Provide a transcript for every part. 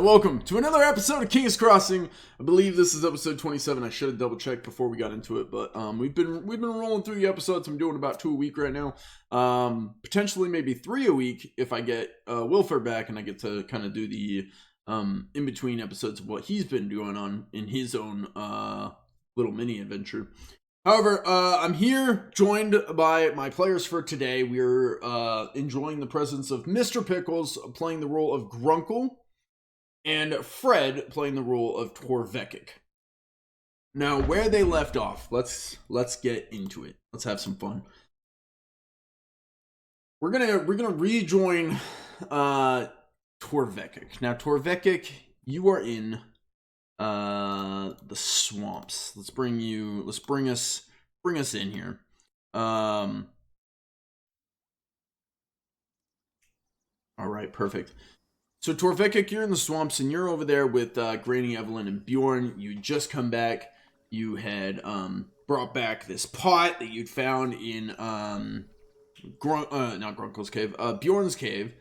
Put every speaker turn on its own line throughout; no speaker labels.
and welcome to another episode of King's Crossing. I believe this is episode 27. I should have double checked before we got into it, but we've been rolling through the episodes. I'm doing about 2 a week right now. Potentially maybe 3 a week if I get Wilford back and I get to kind of do the in between episodes of what he's been doing on in his own little mini adventure. However, I'm here joined by my players for today. We're enjoying the presence of Mr. Pickles playing the role of Grunkle and Fred playing the role of Torvekek. Now, where they left off, let's get into it. Let's have some fun. We're gonna rejoin Torvekek. Now, Torvekek, you are in the swamps. Let's bring us in here. All right, perfect. So Torvekek, you're in the swamps and you're over there with Granny Evelyn and Bjorn. You just come back. You had brought back this pot that you'd found in not Grunkle's cave, Bjorn's cave,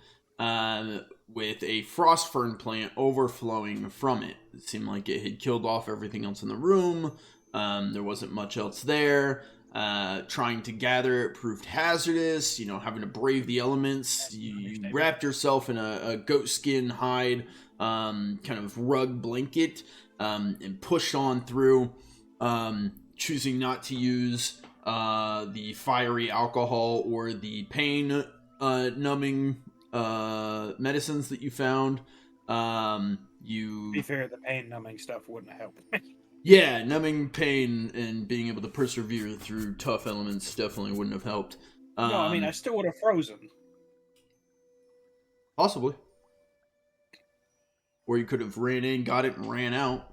with a frost fern plant overflowing from it. It seemed like it had killed off everything else in the room. There wasn't much else there. Trying to gather it proved hazardous, having to brave the elements. You wrapped yourself in a goat skin hide kind of rug blanket and pushed on through, choosing not to use the fiery alcohol or the pain numbing medicines that you found. To
be fair, the pain numbing stuff wouldn't help.
Yeah, numbing pain and being able to persevere through tough elements definitely wouldn't have helped.
No, I mean, I still would have frozen.
Possibly. Or you could have ran in, got it, and ran out.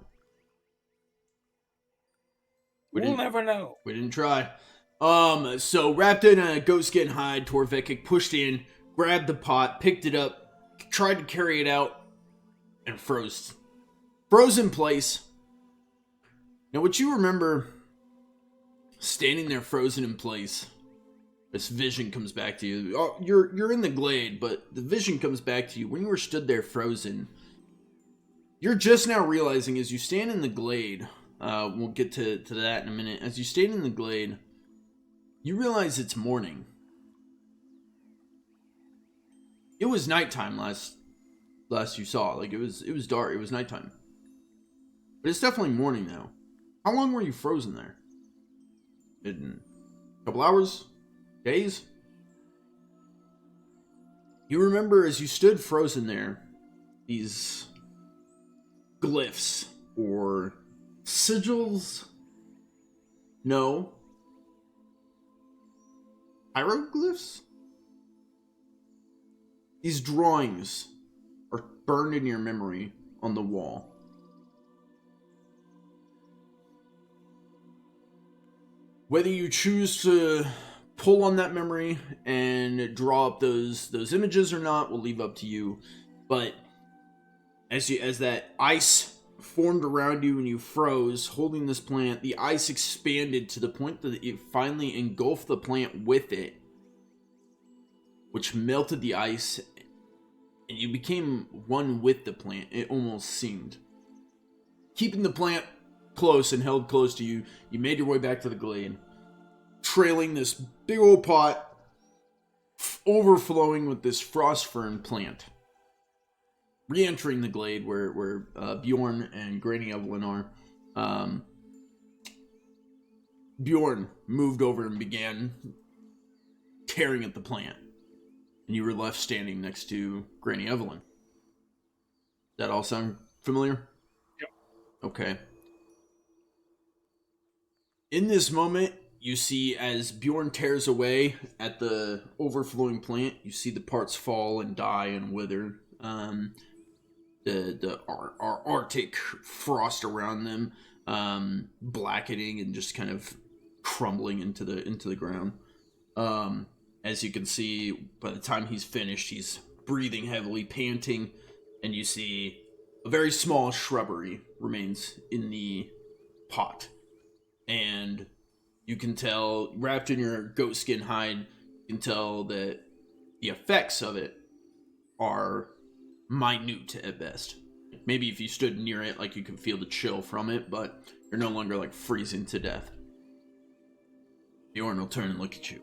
We'll never know.
We didn't try. So wrapped in a goatskin hide, Torvekek pushed in, grabbed the pot, picked it up, tried to carry it out, and froze. Froze in place. Now, what you remember standing there frozen in place, this vision comes back to you. Oh, you're in the glade, but the vision comes back to you when you were stood there frozen. You're just now realizing as you stand in the glade, we'll get to that in a minute. As you stand in the glade, you realize it's morning. It was nighttime last you saw. Like it was dark. It was nighttime, but it's definitely morning now. How long were you frozen there? A couple hours? Days? You remember as you stood frozen there, these glyphs or sigils? No. Hieroglyphs? These drawings are burned in your memory on the wall. Whether you choose to pull on that memory and draw up those images or not will leave up to you. But as that ice formed around you and you froze, holding this plant, the ice expanded to the point that it finally engulfed the plant with it, which melted the ice, and you became one with the plant. It almost seemed. Keeping the plant close and held close to you, you made your way back to the glade, trailing this big old pot overflowing with this frost fern plant. Re-entering the glade where Bjorn and Granny Evelyn are. Bjorn moved over and began tearing at the plant, and you were left standing next to Granny Evelyn. That all sound familiar?
Yep.
Okay. In this moment, you see as Bjorn tears away at the overflowing plant, you see the parts fall and die and wither. The Arctic frost around them, blackening and just kind of crumbling into the ground. As you can see, by the time he's finished, he's breathing heavily, panting, and you see a very small shrubbery remains in the pot. And you can tell, wrapped in your goatskin hide, you can tell that the effects of it are minute at best. maybe if you stood near it, like you could feel the chill from it, but you're no longer like freezing to death. Bjorn will turn and look at you.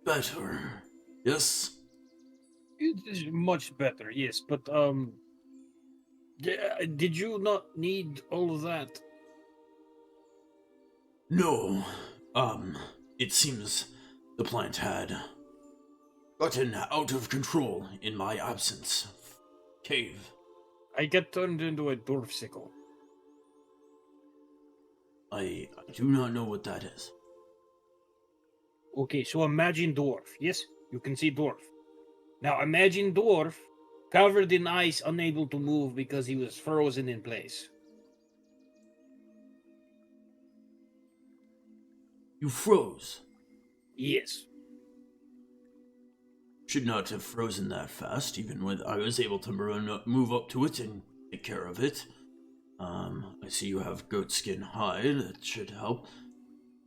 Better. Yes?
It is much better, yes, but, did you not need all of that?
No. It seems the plant had gotten out of control in my absence. Cave.
I get turned into a dwarfsicle.
I do not know what that is.
Okay, so imagine dwarf. Yes, you can see dwarf. Now imagine dwarf covered in ice, unable to move because he was frozen in place.
You froze.
Yes.
Should not have frozen that fast, even when I was able to move up to it and take care of it. I see you have goatskin hide, that should help.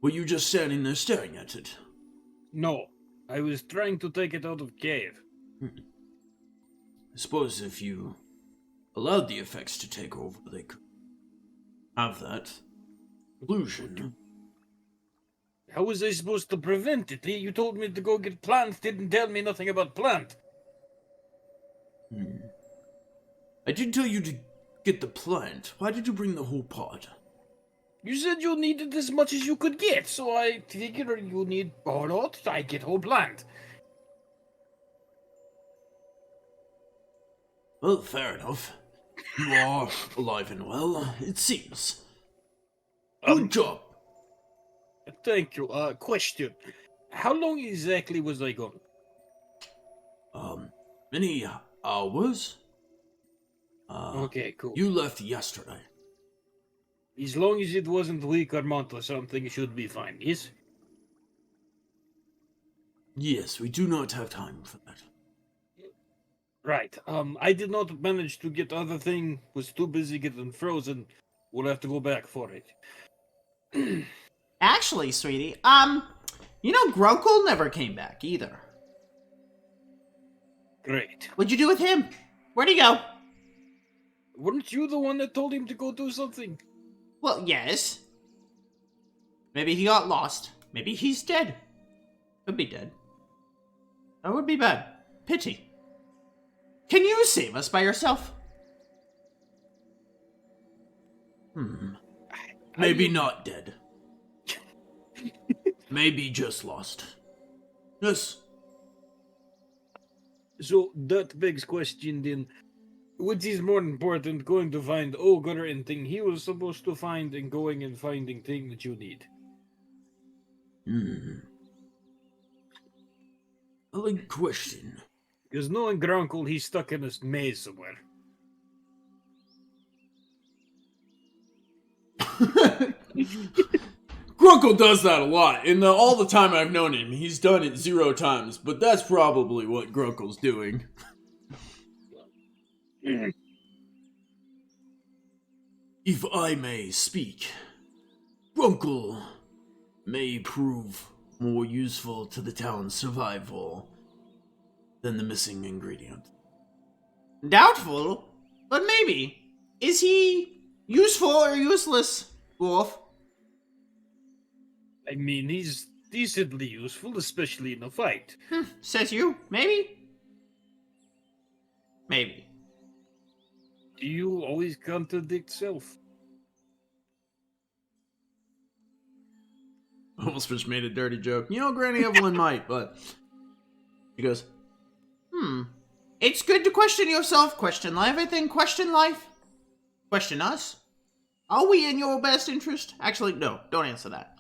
Were you just standing there staring at it?
No, I was trying to take it out of cave.
I suppose if you allowed the effects to take over, they could have that illusion.
How was I supposed to prevent it? You told me to go get plant, didn't tell me nothing about plant.
I did tell you to get the plant. Why did you bring the whole pot?
You said you needed as much as you could get, so I figured you need a lot, I get whole plant.
Well, fair enough. You are alive and well, it seems. Good job.
Thank you. Question. How long exactly was I gone?
Many hours?
Okay, cool.
You left yesterday.
As long as it wasn't a week or month or something, it should be fine, yes?
Yes, we do not have time for that.
Right. I did not manage to get other thing, was too busy getting frozen. We'll have to go back for it.
Actually, sweetie, Grunkle never came back either.
Great.
What'd you do with him? Where'd he go?
Weren't you the one that told him to go do something?
Well, yes. Maybe he got lost. Maybe he's dead. Could be dead. That would be bad. Pity. Can you save us by yourself?
Maybe not dead. Maybe just lost. Yes.
So that begs question then. Which is more important, going to find Ogre and thing he was supposed to find, and going and finding thing that you need?
A good question.
Because knowing Grunkle, he's stuck in a maze somewhere.
Grunkle does that a lot. In all the time I've known him, he's done it 0 times, but that's probably what Grunkle's doing. If I may speak, Grunkle may prove more useful to the town's survival than the missing ingredient.
Doubtful, but maybe. Is he useful or useless, Wolf?
I mean, he's decently useful, especially in a fight.
Says you? Maybe? Maybe.
Do you always contradict self?
Almost just made a dirty joke. You know, Granny Evelyn might, but... She goes,
It's good to question yourself, question everything, question life. Question us. Are we in your best interest? Actually, no, don't answer that.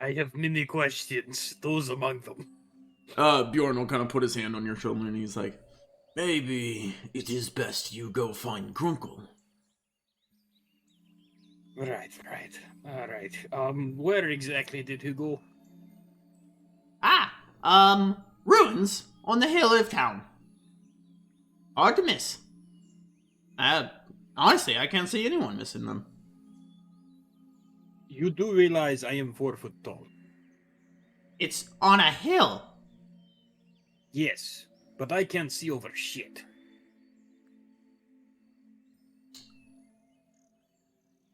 I have many questions, those among them.
Bjorn will kind of put his hand on your shoulder and he's like, maybe it is best you go find Grunkle.
Right. Alright. Where exactly did he go?
Ruins on the hill of town. Hard to miss. Honestly, I can't see anyone missing them.
You do realize I am 4 foot tall?
It's on a hill.
Yes. but I can't see over shit.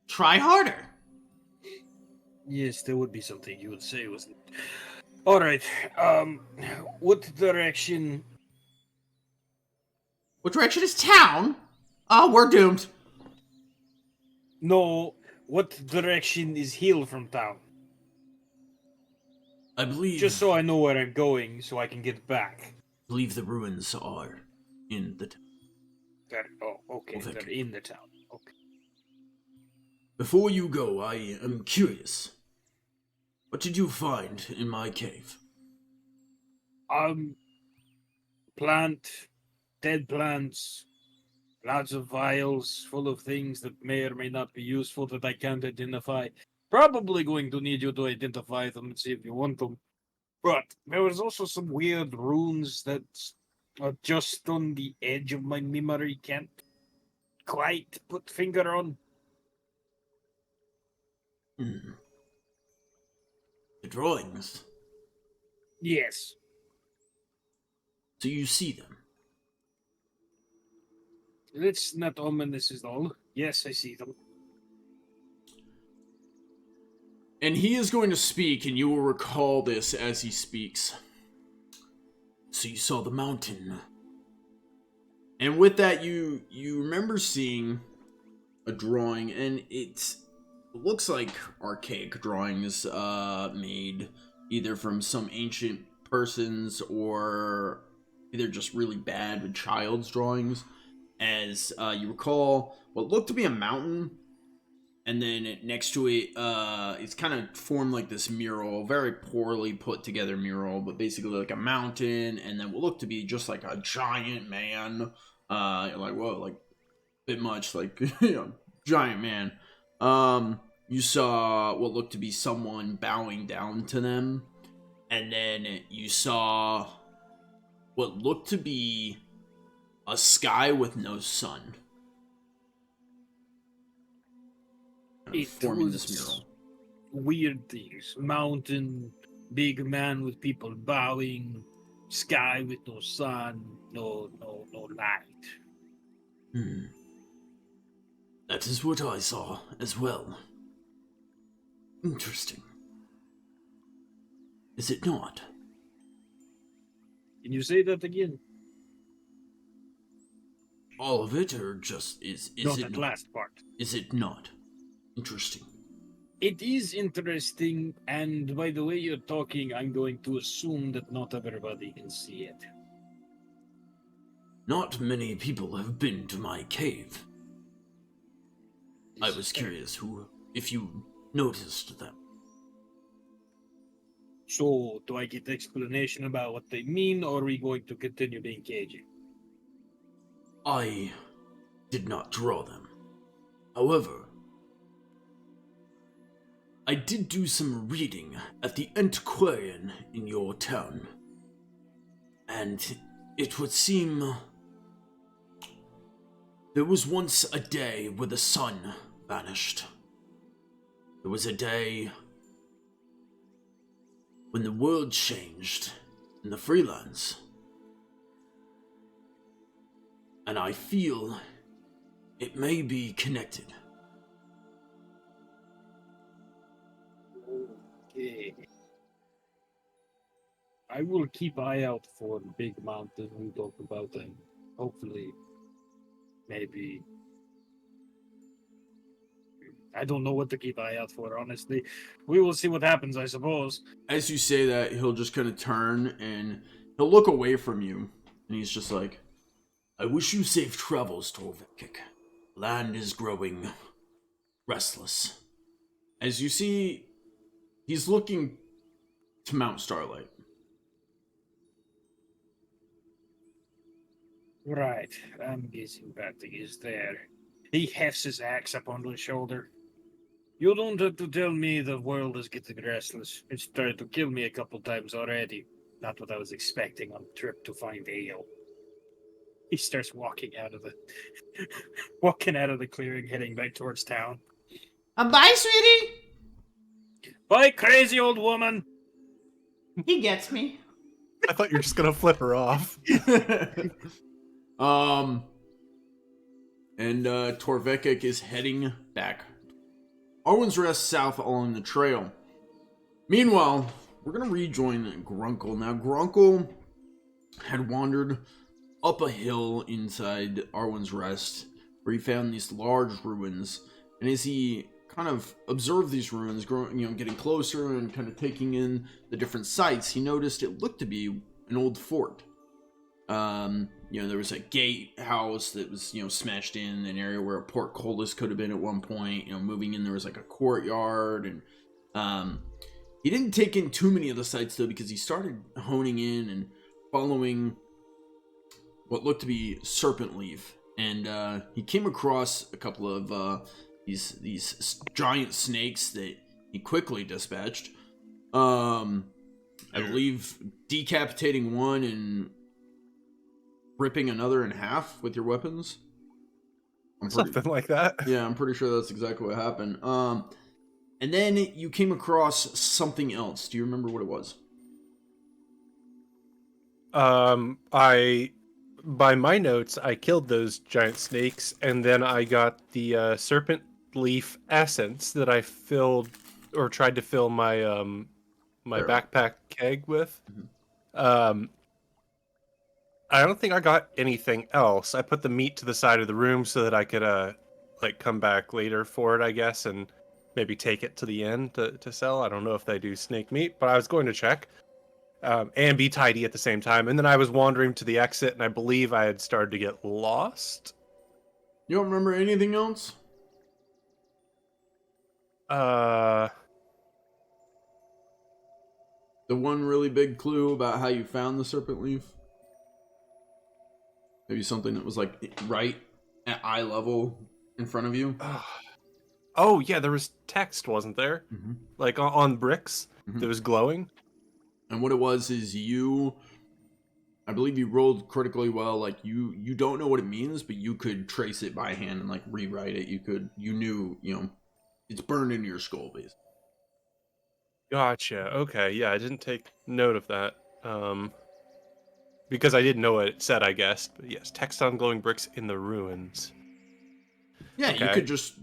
Try harder.
Yes, there would be something you would say, wasn't it? Alright, what direction?
What direction is town? Oh, we're doomed.
No, what direction is hill from town?
I believe.
Just so I know where I'm going, so I can get back.
believe the ruins are in the town.
Okay,
Torvekek.
they're in the town. Okay.
Before you go, I am curious. What did you find in my cave?
Dead plants, lots of vials full of things that may or may not be useful that I can't identify. Probably going to need you to identify them and see if you want them. But there was also some weird runes that are just on the edge of my memory, can't quite put finger on.
The drawings.
Yes.
So you see them.
It's not ominous at all. Yes, I see them.
And he is going to speak, and you will recall this as he speaks. So you saw the mountain. And with that, you remember seeing a drawing, and it looks like archaic drawings made either from some ancient persons or either just really bad child's drawings. As you recall, what looked to be a mountain, and then next to it, it's kind of formed like this mural, very poorly put together mural, but basically like a mountain, and then what looked to be just like a giant man, like, whoa, like, a bit much, like, giant man. You saw what looked to be someone bowing down to them, and then you saw what looked to be a sky with no sun.
It
Forming
was
this mural.
weird things. Mountain, big man with people bowing, sky with no sun, no light.
That is what I saw as well. Interesting. Is it not?
Can you say that again?
All of it, or just is
Not
it
that
not?
last part.
Is it not? Interesting.
It is interesting, and by the way you're talking, I'm going to assume that not everybody can see it.
Not many people have been to my cave. I was curious if you noticed them.
So, do I get explanation about what they mean, or are we going to continue being cagey?
I did not draw them. However, I did do some reading at the antiquarian in your town, and it would seem there was once a day where the sun vanished. There was a day when the world changed in the Freelands. And I feel it may be connected.
Okay. I will keep eye out for the big mountain we talked about, and hopefully, maybe. I don't know what to keep eye out for, honestly. We will see what happens, I suppose.
As you say that, he'll just kind of turn and he'll look away from you. And he's just like, I wish you safe travels, Torvekek. Land is growing restless. As you see, he's looking to Mount Starlight.
Right, I'm guessing Bartik is there. He hefts his axe up on his shoulder. You don't have to tell me the world is getting restless. It's tried to kill me a couple times already. Not what I was expecting on a trip to find ale. He starts walking out of the clearing, heading back towards town.
Bye, sweetie.
Bye, crazy old woman!
He gets me.
I thought you were just gonna flip her off.
And Torvekek is heading back. Arwin's Rest south along the trail. Meanwhile, we're going to rejoin Grunkle. Now, Grunkle had wandered up a hill inside Arwin's Rest, where he found these large ruins. And as he kind of observed these ruins, getting closer and kind of taking in the different sites, he noticed it looked to be an old fort. There was a gatehouse that was, smashed in an area where a portcullis could have been at one point. Moving in, there was like a courtyard, and he didn't take in too many of the sites though, because he started honing in and following what looked to be serpent leaf, and he came across a couple of these giant snakes that he quickly dispatched. I believe decapitating one and ripping another in half with your weapons.
Something like that.
Yeah, I'm pretty sure that's exactly what happened. And then you came across something else. Do you remember what it was?
By my notes, I killed those giant snakes, and then I got the serpent leaf essence that I filled or tried to fill my backpack keg with.
Mm-hmm.
I don't think I got anything else. I put the meat to the side of the room so that I could come back later for it, I guess, and maybe take it to the end to sell. I don't know if they do snake meat, but I was going to check and be tidy at the same time. And then I was wandering to the exit, and I believe I had started to get lost.
You don't remember anything else?
Uh,
The one really big clue about how you found the serpent leaf? Maybe something that was like right at eye level in front of you?
oh, yeah, there was text, wasn't there?
Mm-hmm.
Like on bricks that was glowing?
And what it was is I believe you rolled critically well. Like you don't know what it means, but you could trace it by hand and like rewrite it. You knew, it's burned into your skull, basically.
Gotcha. Okay, yeah, I didn't take note of that. Because I didn't know what it said, I guess. But yes, text on glowing bricks in the ruins.
Yeah,
Okay.
You could just,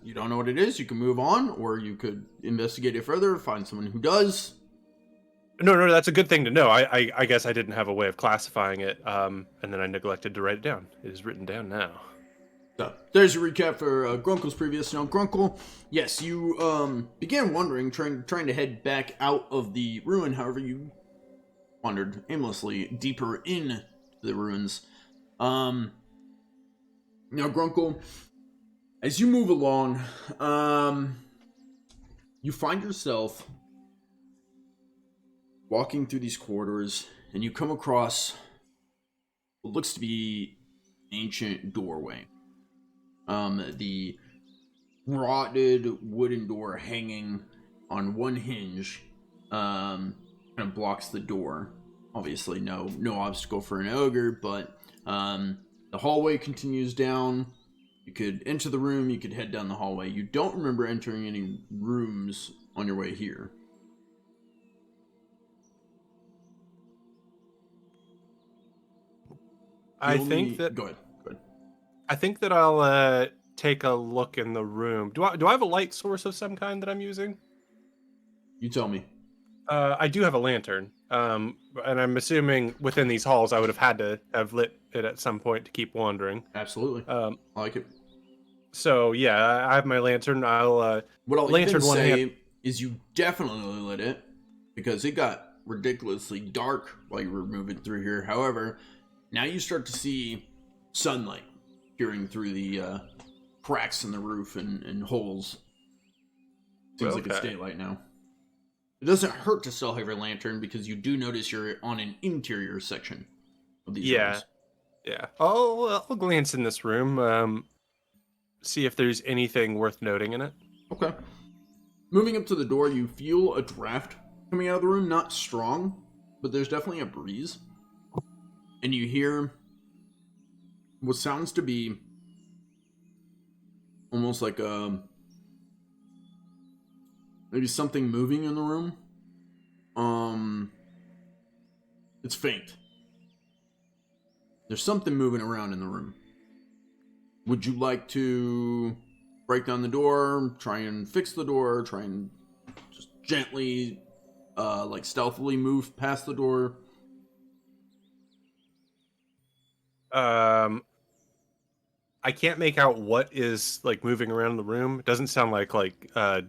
you don't know what it is, you can move on, or you could investigate it further, find someone who does.
No, that's a good thing to know. I guess I didn't have a way of classifying it, and then I neglected to write it down. It is written down now.
So, there's a recap for Grunkle's previous. Now, Grunkle, yes, you began wandering, trying to head back out of the ruin. However, you wandered aimlessly deeper into the ruins. Now, Grunkle, as you move along, you find yourself walking through these corridors, and you come across what looks to be an ancient doorway. The rotted wooden door hanging on one hinge kind of blocks the door. Obviously, no obstacle for an ogre, but the hallway continues down. You could enter the room, you could head down the hallway. You don't remember entering any rooms on your way here.
I think that
Go ahead.
I think that I'll take a look in the room. Do I have a light source of some kind that I'm using?
You tell me.
I do have a lantern. And I'm assuming within these halls I would have had to have lit it at some point to keep wandering.
Absolutely. I like it.
So yeah, I have my lantern.
What I'll
lantern
even
one
say
hand.
is you definitely lit it because it got ridiculously dark while you were moving through here. However, now you start to see sunlight peering through the cracks in the roof and holes. Seems like it's daylight now. It doesn't hurt to still have your lantern because you do notice you're on an interior section of these rooms.
Yeah. I'll glance in this room. See if there's anything worth noting in it.
Okay. Moving up to the door, you feel a draft coming out of the room. Not strong, but there's definitely a breeze. And you hear what sounds to be almost like maybe something moving in the room. It's faint. There's something moving around in the room. Would you like to break down the door, try and fix the door, try and just gently, like stealthily move past the door?
I can't make out what is like moving around the room. It doesn't sound like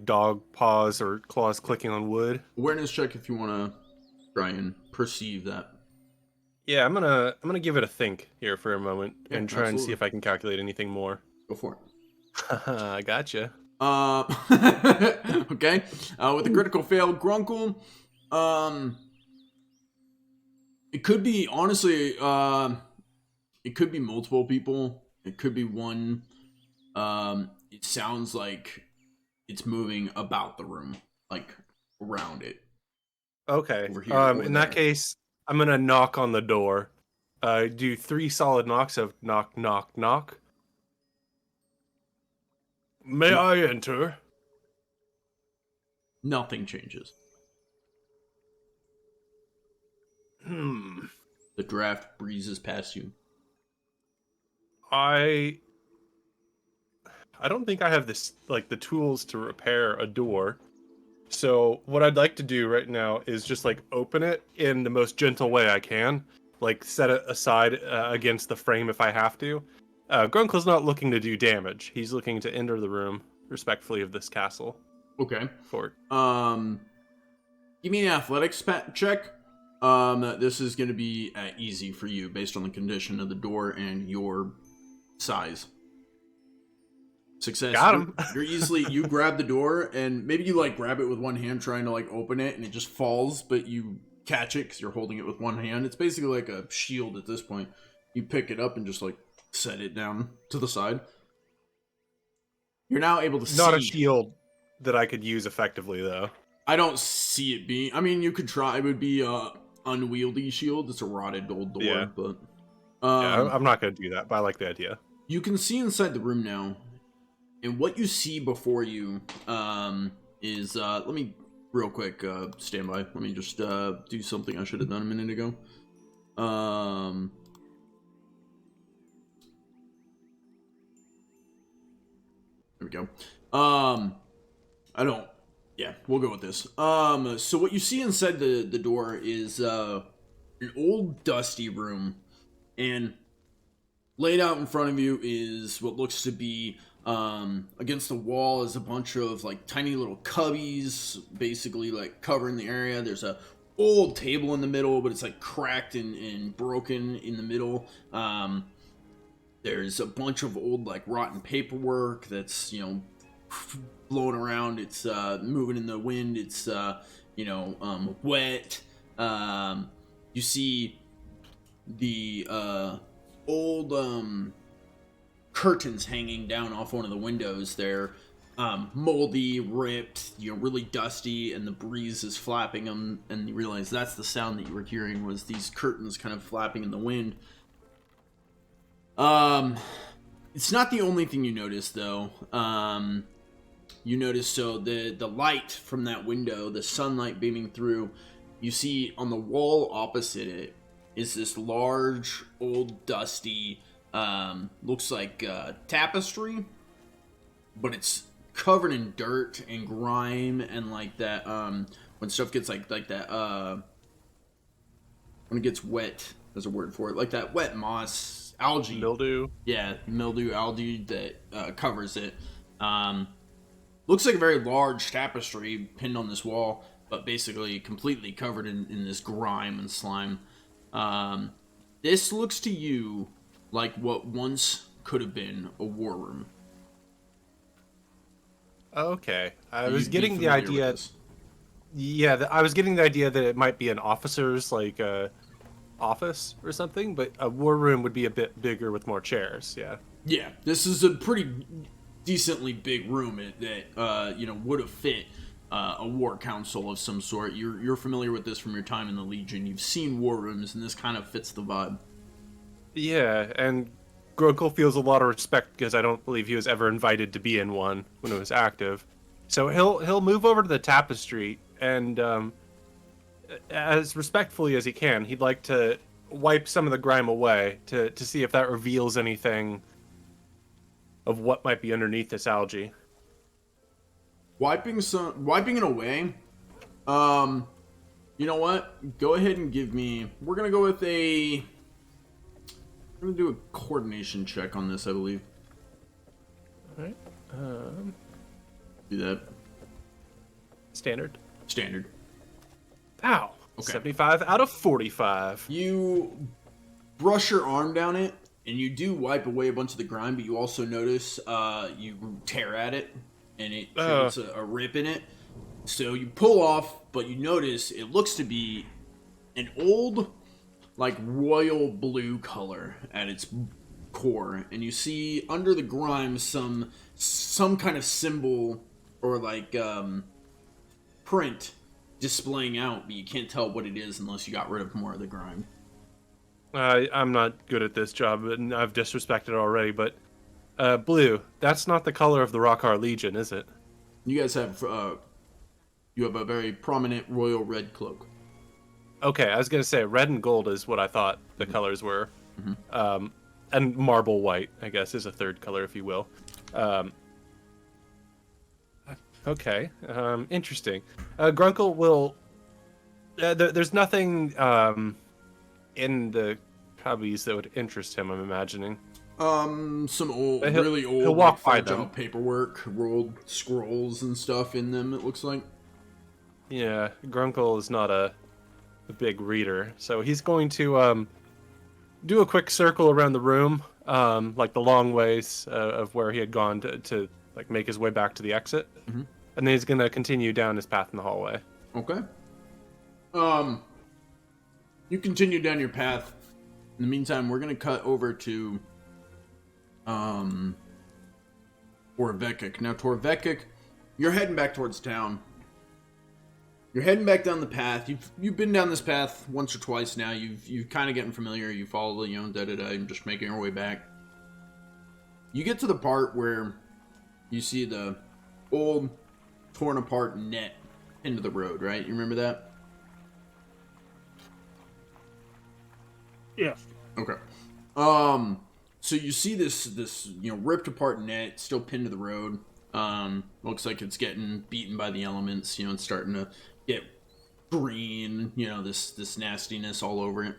dog paws or claws clicking on wood.
Awareness check if you want to try and perceive that.
Yeah, I'm gonna give it a think here for a moment and try and see
absolutely.
if I can calculate anything more.
Go for it.
I gotcha.
Okay. With a critical fail, Grunkle. It could be honestly. It could be multiple people. It could be one. It sounds like it's moving about the room, like around it.
Okay.
Over here, over
In that
there.
case, I'm gonna knock on the door. Do 3 solid knocks of knock, knock, knock. May I enter?
Nothing changes. The draft breezes past you.
I don't think I have this the tools to repair a door. So what I'd like to do right now is just open it in the most gentle way I can, set it aside against the frame if I have to. Grunkle's not looking to do damage. He's looking to enter the room respectfully of this castle.
Okay.
Fort.
Give me an athletics check. This is going to be easy for you based on the condition of the door and your size. Success.
Got him.
You're easily, you grab the door and maybe you grab it with one hand trying to open it and it just falls, but you catch it because you're holding it with one hand. It's basically like a shield at this point. You pick it up and just set it down to the side. You're now able to see.
Not a shield that I could use effectively though.
I don't see it being. I mean, you could try. It would be a unwieldy shield. It's a rotted old door,
Yeah.
but
Yeah, I'm not going to do that, but I like the idea.
you can see inside the room now, and what you see before you is let me real quick stand by. Let me just do something I should have done a minute ago. There we go. I don't. Yeah, we'll go with this. So what you see inside the door is an old dusty room, and laid out in front of you is what looks to be against the wall is a bunch of tiny little cubbies, basically covering the area. There's a old table in the middle, but it's cracked and broken in the middle. There's a bunch of old rotten paperwork that's blowing around. It's moving in the wind. It's wet. You see the old curtains hanging down off one of the windows there, moldy, ripped, really dusty, and the breeze is flapping them, and you realize that's the sound that you were hearing was these curtains kind of flapping in the wind. It's not the only thing you notice though. You notice so the light from that window, the sunlight beaming through, you see on the wall opposite it is this large, old, dusty, looks like tapestry, but it's covered in dirt and grime and that, when stuff gets like that, when it gets wet, there's a word for it, that wet moss, algae.
Mildew.
Yeah, mildew, algae that covers it. Looks like a very large tapestry pinned on this wall, but basically completely covered in this grime and slime. This looks to you like what once could have been a war room.
Okay. I was
You'd be
getting the
familiar with
idea.
this.
Yeah, I was getting the idea that it might be an officer's office or something, but a war room would be a bit bigger with more chairs. Yeah.
Yeah, this is a pretty decently big room that would have fit a war council of some sort. You're familiar with this from your time in the Legion. You've seen war rooms, and this kind of fits the vibe.
Yeah, and Grunkle feels a lot of respect because I don't believe he was ever invited to be in one when it was active. So he'll move over to the tapestry and as respectfully as he can, he'd like to wipe some of the grime away to see if that reveals anything of what might be underneath this algae.
Wiping it away. You know what? Go ahead and give me. We're gonna go with a. I'm gonna do a coordination check on this, I believe.
All right.
Do that.
Standard.
Standard.
Ow.
Okay.
75 out of 45.
You brush your arm down it, and you do wipe away a bunch of the grime, but you also notice you tear at it, and it creates a rip in it. So you pull off, but you notice it looks to be an old, like, royal blue color at its core, and you see under the grime some kind of symbol or like print displaying out, but you can't tell what it is unless you got rid of more of the grime.
I'm not good at this job, and I've disrespected it already, but blue, that's not the color of the Rockar Legion, is it?
You guys have you have a very prominent royal red cloak.
Okay, I was going to say red and gold is what I thought the colors were.
Mm-hmm.
And marble white, I guess, is a third color, if you will. Okay, interesting. Grunkle will... there's nothing in the cubbies that would interest him, I'm imagining.
Some old,
He'll-
really old,
he'll walk by
fragile
them.
paperwork, rolled scrolls and stuff in them, it looks like.
Yeah, Grunkle is not a big reader, so he's going to do a quick circle around the room, like the long ways of where he had gone to like make his way back to the exit,
Mhm.
and then he's going to continue down his path in the hallway.
Okay. You continue down your path. In the meantime, we're gonna cut over to Torvekek. Now, Torvekek, you're heading back towards town. You're heading back down the path. You've been down this path once or twice now. You've kind of getting familiar. You follow, and just making your way back. You get to the part where you see the old, torn apart net into the road. Right? You remember that?
Yeah.
Okay. So you see this ripped apart net still pinned to the road. Looks like it's getting beaten by the elements. It's starting to get green. This nastiness all over it.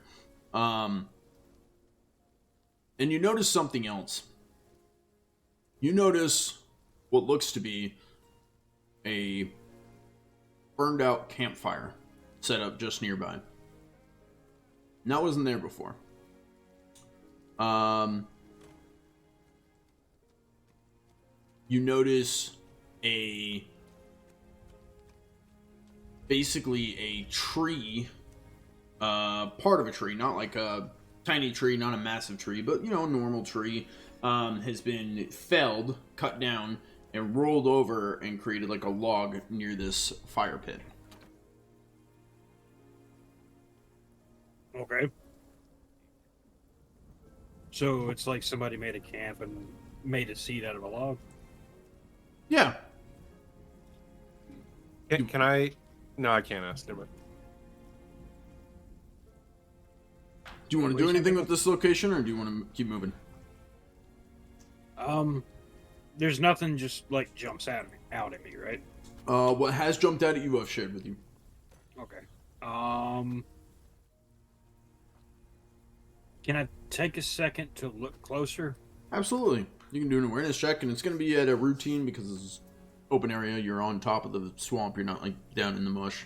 And you notice something else. You notice what looks to be a burned out campfire set up just nearby. And that wasn't there before. You notice basically a tree, part of a tree, not like a tiny tree, not a massive tree, but a normal tree, has been felled, cut down, and rolled over and created like a log near this fire pit.
Okay. So it's like somebody made a camp and made a seat out of a log.
Yeah.
Can I? No, I can't ask. Never mind.
Do you want to do anything with this location, or do you want to keep moving?
There's nothing just like jumps out at me, right?
What has jumped out at you, I've shared with you.
Okay. Can I take a second to look closer?
Absolutely. You can do an awareness check, and it's going to be at a routine because it's open area. You're on top of the swamp. You're not like down in the mush.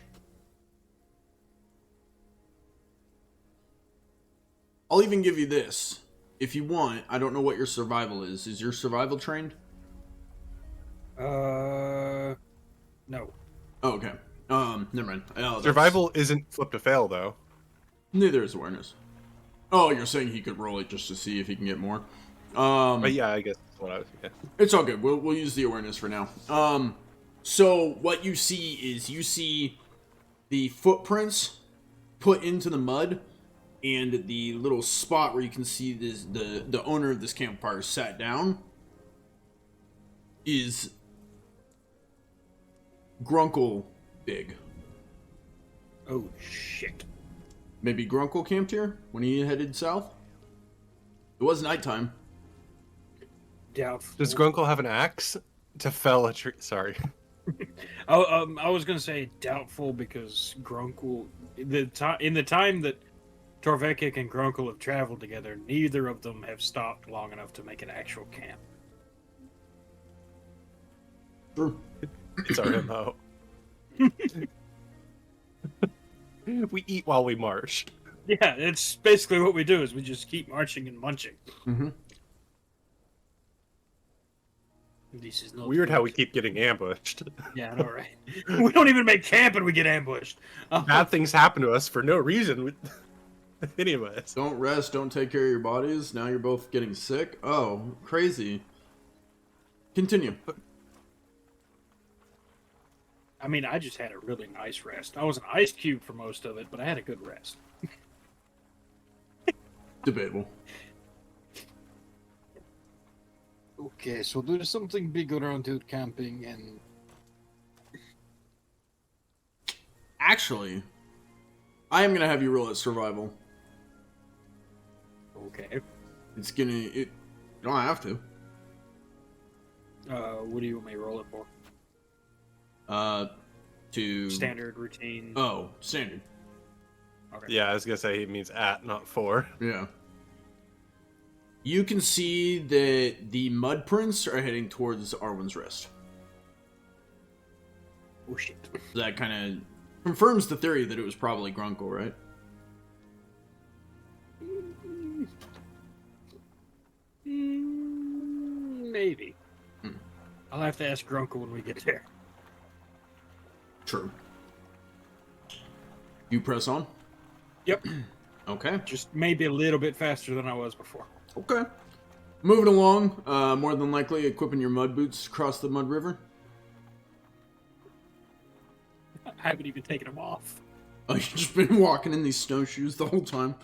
I'll even give you this. If you want, I don't know what your survival is. Is your survival trained?
No.
Oh, okay. Never mind. Oh, that's-
Survival isn't flip to fail, though.
Neither is awareness. Oh, you're saying he could roll it just to see if he can get more?
But yeah, I guess that's what I was. Yeah.
It's all good. We'll use the awareness for now. So what you see is the footprints put into the mud, and the little spot where you can see this, the owner of this campfire sat down is Grunkle big.
Oh, shit.
Maybe Grunkle camped here when he headed south? It was nighttime.
Doubtful.
Does Grunkle have an axe to fell a tree? Sorry.
I was going to say doubtful because Grunkle... In the time that Torvekek and Grunkle have traveled together, neither of them have stopped long enough to make an actual camp.
True.
It's our MO. We eat while we march.
Yeah, it's basically what we do, is we just keep marching and munching.
Mm-hmm.
This is not
Weird how we
good.
keep getting ambushed.
Yeah, I know, right? We don't even make camp and we get ambushed.
Bad things happen to us for no reason. Anyways.
Don't rest, don't take care of your bodies. Now you're both getting sick. Oh, crazy. Continue.
I mean, I just had a really nice rest. I was an ice cube for most of it, but I had a good rest.
Debatable.
Okay, so there's something big around here camping, and
Actually, I am gonna have you roll at survival.
okay.
It's gonna. You don't have to.
What do you want me to roll it for?
To
Standard routine.
Oh, standard.
Okay.
Yeah, I was gonna say it means at, not for.
Yeah. You can see that the mud prints are heading towards Arwin's Rest.
Oh shit.
That kind of confirms the theory that it was probably Grunkle, right?
Maybe. I'll have to ask Grunkle when we get there.
True. You press on?
Yep.
Okay.
Just maybe a little bit faster than I was before.
Okay. Moving along, more than likely equipping your mud boots to cross the mud river.
I haven't even taken them off.
Oh, you've just been walking in these snowshoes the whole time.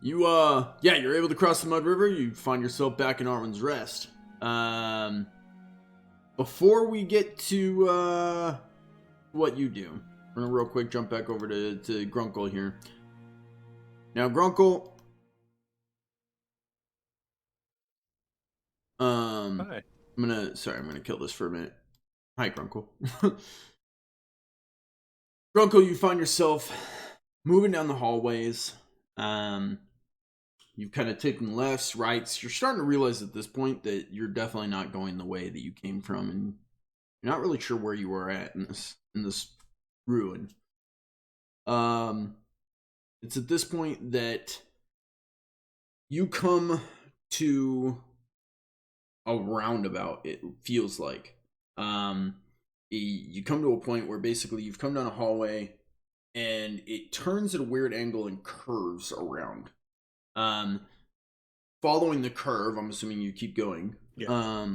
You're able to cross the mud river. You find yourself back in Arwin's Rest. Before we get to what you do, we're gonna real quick jump back over to Grunkle here. Now, Grunkle,
Hi.
I'm gonna kill this for a minute. Hi, Grunkle. Grunkle, you find yourself moving down the hallways. You've kind of taken lefts, rights. You're starting to realize at this point that you're definitely not going the way that you came from, and you're not really sure where you are at in this ruin. It's at this point that you come to a roundabout, it feels like. You come to a point where basically you've come down a hallway and it turns at a weird angle and curves around. Following the curve, I'm assuming you keep going.
Yeah.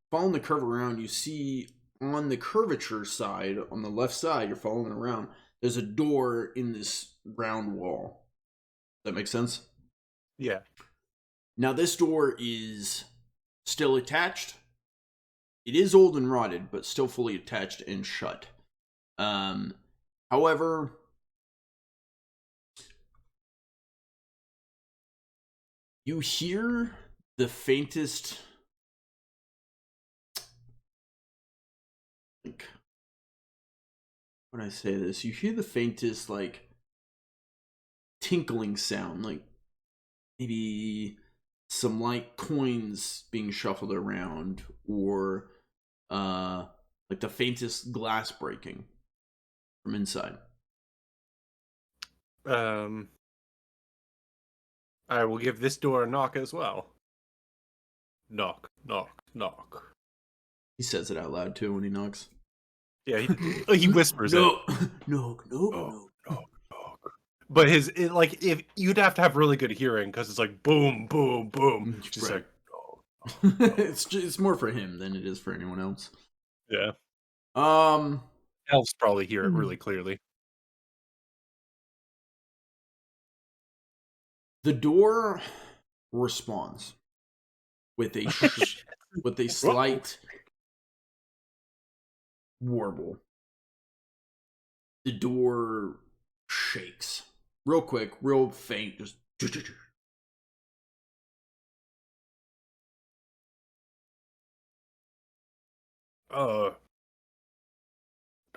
Following the curve around, you see on the curvature side, on the left side, you're following around, there's a door in this round wall. Does that make sense?
Yeah.
Now, this door is still attached. It is old and rotted, but still fully attached and shut. However, you hear the faintest, like, when I say this, you hear the faintest, like, tinkling sound, like maybe some light coins being shuffled around, or like the faintest glass breaking from inside.
I will give this door a knock as well. Knock, knock, knock.
He says it out loud too when he knocks.
Yeah, he whispers
No,
it.
no.
Knock, knock. But if you'd have to have really good hearing because it's like boom, boom, boom. Just
Right.
like
It's more for him than it is for anyone else.
yeah. Elves probably hear it really clearly.
The door responds with a slight warble. the door shakes. Real quick, real faint, just...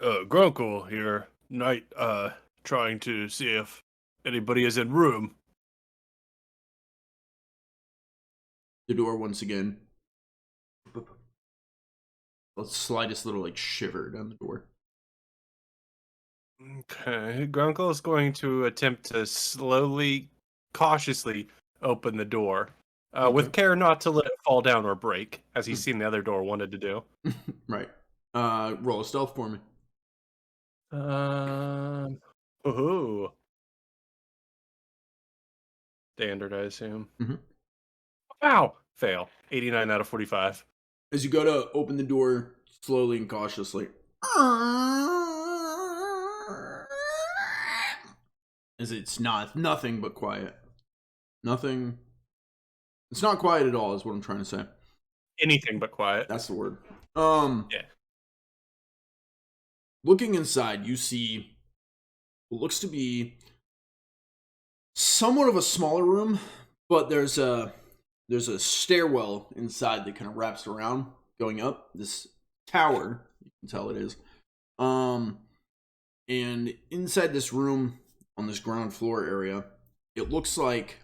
Grunkle here. Night, trying to see if anybody is in room.
The door once again. The slightest little, like, shiver down the door.
Okay, Grunkle is going to attempt to slowly, cautiously open the door, with care not to let it fall down or break, as he's seen the other door wanted to do.
Right. Roll a stealth for me.
Ooh. Standard, I assume.
Mhm.
Wow! Fail. 89 out of 45.
As you go to open the door slowly and cautiously, as it's nothing but quiet. Nothing. It's not quiet at all, is what I'm trying to say.
Anything but quiet.
That's the word.
Yeah.
Looking inside, you see what looks to be somewhat of a smaller room, but there's a stairwell inside that kind of wraps around going up this tower. You can tell it is. And inside this room on this ground floor area, it looks like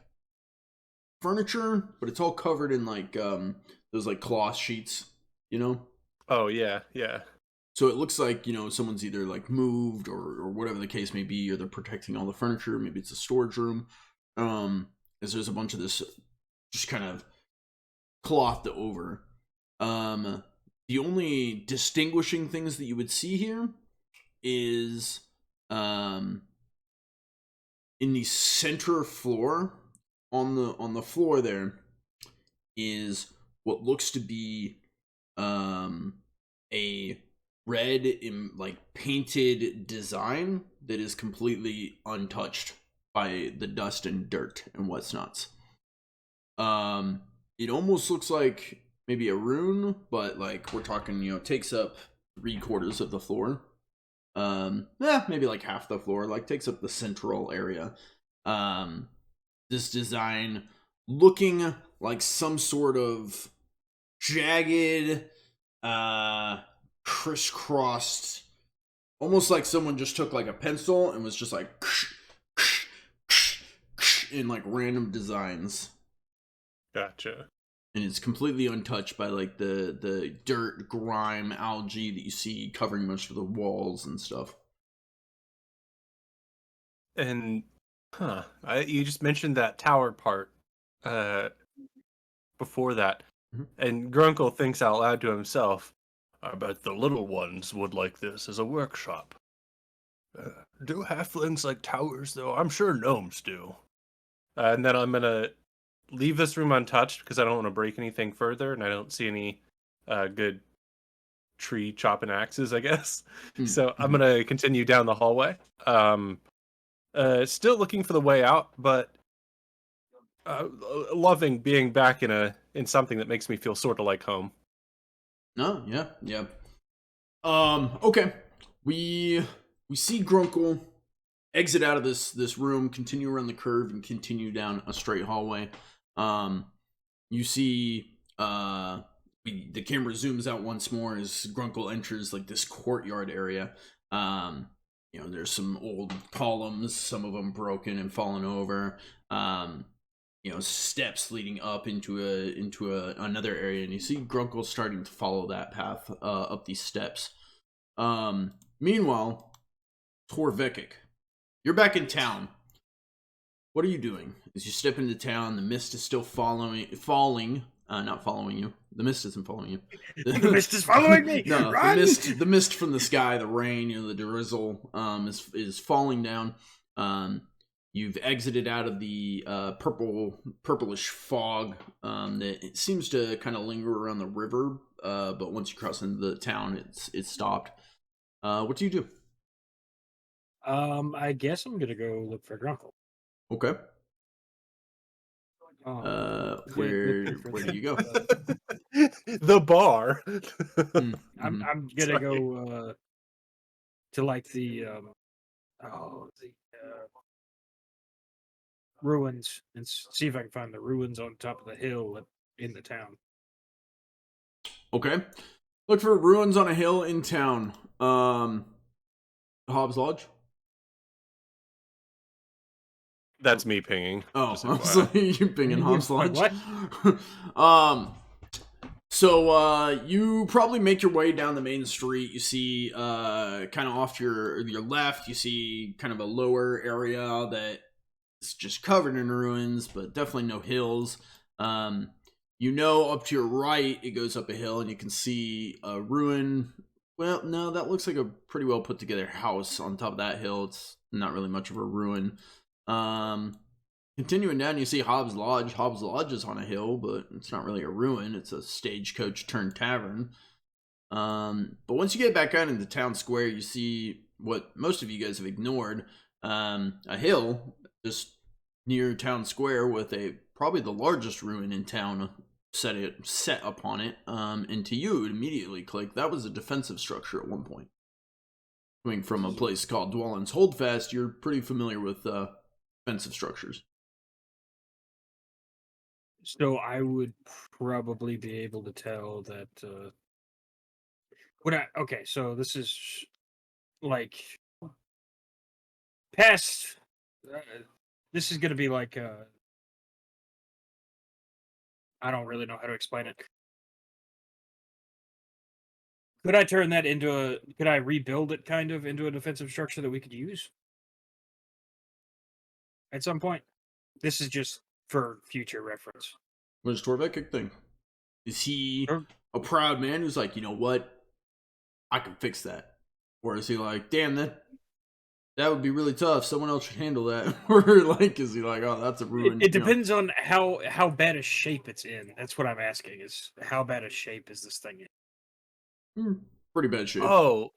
furniture, but it's all covered in like those like cloth sheets, you know?
Oh yeah, yeah.
So it looks like, you know, someone's either like moved or whatever the case may be, or they're protecting all the furniture. Maybe it's a storage room. As there's a bunch of this just kind of clothed over. The only distinguishing things that you would see here is in the center floor, on the floor there is what looks to be a red like painted design that is completely untouched by the dust and dirt and what's nots. It almost looks like maybe a rune, but like we're talking, you know, takes up 3/4 of the floor. Maybe like half the floor, like takes up the central area. This design looking like some sort of jagged, crisscrossed, almost like someone just took like a pencil and was just like in like random designs.
Gotcha.
And it's completely untouched by like the dirt, grime, algae that you see covering most of the walls and stuff.
And you just mentioned that tower part before that.
Mhm.
And Grunkle thinks out loud to himself, I bet the little ones would like this as a workshop. Do halflings like towers, though? I'm sure gnomes do. And then I'm going to leave this room untouched because I don't want to break anything further, and I don't see any good tree chopping axes, I guess. So I'm going to continue down the hallway. Still looking for the way out, but loving being back in something that makes me feel sort of like home.
No, yeah. Okay. We see Grunkle exit out of this room, continue around the curve, and continue down a straight hallway. You see the camera zooms out once more as Grunkle enters like this courtyard area. You know, there's some old columns, some of them broken and fallen over. You know, steps leading up into another area, and you see Grunkle starting to follow that path up these steps. Meanwhile, Torvekek, you're back in town. What are you doing? As you step into town, the mist is still falling. Not following you. The mist isn't following you.
The mist is following me.
No,
Run!
the mist from the sky, the rain, you know, the drizzle, is falling down. You've exited out of the purplish fog that it seems to kind of linger around the river. But once you cross into the town, it's stopped. What do you do?
I guess I'm gonna go look for Grunkle.
Okay. Where do you go?
The bar.
I'm gonna go to like the the ruins and see if I can find the ruins on top of the hill in the town.
Okay. Look for ruins on a hill in town. Hobbs Lodge?
That's me pinging.
Oh,
just
I was
FYI.
like, you pinging Hobbs
Wait,
Lodge?
what?
So you probably make your way down the main street. You see kind of off your left, you see kind of a lower area that is just covered in ruins, but definitely no hills. You know, up to your right, it goes up a hill, and you can see a ruin. Well, no, that looks like a pretty well put together house on top of that hill. It's not really much of a ruin. Continuing down, you see Hobbs Lodge. Hobbs Lodge is on a hill, but it's not really a ruin. It's a stagecoach turned tavern. But once you get back out into town square, you see what most of you guys have ignored. A hill just near town square with probably the largest ruin in town set upon it. And to you, it immediately clicked. That was a defensive structure at one point. Coming from a place called Dwellin's Holdfast, you're pretty familiar with defensive structures.
So I would probably be able to tell that. Okay, so this is like past. This is going to be like. I don't really know how to explain it. Could I turn that into could I rebuild it kind of into a defensive structure that we could use at some point? This is just for future reference.
What does Torvekek think? Is he
Sure.
a proud man who's like, you know what? I can fix that. Or is he like, damn, that would be really tough. Someone else should handle that. Or like, is he like, oh, that's a ruin?
It depends on how bad a shape it's in. That's what I'm asking, is how bad a shape is this thing in?
Pretty bad shape.
Oh,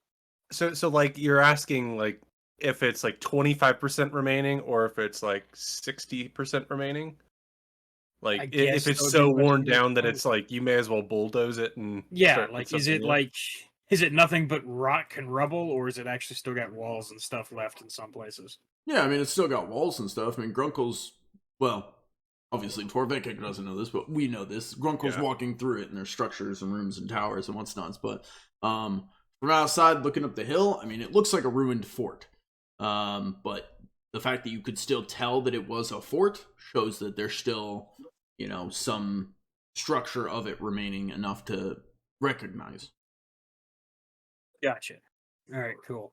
so like you're asking like if it's like 25% remaining or if it's like 60% remaining? Like
I guess
if it's
that would
so
be much
worn
more
down that
fun.
it's like you may as well bulldoze it and
Yeah,
start
like
with
is it
something new.
like is it nothing but rock and rubble, or is it actually still got walls and stuff left in some places?
Yeah, I mean, it's still got walls and stuff. I mean, Grunkle's, well, obviously Torvekek doesn't know this, but we know this. Grunkle's walking through it, and there's structures and rooms and towers and what's not. But from outside looking up the hill, I mean, it looks like a ruined fort. But the fact that you could still tell that it was a fort shows that there's still, you know, some structure of it remaining enough to recognize.
Gotcha. All right, cool.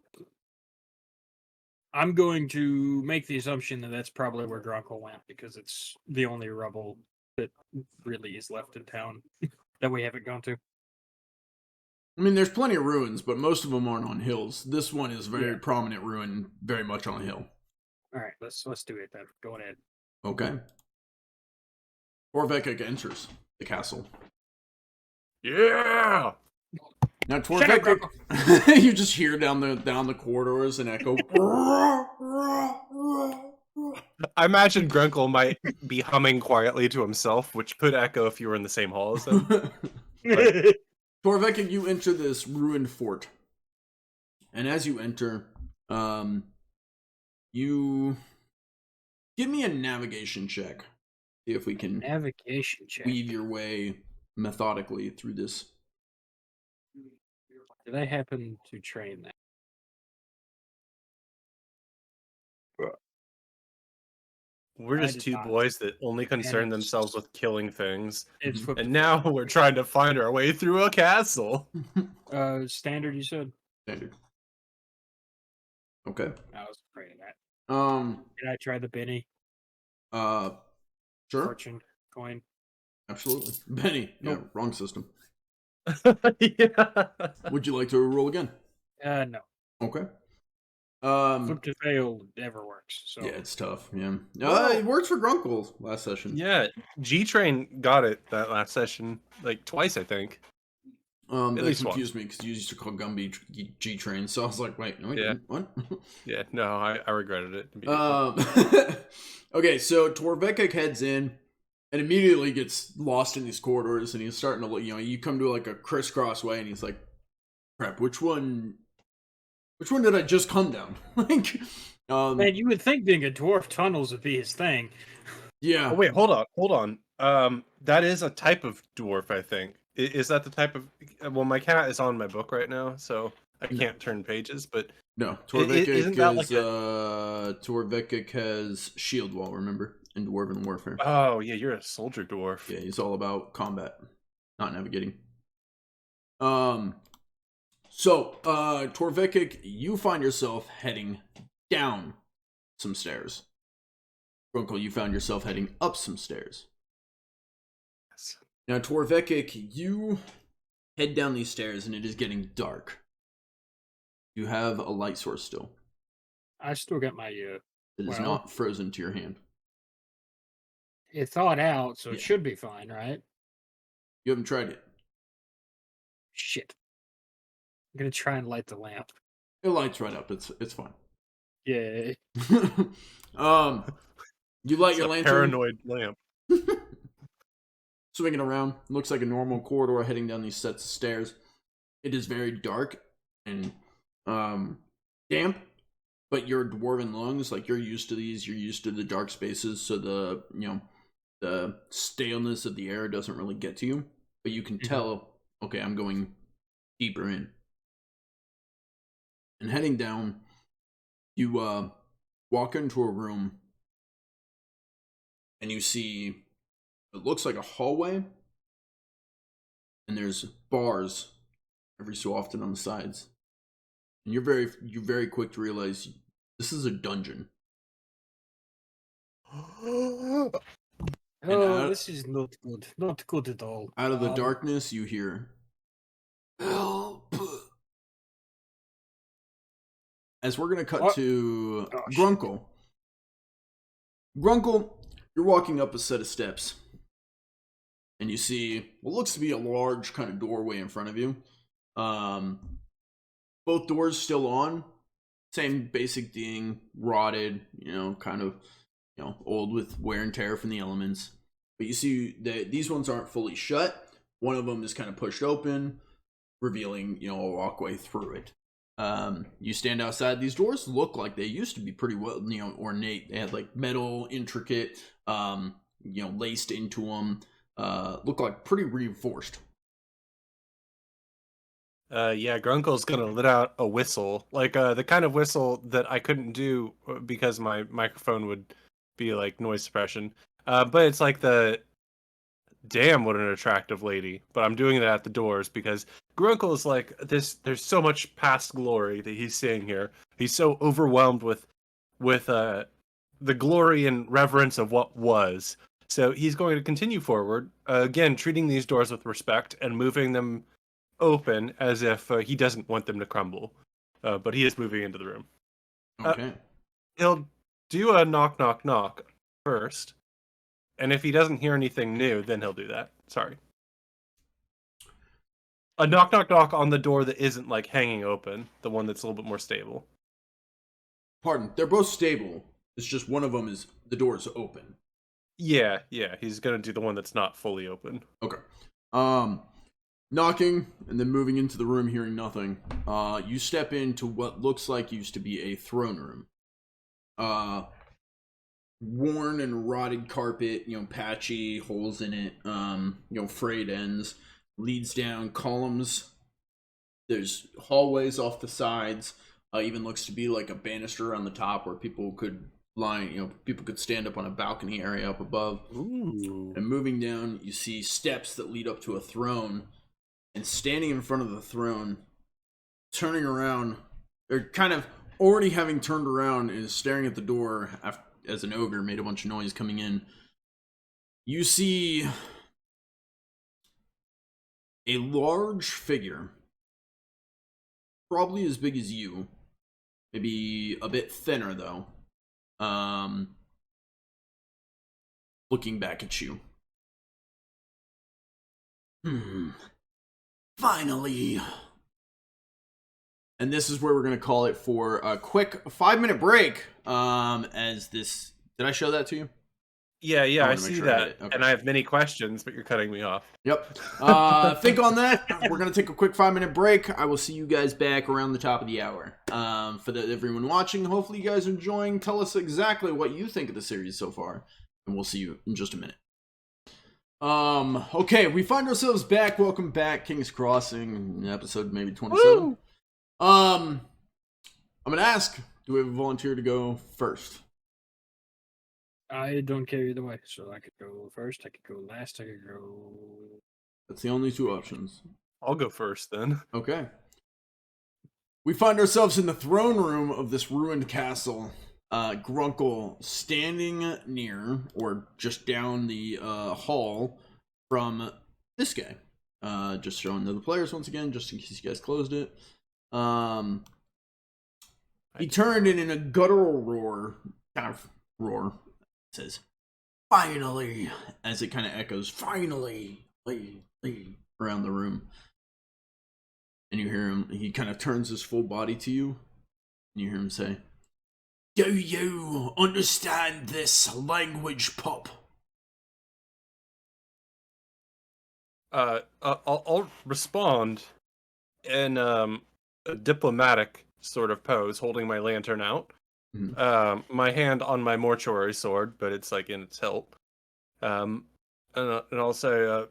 I'm going to make the assumption that that's probably where Grunkle went, because it's the only rubble that really is left in town that we haven't gone to.
I mean, there's plenty of ruins, but most of them aren't on hills. This one is very prominent ruin, very much on a hill.
All right, let's do it then. Go ahead.
Okay. Torvekek enters the castle.
Yeah.
Now Torvekek, you just hear down the corridors an echo.
I imagine Grunkle might be humming quietly to himself, which could echo if you were in the same hall as him.
Torvekek, you enter this ruined fort, and as you enter, you give me a navigation check. See if we can
Navigation check.
weave your way methodically through this.
Did I happen to train that?
We're
I
just
did
two
not.
boys that only concern
it's-
themselves with killing things.
It's flipped.
And now we're trying to find our way through a castle.
Standard, you said?
Standard. Okay.
I was afraid of that. Did I try the Benny
Sure.
fortune coin?
Absolutely. Benny. Yeah, wrong system.
Yeah.
Would you like to roll again?
No.
Okay.
Flip to fail never works. So
Yeah, it's tough. Yeah.
Well-
It worked for Grunkle last session.
Yeah, G-Train got it that last session, like twice, I think.
That
least
confused me because you used to call Gumby G-Train, so I was like, wait, no,
Yeah.
what?
Yeah, no, I regretted it. immediately.
Okay, so Torvekek heads in and immediately gets lost in these corridors, and he's starting to look, you come to like a crisscross way, and he's like, crap, which one Which one did I just come down? Like,
Man, you would think being a dwarf tunnels would be his thing.
yeah.
Oh wait, hold on. That is a type of dwarf, I think. Is that the type of? Well, my cat is on my book right now, so I can't turn pages. But
No,
isn't that like
Torvekek has shield wall, remember? In Dwarven Warfare.
Oh yeah, you're a soldier dwarf.
Yeah, he's all about combat, not navigating. So, Torvekek, you find yourself heading down some stairs. Grunkle, you found yourself heading up some stairs.
Yes.
Now, Torvekek, you head down these stairs and it is getting dark. You have a light source still.
I still got my
It is
well,
not frozen to your hand.
it thawed out, so
Yeah.
it should be fine, right?
You haven't tried it.
Shit. I'm gonna try and light the lamp.
It lights right up. It's fine.
Yay.
You light
It's
your
a
lantern.
paranoid lamp.
Swinging around. Looks like a normal corridor heading down these sets of stairs. It is very dark and damp, but your dwarven lungs, like you're used to these, you're used to the dark spaces, so the staleness of the air doesn't really get to you. But you can tell, okay, I'm going deeper in. And heading down, you walk into a room and you see it looks like a hallway, and there's bars every so often on the sides. And you're very quick to realize this is a dungeon.
Oh,
out-
this is not good. Not good at all.
Out of the darkness, you hear help. As we're gonna cut
What?
to
Oh, shit.
Grunkle. Grunkle, you're walking up a set of steps, and you see what looks to be a large kind of doorway in front of you. Both doors still on, same basic ding, rotted, kind of, old with wear and tear from the elements. But you see that these ones aren't fully shut. One of them is kind of pushed open, revealing, a walkway through it. You stand outside. These doors look like they used to be pretty well, ornate. They had like metal, intricate, laced into them. Look like pretty reinforced.
Yeah, Grunkle's gonna let out a whistle, like the kind of whistle that I couldn't do because my microphone would be like noise suppression. But it's like the damn, what an attractive lady. But I'm doing that at the doors because Grunkle is like this. There's so much past glory that he's seeing here. He's so overwhelmed with the glory and reverence of what was. So he's going to continue forward, again, treating these doors with respect and moving them open as if he doesn't want them to crumble. But he is moving into the room.
Okay.
He'll do a knock, knock, knock first. And if he doesn't hear anything new, then he'll do that. Sorry. A knock, knock, knock on the door that isn't like hanging open. The one that's a little bit more stable.
Pardon. They're both stable. It's just one of them is the door is open.
Yeah. He's gonna do the one that's not fully open.
Okay. Knocking and then moving into the room, hearing nothing. You step into what looks like used to be a throne room. Worn and rotted carpet, patchy holes in it, frayed ends, leads down columns. There's hallways off the sides. Even looks to be like a banister on the top where people could people could stand up on a balcony area up above.
Ooh.
And moving down, you see steps that lead up to a throne. And standing in front of the throne, turning around, or kind of already having turned around and staring at the door as an ogre made a bunch of noise coming in. You see a large figure, probably as big as you, maybe a bit thinner though, looking back at you. Finally. And this is where we're going to call it for a quick 5-minute break. As this, did I show that to you?
Yeah,
I
I
wanna make
see
sure I hit
that,
it. Okay.
and I have many questions, but you're cutting me off.
Yep. Think on that. We're gonna take a quick 5-minute break. I will see you guys back around the top of the hour. For everyone watching, hopefully you guys are enjoying. Tell us exactly what you think of the series so far, and we'll see you in just a minute. Okay, we find ourselves back. Welcome back, King's Crossing, episode maybe 27.
Woo!
I'm gonna ask, do we have a volunteer to go first?
I don't care either way, so I could go first, I could go last, I could go.
That's the only two options.
I'll go first then.
Okay. We find ourselves in the throne room of this ruined castle. Grunkle standing near, or just down the hall from this guy. Just showing the players once again, just in case you guys closed it. He turned and in a guttural roar, says, "Finally!" as it kind of echoes, "Finally!" around the room. And you hear him, he kind of turns his full body to you, and you hear him say, "Do you understand this language, pup?"
I'll respond in a diplomatic sort of pose, holding my lantern out. My hand on my mortuary sword, but it's like in its hilt. And I'll say,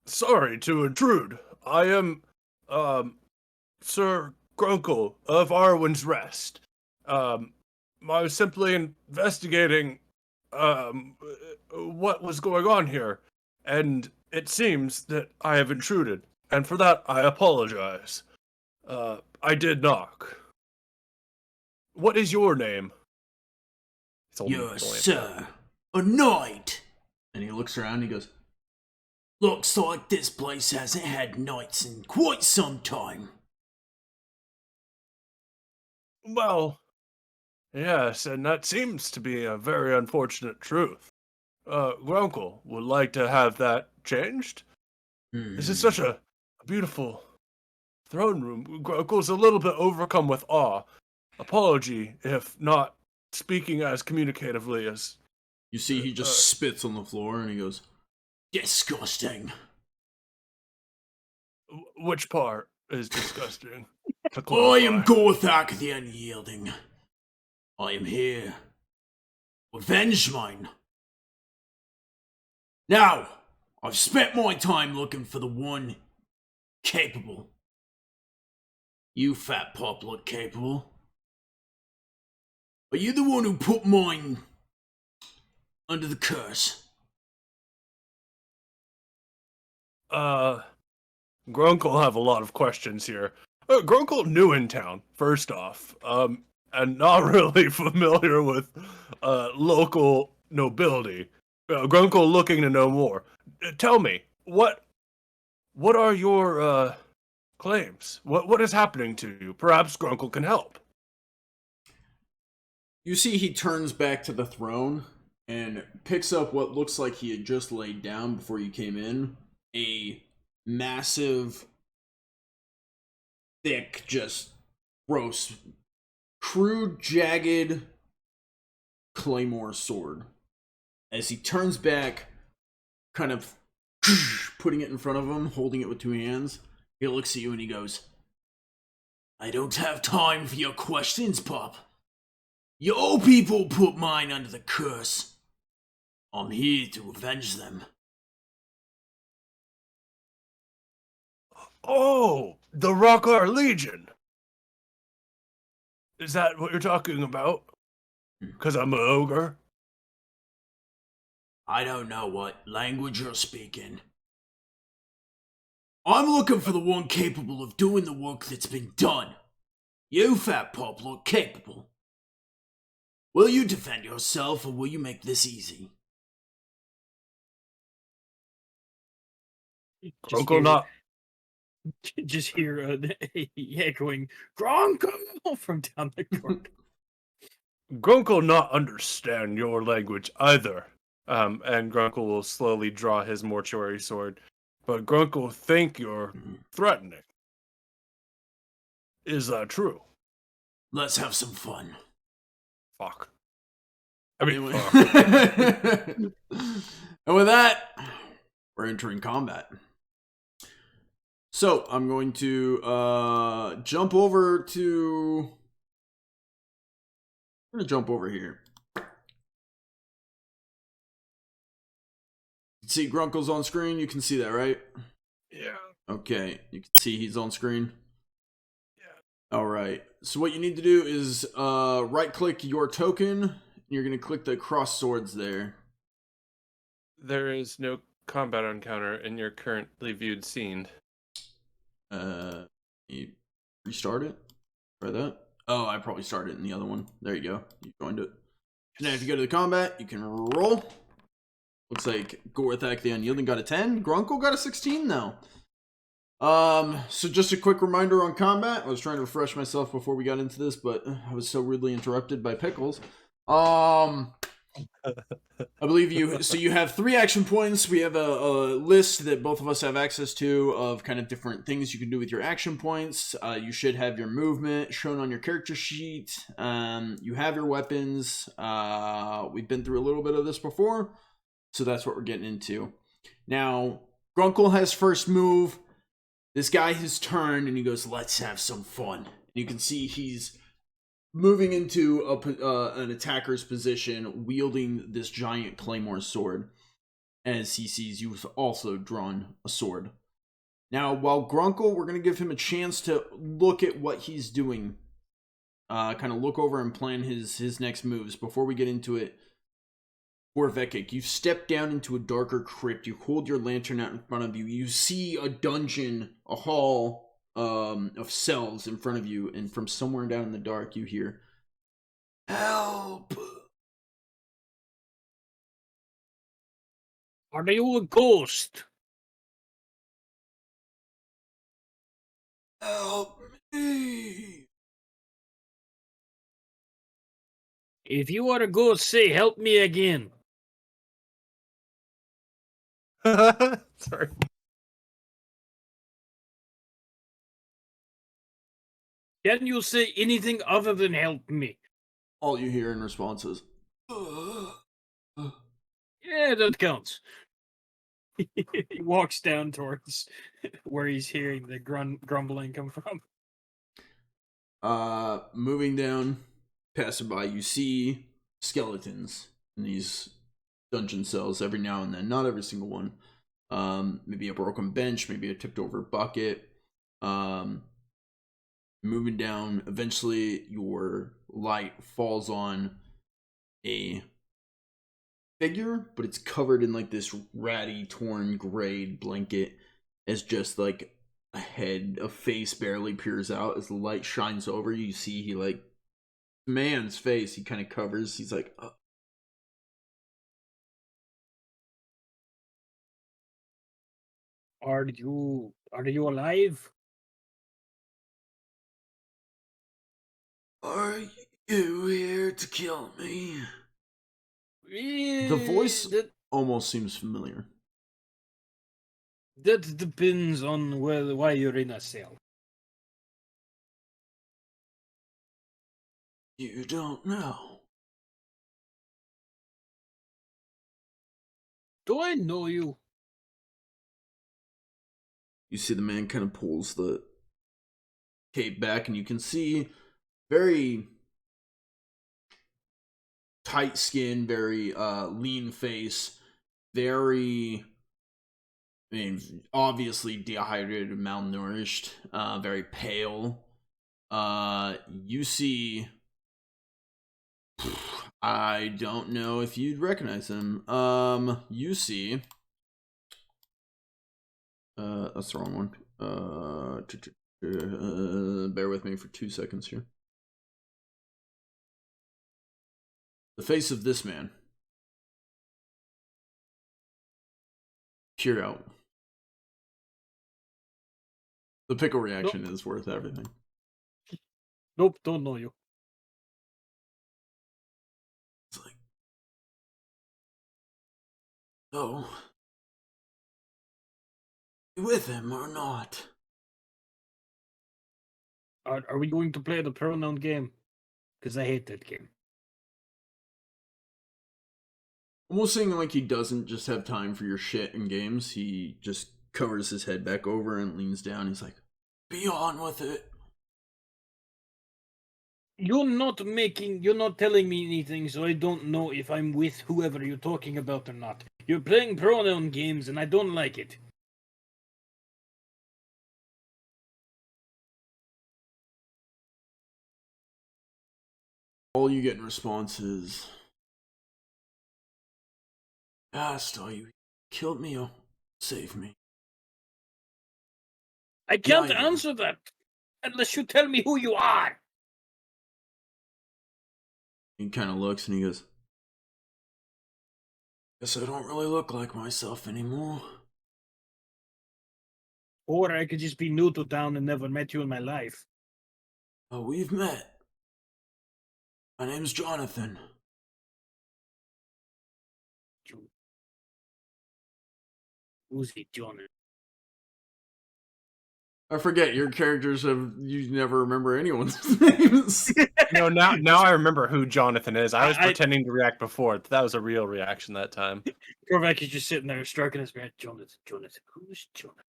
"Sorry to intrude. I am, Sir Grunkle of Arwin's Rest. I was simply investigating, what was going on here, and it seems that I have intruded, and for that I apologize. I did knock. What is your name?"
"Yes, sir. A knight." And he looks around and he goes, "Looks like this place hasn't had knights in quite some time."
Well, yes, and that seems to be a very unfortunate truth. Grunkle would like to have that changed. This is such a beautiful throne room. Grunkle's a little bit overcome with awe. Apology if not speaking as communicatively as...
You see he just spits on the floor and he goes, "Disgusting."
Which part is disgusting? To
"I
clarify.
am Gorthak the Unyielding. I am here to avenge mine. Now, I've spent my time looking for the one capable. You fat pup look capable. Are you the one who put mine under the curse?"
Grunkle have a lot of questions here. Grunkle new in town, first off, and not really familiar with local nobility. Grunkle looking to know more. Tell me, what are your claims? What is happening to you? Perhaps Grunkle can help.
You see he turns back to the throne and picks up what looks like he had just laid down before you came in. A massive, thick, just gross, crude, jagged claymore sword. As he turns back, kind of putting it in front of him, holding it with two hands, he looks at you and he goes, "I don't have time for your questions, pup. Your people put mine under the curse. I'm here to avenge them."
Oh, the Rockar Legion. Is that what you're talking about? Because I'm an ogre?
"I don't know what language you're speaking. I'm looking for the one capable of doing the work that's been done. You, fat pup, look capable. Will you defend yourself, or will you make this easy?"
Grunkle not...
Just hear echoing Grunkle from down the corridor.
Grunkle not understand your language either. And Grunkle will slowly draw his mortuary sword. But Grunkle think you're threatening. Is that true?
Let's have some fun.
Fuck. I mean,
And with that, we're entering combat. So I'm going to jump over to. I'm gonna jump over here. See Grunkle's on screen. You can see that, right?
yeah.
Okay, you can see he's on screen.
Yeah.
All right. So what you need to do is right-click your token. You're gonna click the cross swords there.
There is no combat encounter in your currently viewed scene.
You restart it. Try that. Oh, I probably started in the other one. There you go. You joined it. Now, if you go to the combat, you can roll. Looks like Gorthak the Unyielding got a 10. Grunkle got a 16 now. So just a quick reminder on combat. I was trying to refresh myself before we got into this, but I was so rudely interrupted by Pickles. I believe you have 3 action points. We have a list that both of us have access to of kind of different things you can do with your action points. You should have your movement shown on your character sheet. You have your weapons. We've been through a little bit of this before, so that's what we're getting into. Now, Grunkle has first move. This guy has turned and he goes, "Let's have some fun." And you can see he's moving into an attacker's position, wielding this giant claymore sword, as he sees you've also drawn a sword. Now, while Grunkle, we're going to give him a chance to look at what he's doing, kind of look over and plan his next moves. Before we get into it, Torvekek, you step down into a darker crypt. You hold your lantern out in front of you. You see a dungeon, a hall of cells in front of you, and from somewhere down in the dark, you hear, "Help!
Are you a ghost?
Help me!"
If you are a ghost, say help me again.
Sorry.
Can you say anything other than help me?
All you hear in response is,
Yeah, that counts. He walks down towards where he's hearing the grumbling come from.
moving down, passing by, you see skeletons in these dungeon cells every now and then. Not every single one. Maybe a broken bench, maybe a tipped over bucket. Moving down, eventually your light falls on a figure, but it's covered in like this ratty, torn, grayed blanket as just like a head, a face barely peers out. As the light shines over you, see he like man's face. He kind of covers. He's like,
Are you alive?
"Are you here to kill me?" The voice almost seems familiar.
That depends on why you're in a cell.
You don't know.
Do I know you?
You see the man kind of pulls the cape back, and you can see very tight skin, very lean face, very, I mean, obviously dehydrated, malnourished, very pale. You see, I don't know if you'd recognize him. You see, that's the wrong one. Bear with me for 2 seconds here. The face of this man. Peer out. The pickle reaction is worth everything.
Nope, don't know you.
It's like, oh, you with him or not?
Are we going to play the pronoun game? Because I hate that game.
Almost seeming like he doesn't just have time for your shit in games. He just covers his head back over and leans down. He's like, be on with it.
You're not telling me anything, so I don't know if I'm with whoever you're talking about or not. You're playing pronoun games, and I don't like it.
All you get in response is, Asta, you killed me or saved me?
I can't
Neither.
answer that unless you tell me who you are.
He kind of looks and he goes, guess I don't really look like myself anymore.
Or I could just be new to town and never met you in my life.
Oh, we've met. My name's Jonathan.
Who's it, John?
I forget, your characters you never remember anyone's names.
No, now I remember who Jonathan is. I was pretending to react before. That was a real reaction that time.
Torvekek is just sitting there stroking his beard. Jonathan, who's Jonathan?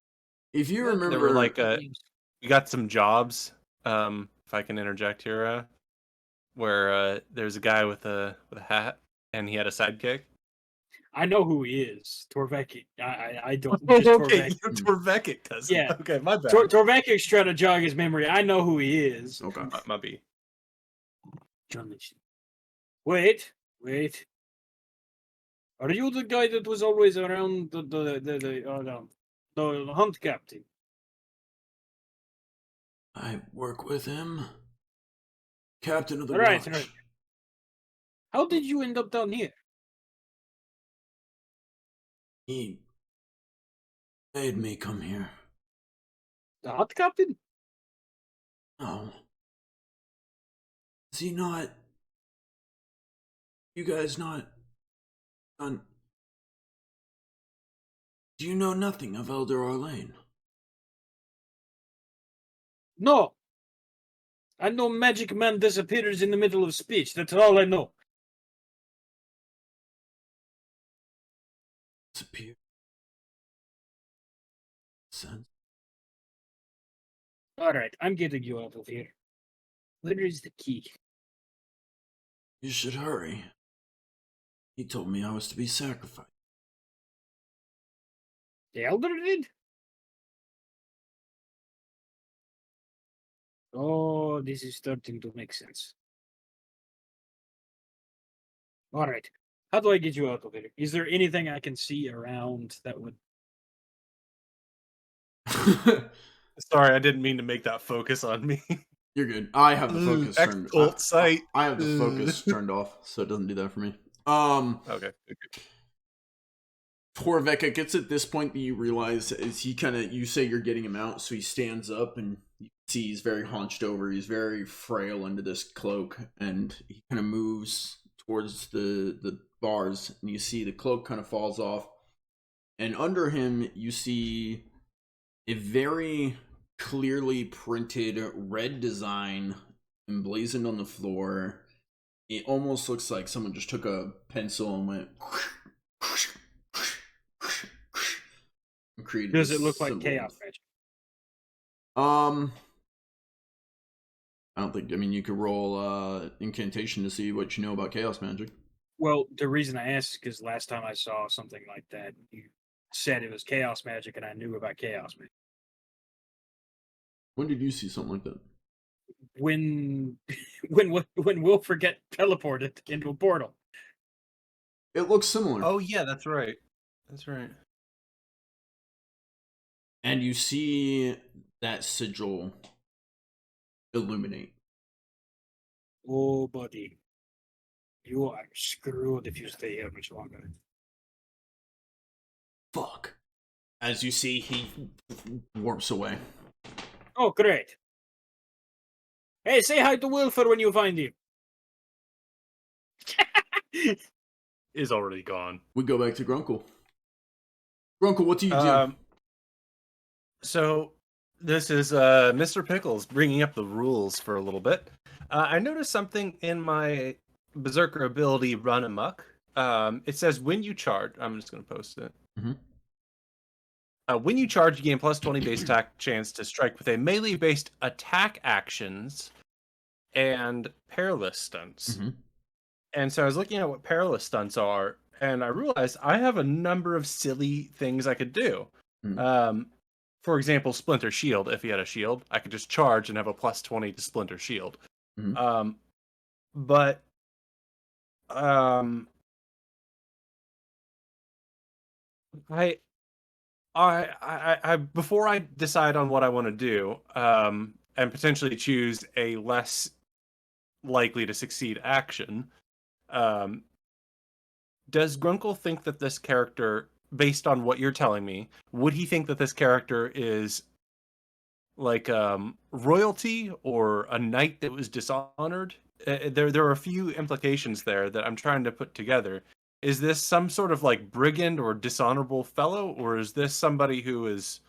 If you remember,
There were like we got some jobs. If I can interject here, where there's a guy with a hat and he had a sidekick.
I know who he is. Torvekek. I don't.
Oh,
Just
okay,
Torvekek.
Torvekek does.
Yeah.
Okay, my bad.
Torvekek's trying to jog his memory. I know who he is.
okay.
Might be.
Jonathan. Wait. Are you the guy that was always around the hunt captain?
I work with him. Captain of the
Right.
watch.
How did you end up down here?
He made me come here.
The hunt captain?
No. Is he not? You guys not? Do you know nothing of Elder Arlane?
No. I know Magic Man disappears in the middle of speech. That's all I know.
Disappear. Sense.
All right, I'm getting you out of here. Where is the key?
You should hurry. He told me I was to be sacrificed.
The Elder did? Oh, this is starting to make sense. All right. How do I get you out of here? Is there anything I can see around that would...
Sorry, I didn't mean to make that focus on me.
You're good. I have the focus turned
Cult site.
I have the focus turned off, so it doesn't do that for me.
Okay.
Torvekek, it's at this point that you realize is you say you're getting him out, so he stands up and you see he's very hunched over. He's very frail under this cloak, and he kind of moves towards the bars, and you see the cloak kind of falls off, and under him you see a very clearly printed red design emblazoned on the floor. It almost looks like someone just took a pencil and went and created.
Does it look like
symbol.
chaos magic?
I don't think. I mean, you could roll incantation to see what you know about chaos magic.
Well, the reason I asked is because last time I saw something like that, you said it was chaos magic, and I knew about chaos magic.
When did you see something like that?
When Wilford get teleported into a portal.
It looks similar.
Oh yeah, that's right. That's right.
And you see that sigil illuminate.
Oh, buddy. You are screwed if you stay here much longer.
Fuck. As you see, he warps away.
Oh, great. Hey, say hi to Wilford when you find him.
Is already gone.
We go back to Grunkle. Grunkle, what do you do?
So this is Mr. Pickles bringing up the rules for a little bit. I noticed something in my Berserker ability Run Amok. It says when you charge. I'm just going to post it.
Mm-hmm.
When you charge, you gain plus 20 base attack chance to strike with a melee-based attack actions and perilous stunts.
Mm-hmm.
And so I was looking at what perilous stunts are, and I realized I have a number of silly things I could do.
Mm.
For example, Splinter Shield. If he had a shield, I could just charge and have a plus 20 to Splinter Shield.
Mm-hmm.
But I before I decide on what I want to do, and potentially choose a less likely to succeed action, does Grunkle think that this character, based on what you're telling me, would he think that this character is like royalty or a knight that was dishonored? There are a few implications there that I'm trying to put together. Is this some sort of like brigand or dishonorable fellow, or is this somebody who is...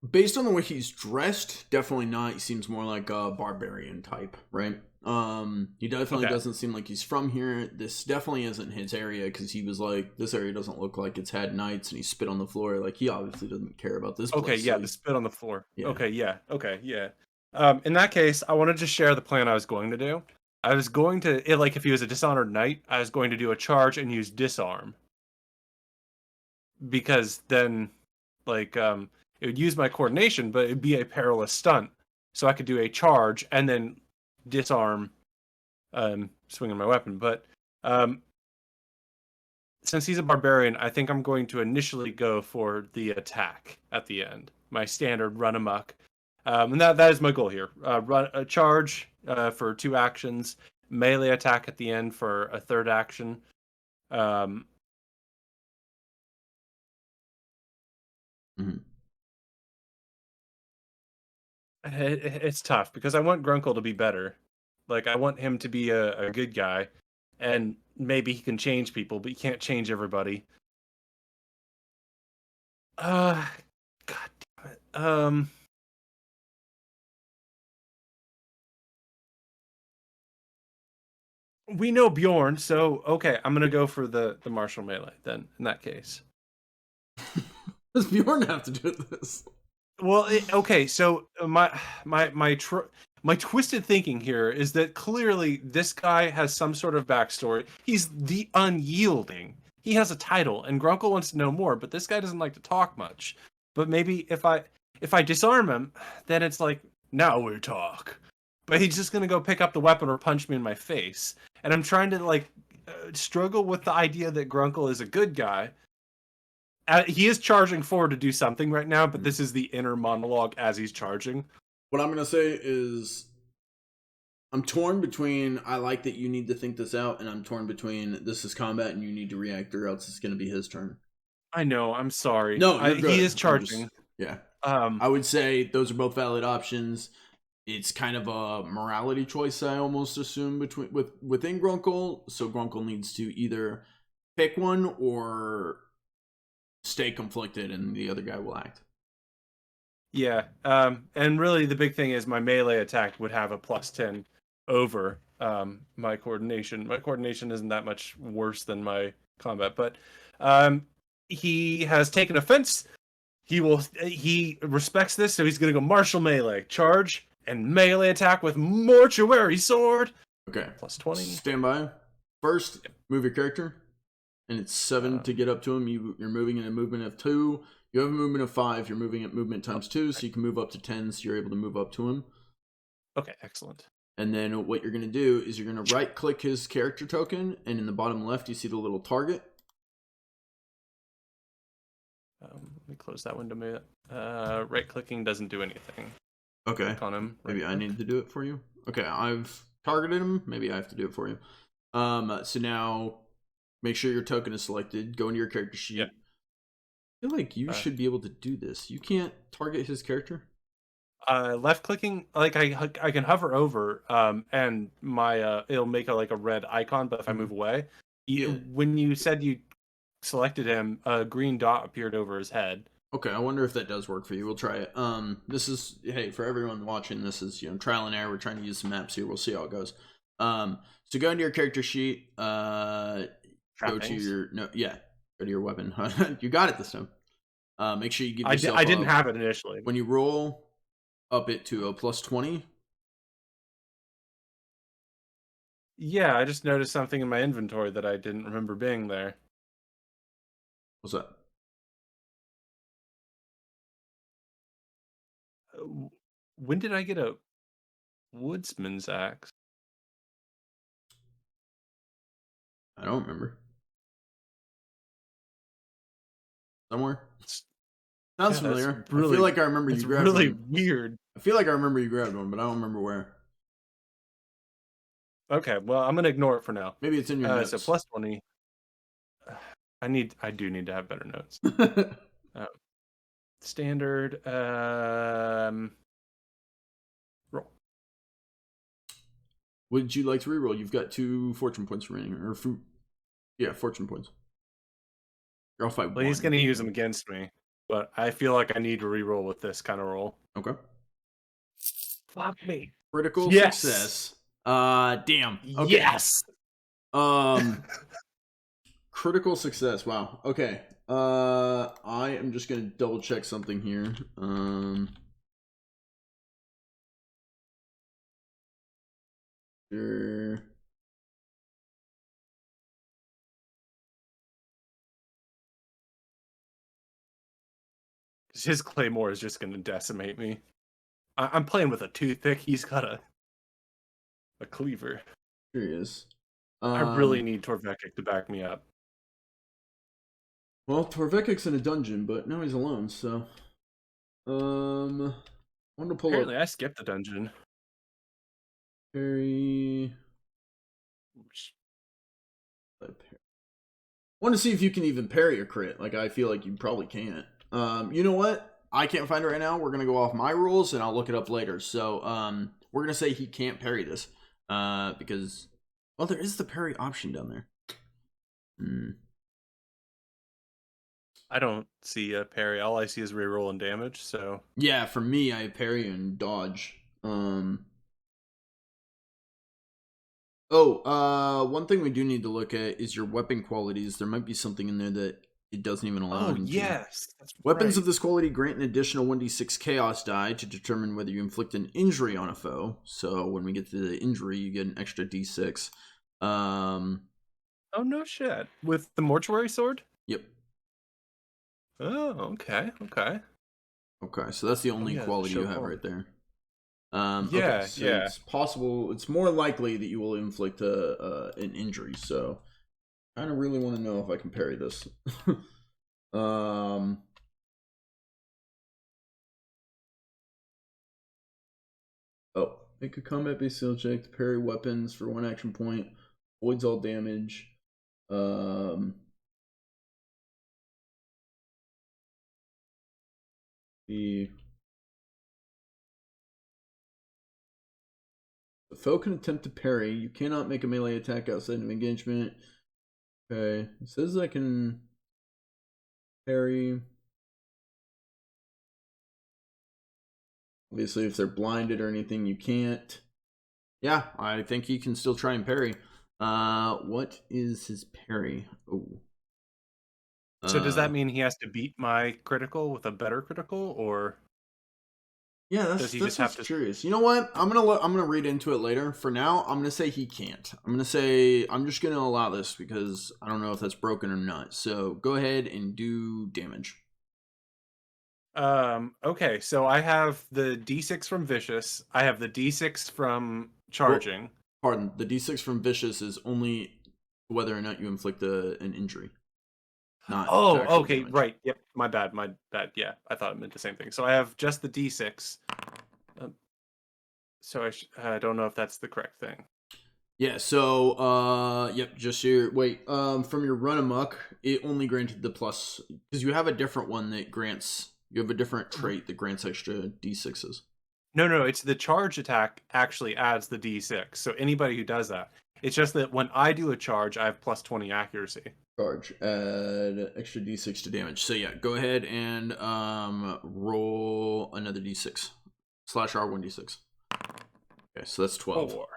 Based on the way he's dressed, definitely not. He seems more like a barbarian type, right? He definitely
Okay.
doesn't seem like he's from here. This definitely isn't his area, because he was like, this area doesn't look like it's had knights, and he spit on the floor. Like, he obviously doesn't care about this place.
Okay, yeah,
so
the spit on the floor.
Yeah.
Okay, yeah. In that case, I wanted to share the plan I was going to do. I was going to, if he was a dishonored knight, I was going to do a charge and use disarm. Because then, it would use my coordination, but it'd be a perilous stunt. So I could do a charge and then disarm, swinging my weapon. But since he's a barbarian, I think I'm going to initially go for the attack at the end. My standard run amok. And that is my goal here. Run a charge for 2 actions, melee attack at the end for a 3rd action. It's tough because I want Grunkle to be better. Like, I want him to be a good guy, and maybe he can change people, but he can't change everybody. God damn it. We know Bjorn, so okay, I'm gonna go for the martial melee then. In that case,
Does Bjorn have to do this?
well, okay. So my twisted thinking here is that clearly this guy has some sort of backstory. He's the Unyielding. He has a title, and Grunkle wants to know more, but this guy doesn't like to talk much. But maybe if I disarm him, then it's like, now we talk. But he's just gonna go pick up the weapon or punch me in my face. And I'm trying to struggle with the idea that Grunkle is a good guy. He is charging forward to do something right now, but this is the inner monologue as he's charging.
What I'm going to say is, I'm torn between, I like that you need to think this out, and I'm torn between, this is combat and you need to react, or else it's going to be his turn.
I know, I'm sorry.
No, you're good.
He is charging.
Yeah. I would say those are both valid options. It's kind of a morality choice, I almost assume, within Grunkle. So Grunkle needs to either pick one or stay conflicted, and the other guy will act.
Yeah. And really the big thing is my melee attack would have a +10 over my coordination. My coordination isn't that much worse than my combat, but he has taken offense. He respects this, so he's gonna go martial melee, charge, and melee attack with mortuary sword.
Okay.
+20.
Stand by. First, move your character. And it's 7 to get up to him. You're moving in a movement of 2. You have a movement of 5. You're moving at movement times 2, so you can move up to 10, so you're able to move up to him.
Okay, excellent.
And then what you're going to do is you're going to right-click his character token, and in the bottom left, you see the little target.
Let me close that window. Right-clicking doesn't do anything.
Okay.
Click on him.
Maybe I need to do it for you. Okay, I've targeted him. Maybe I have to do it for you. So now, make sure your token is selected. Go into your character sheet.
Yep.
I feel like you should be able to do this. You can't target his character?
Left clicking, I can hover over, and my it'll make a red icon. But if I move away, when you said you selected him, a green dot appeared over his head.
Okay, I wonder if that does work for you. We'll try it. This is, hey, for everyone watching, this is trial and error. We're trying to use some maps here. We'll see how it goes. So go into your character sheet. Go to
Trappings?
your go to your weapon. You got it this time. Make sure you give yourself.
I didn't have it initially.
When you roll, up it to a +20.
Yeah, I just noticed something in my inventory that I didn't remember being there.
What's that?
When did I get a woodsman's axe?
I don't remember. Somewhere. Sounds familiar.
Really,
I feel like I remember you grabbed
really
one.
weird.
I feel like I remember you grabbed one, but I don't remember where.
Okay, well, I'm gonna ignore it for now.
Maybe it's in your notes.
So +20. I do need to have better notes. Standard. Roll.
Would you like to reroll? You've got 2 fortune points remaining, or fortune points. You're off by 1.
Well, he's gonna use them against me, but I feel like I need to reroll with this kind of roll.
Okay.
Fuck me.
Critical
Yes!
success. Damn. Okay.
Yes.
Critical success. Wow. Okay. I am just gonna double check something here. Sure.
His claymore is just gonna decimate me. I'm playing with a toothpick. He's got a cleaver.
Here he is.
I really need Torvekek to back me up.
Well, Torvekek's in a dungeon, but now he's alone, so I want to pull
Apparently,
up
I skipped the dungeon.
parry. I want to see if you can even parry a crit. Like, I feel like you probably can't. You know what? I can't find it right now. We're gonna go off my rules, and I'll look it up later. So, we're gonna say he can't parry this, because, well, there is the parry option down there.
I don't see a parry. All I see is reroll and damage. So
yeah, for me, I parry and dodge. One thing we do need to look at is your weapon qualities. There might be something in there that it doesn't even allow.
Yes, that's
weapons
right.
of this quality grant an additional 1d6 chaos die to determine whether you inflict an injury on a foe. So when we get to the injury, you get an extra d6.
Oh no shit! With the mortuary sword.
Yep.
Oh, okay.
Okay, so that's the only quality you have right there. Okay, so it's possible. It's more likely that you will inflict an injury. So, I kind of really want to know if I can parry this. Make a combat-based skill check to parry weapons for 1 action point. Avoids all damage. The foe can attempt to parry. You cannot make a melee attack outside of engagement. Okay, it says I can parry. Obviously, if they're blinded or anything, you can't. Yeah, I think he can still try and parry. What is his parry? Oh.
So does that mean he has to beat my critical with a better critical, or?
Yeah, that's just curious. You know what? I'm gonna read into it later. For now, I'm gonna say he can't. I'm just gonna allow this because I don't know if that's broken or not. So go ahead and do damage.
Okay, so I have the D6 from Vicious. I have the D6 from Charging.
Well, pardon, the D6 from Vicious is only whether or not you inflict an injury. Not
okay,
damage.
Right. Yep, my bad. Yeah, I thought it meant the same thing. So I have just the D6. So I don't know if that's the correct thing.
Yeah, so yep, just your from your run amok, it only granted the plus because you have a different one that grants. You have a different trait that grants extra d6s.
No, it's the charge attack actually adds the d6. So anybody who does that, it's just that when I do a charge, I have plus 20 accuracy.
Charge, add extra d6 to damage. So yeah, go ahead and roll another d6 /R1d6. Okay, so that's 12.
4.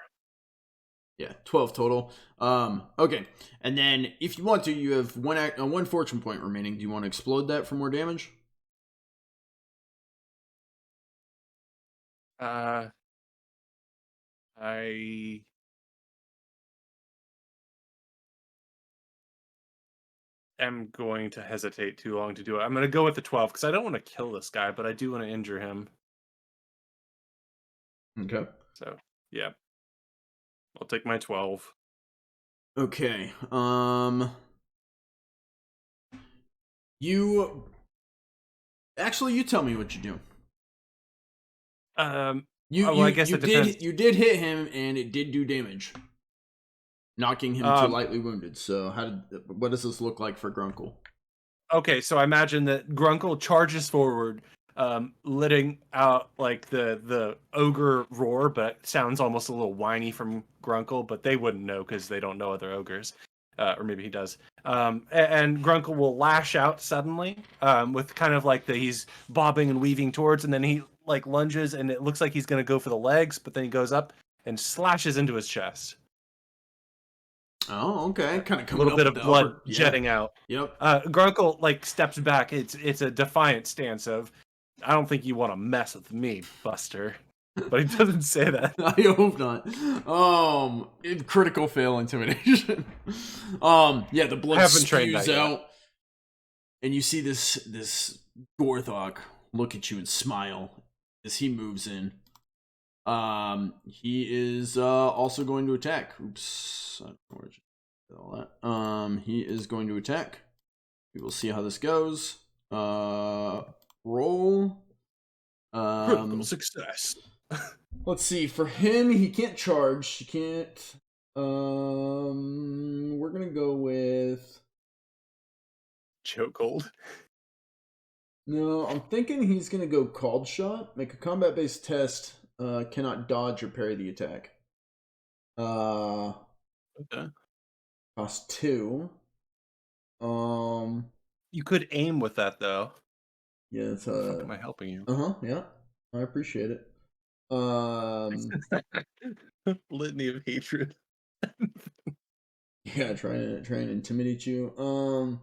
Yeah, 12 total. Okay. And then if you want to, you have one fortune point remaining. Do you want to explode that for more damage?
I am going to hesitate too long to do it. I'm going to go with the 12 because I don't want to kill this guy, but I do want to injure him.
Okay.
So, yeah. I'll take my 12.
Okay. You tell me what you do.
I guess it depends.
You did hit him, and it did do damage, knocking him to lightly wounded. So what does this look like for Grunkle?
Okay, so I imagine that Grunkle charges forward, letting out like the ogre roar, but it sounds almost a little whiny from Grunkle, but they wouldn't know because they don't know other ogres. Or maybe he does. And Grunkle will lash out suddenly, with kind of like he's bobbing and weaving towards, and then he like lunges, and it looks like he's going to go for the legs, but then he goes up and slashes into his chest.
Oh, okay. Kind of
A
coming
little bit
up
of blood jetting out.
Yep.
Grunkle like steps back. It's a defiant stance of, I don't think you want to mess with me, Buster. But he doesn't say that.
I hope not. Critical fail intimidation. Yeah, the blood spews out, and you see this Gorthak look at you and smile as he moves in. He is also going to attack. Oops, I don't know where you all that. He is going to attack. We will see how this goes. Roll.
Critical success.
Let's see. For him, he can't charge. He can't. We're gonna go with
chokehold.
No, I'm thinking he's gonna go called shot. Make a combat-based test. Cannot dodge or parry the attack.
Okay.
Cost 2.
You could aim with that though.
Yeah, it's
How the fuck am I helping you?
Yeah. I appreciate it.
Litany of hatred.
Yeah, try and intimidate you.
I'm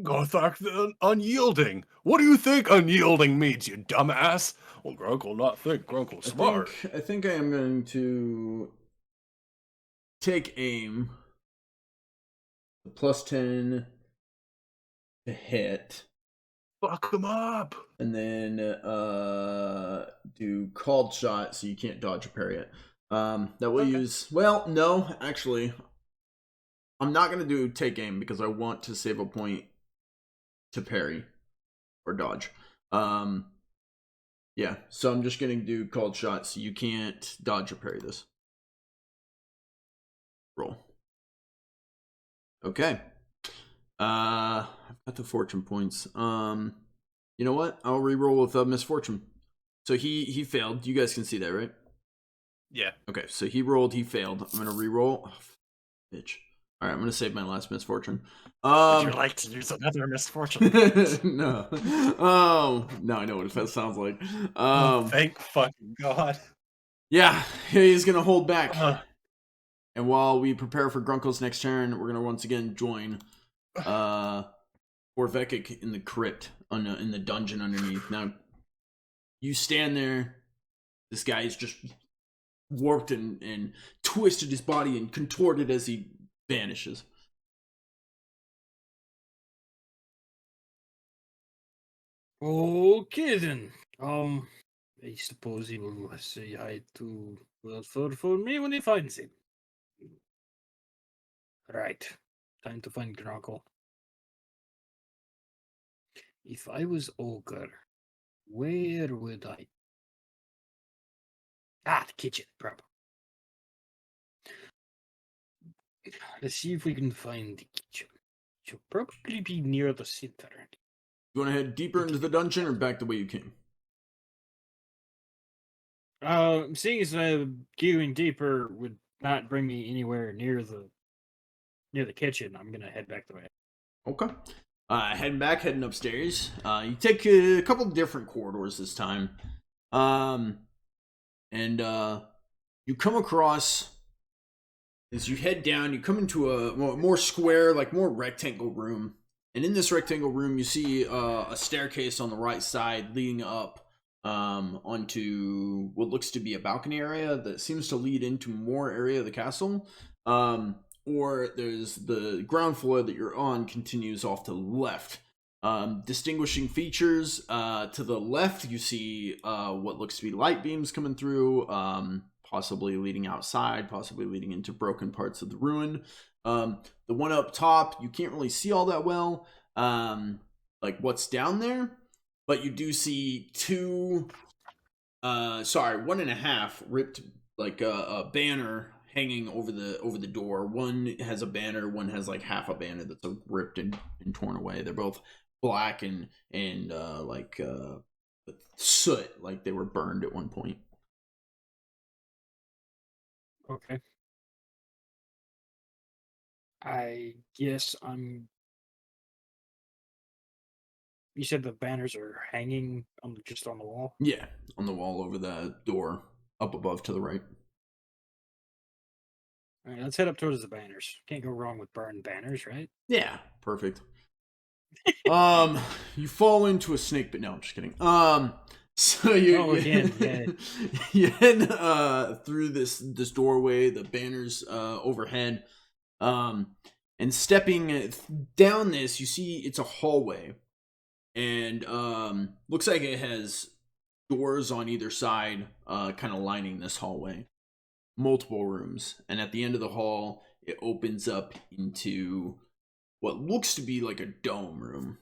Gorthak the Unyielding. What do you think unyielding means, you dumbass? Well, Grunkle not think Grunkle's smart.
I think I am going to take aim. +10 to hit.
Fuck him up.
And then do called shot so you can't dodge or parry it. That will use. Well, no, actually, I'm not gonna do take aim because I want to save a point to parry or dodge. Yeah, so I'm just gonna do called shot so you can't dodge or parry this. Roll. Okay. I've got the fortune points. You know what? I'll re-roll with misfortune. So he failed. You guys can see that, right?
Yeah.
Okay, so he rolled, he failed. I'm gonna re-roll. Oh, bitch. Alright, I'm gonna save my last misfortune.
Would you like to use another misfortune?
No. No, I know what it sounds like.
Thank fucking God.
Yeah, he's gonna hold back. And while we prepare for Grunkle's next turn, we're gonna once again join Torvekek in the crypt, in the dungeon underneath. Now, you stand there. This guy is just warped and twisted his body and contorted as he vanishes.
Okay then. I suppose he will say hi to for me when he finds him. Right. Time to find Grunkle. If I was ogre, where would I? Ah, the kitchen, probably. Let's see if we can find the kitchen. Should probably be near the center.
You want to head deeper into the dungeon or back the way you came?
Seeing as going deeper would not bring me anywhere near the kitchen, I'm gonna head back the way.
Okay. Heading upstairs. You take a couple different corridors this time. And you come across As you head down, you come into a more square, like more rectangle room. And in this rectangle room, you see a staircase on the right side leading up onto what looks to be a balcony area that seems to lead into more area of the castle. Or there's the ground floor that you're on continues off to the left. Distinguishing features, to the left, you see what looks to be light beams coming through, possibly leading outside, possibly leading into broken parts of the ruin. The one up top, you can't really see all that well, like what's down there, but you do see one and a half ripped, like a banner hanging over the door. One has a banner, one has like half a banner that's ripped and torn away. They're both black and like with soot, like they were burned at one point.
Okay. I guess You said the banners are hanging just on the wall?
Yeah, on the wall over the door, up above to the right.
All right, let's head up towards the banners. Can't go wrong with burned banners, right?
Yeah, perfect. You fall into a snake, but no, I'm just kidding. So
again,
you head through this doorway, the banners overhead, and stepping down this, you see it's a hallway, and looks like it has doors on either side, kind of lining this hallway. Multiple rooms, and at the end of the hall, it opens up into what looks to be like a dome room.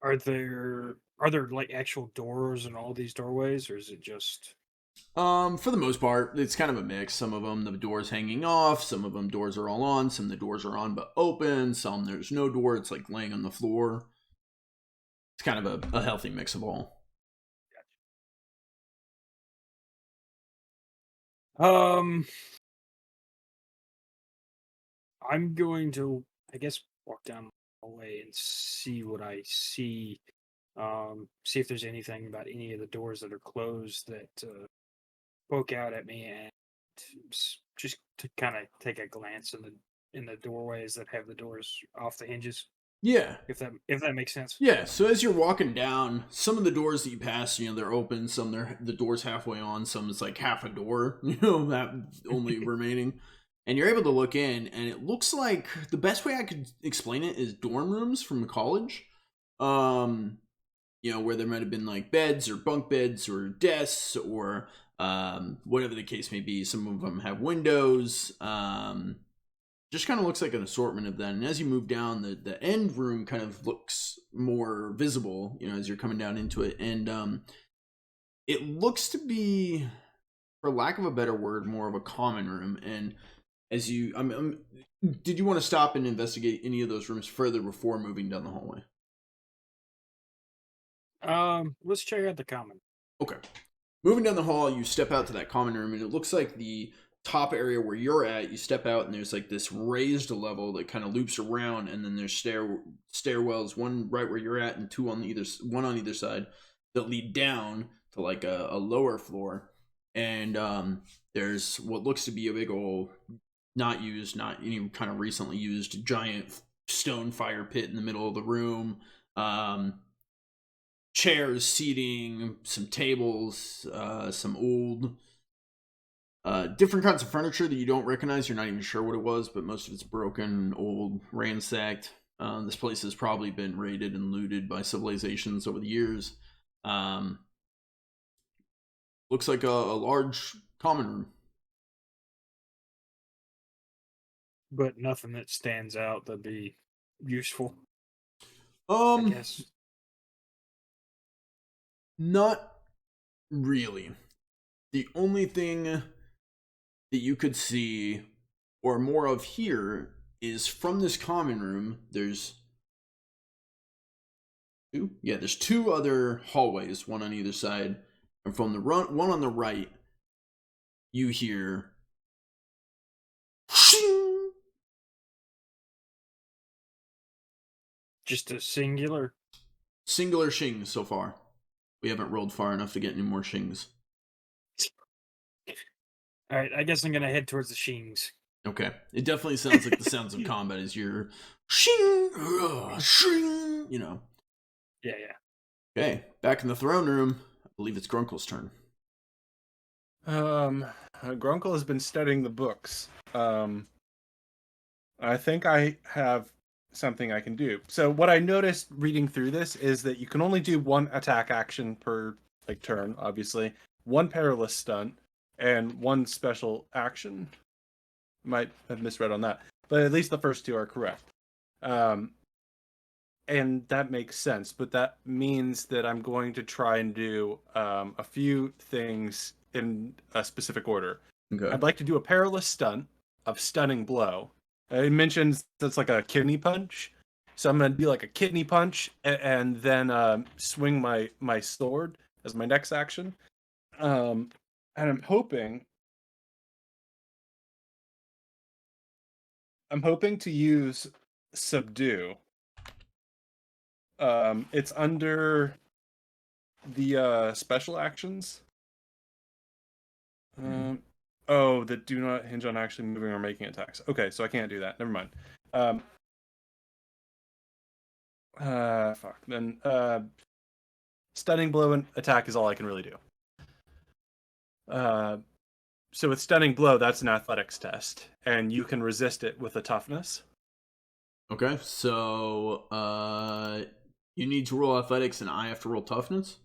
Are there like actual doors in all these doorways, or is it just?
For the most part, it's kind of a mix. Some of them, the doors hanging off. Some of them, doors are all on. Some of the doors are on but open. Some there's no door. It's like laying on the floor. It's kind of a healthy mix of all.
I'm going to, I guess, walk down the hallway and see what I see. See if there's anything about any of the doors that are closed that poke out at me, and just to kind of take a glance in the doorways that have the doors off the hinges.
Yeah.
If that makes sense.
Yeah, so as you're walking down, some of the doors that you pass, they're open, some the door's halfway on, some is like half a door, that only remaining. And you're able to look in, and it looks like the best way I could explain it is dorm rooms from college. Where there might have been like beds or bunk beds or desks or whatever the case may be. Some of them have windows. Just kind of looks like an assortment of that. And as you move down, the end room kind of looks more visible, as you're coming down into it. And it looks to be, for lack of a better word, more of a common room. And as you, did you want to stop and investigate any of those rooms further before moving down the hallway?
Let's check out the common.
Okay. Moving down the hall, you step out to that common room, and it looks like the top area where you're at, you step out and there's like this raised level that kind of loops around, and then there's stairwells, one right where you're at and one on either side, that lead down to like a lower floor. And there's what looks to be a big old not any kind of recently used giant stone fire pit in the middle of the room. Chairs, seating, some tables, some old different kinds of furniture that you don't recognize. You're not even sure what it was, but most of it's broken, old, ransacked. This place has probably been raided and looted by civilizations over the years. Looks like a large common room.
But nothing that stands out that'd be useful.
I
guess.
Not really. The only thing that you could see, or more of here, is from this common room, there's two other hallways, one on either side, and from the one on the right, you hear shing!
Just a singular
shing so far. We haven't rolled far enough to get any more shings.
All right, I guess I'm gonna head towards the Shings.
Okay. It definitely sounds like the sounds of combat as you're shing, shing, you know.
Yeah.
Okay, back in the throne room. I believe it's Grunkle's turn.
Grunkle has been studying the books. I think I have something I can do. So what I noticed reading through this is that you can only do one attack action per turn, obviously, one perilous stunt, and one special action. Might have misread on that, but at least the first two are correct. And that makes sense, but that means that I'm going to try and do a few things in a specific order.
Okay.
I'd like to do a perilous stunt of stunning blow. It mentions that's like a kidney punch, so I'm going to do like a kidney punch and then swing my sword as my next action. And I'm hoping to use subdue. It's under the special actions. That do not hinge on actually moving or making attacks. Okay, so I can't do that. Never mind. Fuck. Then stunning blow and attack is all I can really do. So with stunning blow, that's an athletics test, and you can resist it with a toughness.
Okay, so you need to roll athletics and I have to roll toughness?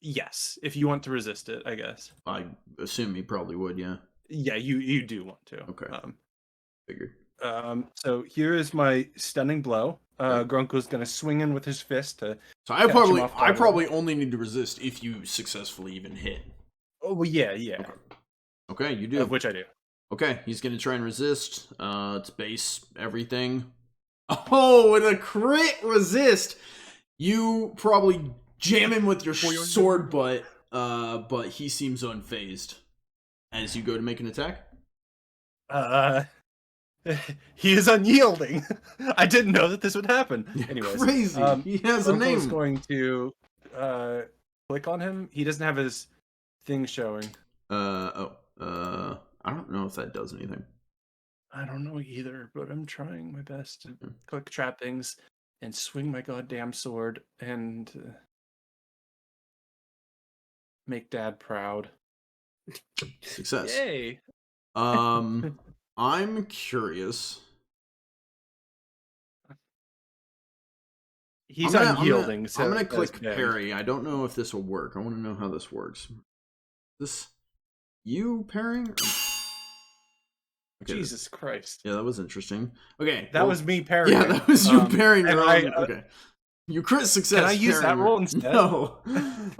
Yes, if you want to resist it, I guess.
I assume you probably would, yeah.
Yeah, you do want to.
Okay. Figured.
So here is my stunning blow. Grunkle's gonna swing in with his fist to.
So I probably only need to resist if you successfully even hit.
Oh well, yeah.
Okay, you do.
Which I do.
Okay, he's gonna try and resist. It's base everything. Oh, with a crit resist, you probably jam him with your sword butt. But he seems unfazed as you go to make an attack.
He is unyielding. I didn't know that this would happen. Anyways,
crazy. He has a name.
Uncle's going to click on him. He doesn't have his thing showing.
I don't know if that does anything.
I don't know either, but I'm trying my best to click trap things and swing my goddamn sword and make Dad proud.
Success.
Yay!
I'm curious.
He's unyielding.
I'm gonna click parry. I don't know if this will work. I want to know how this works. This you parrying? Okay,
Jesus Christ!
Yeah, that was interesting. Okay,
that was me parrying.
Yeah, that was you parrying.
Okay,
you crit success.
Can I use that roll instead?
No.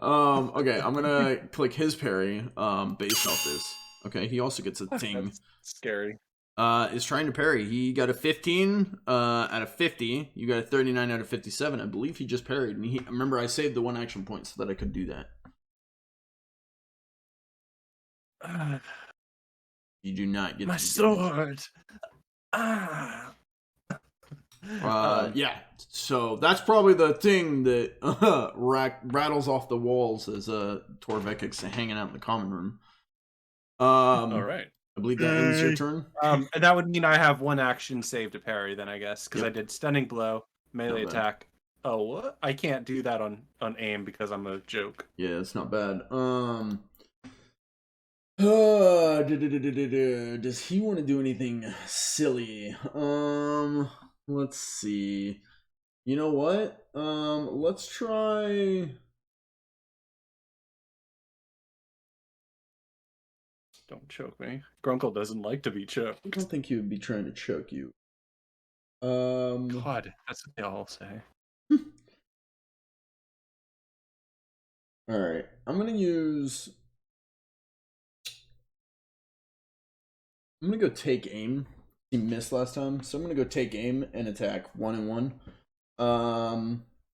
Okay, I'm gonna click his parry. Based off this. Okay, he also gets a ting.
That's scary.
Is trying to parry. He got a 15 out of 50. You got a 39 out of 57. I believe he just parried. And remember, I saved the one action point so that I could do that. You do not get
my sword.
Yeah. So that's probably the thing that rattles off the walls as Torvekek's hanging out in the common room.
All right.
I believe that ends your turn.
And that would mean I have one action save to parry then, I guess, because I did stunning blow, melee attack. Oh, what? I can't do that on aim because I'm a joke.
Yeah, it's not bad. Does he want to do anything silly? Let's see. You know what? Let's try.
Don't choke me. Grunkle doesn't like to be choked.
I don't think he would be trying to choke you.
God, that's what they all say.
All right, I'm gonna go take aim. He missed last time, so I'm gonna go take aim and attack 1 and 1.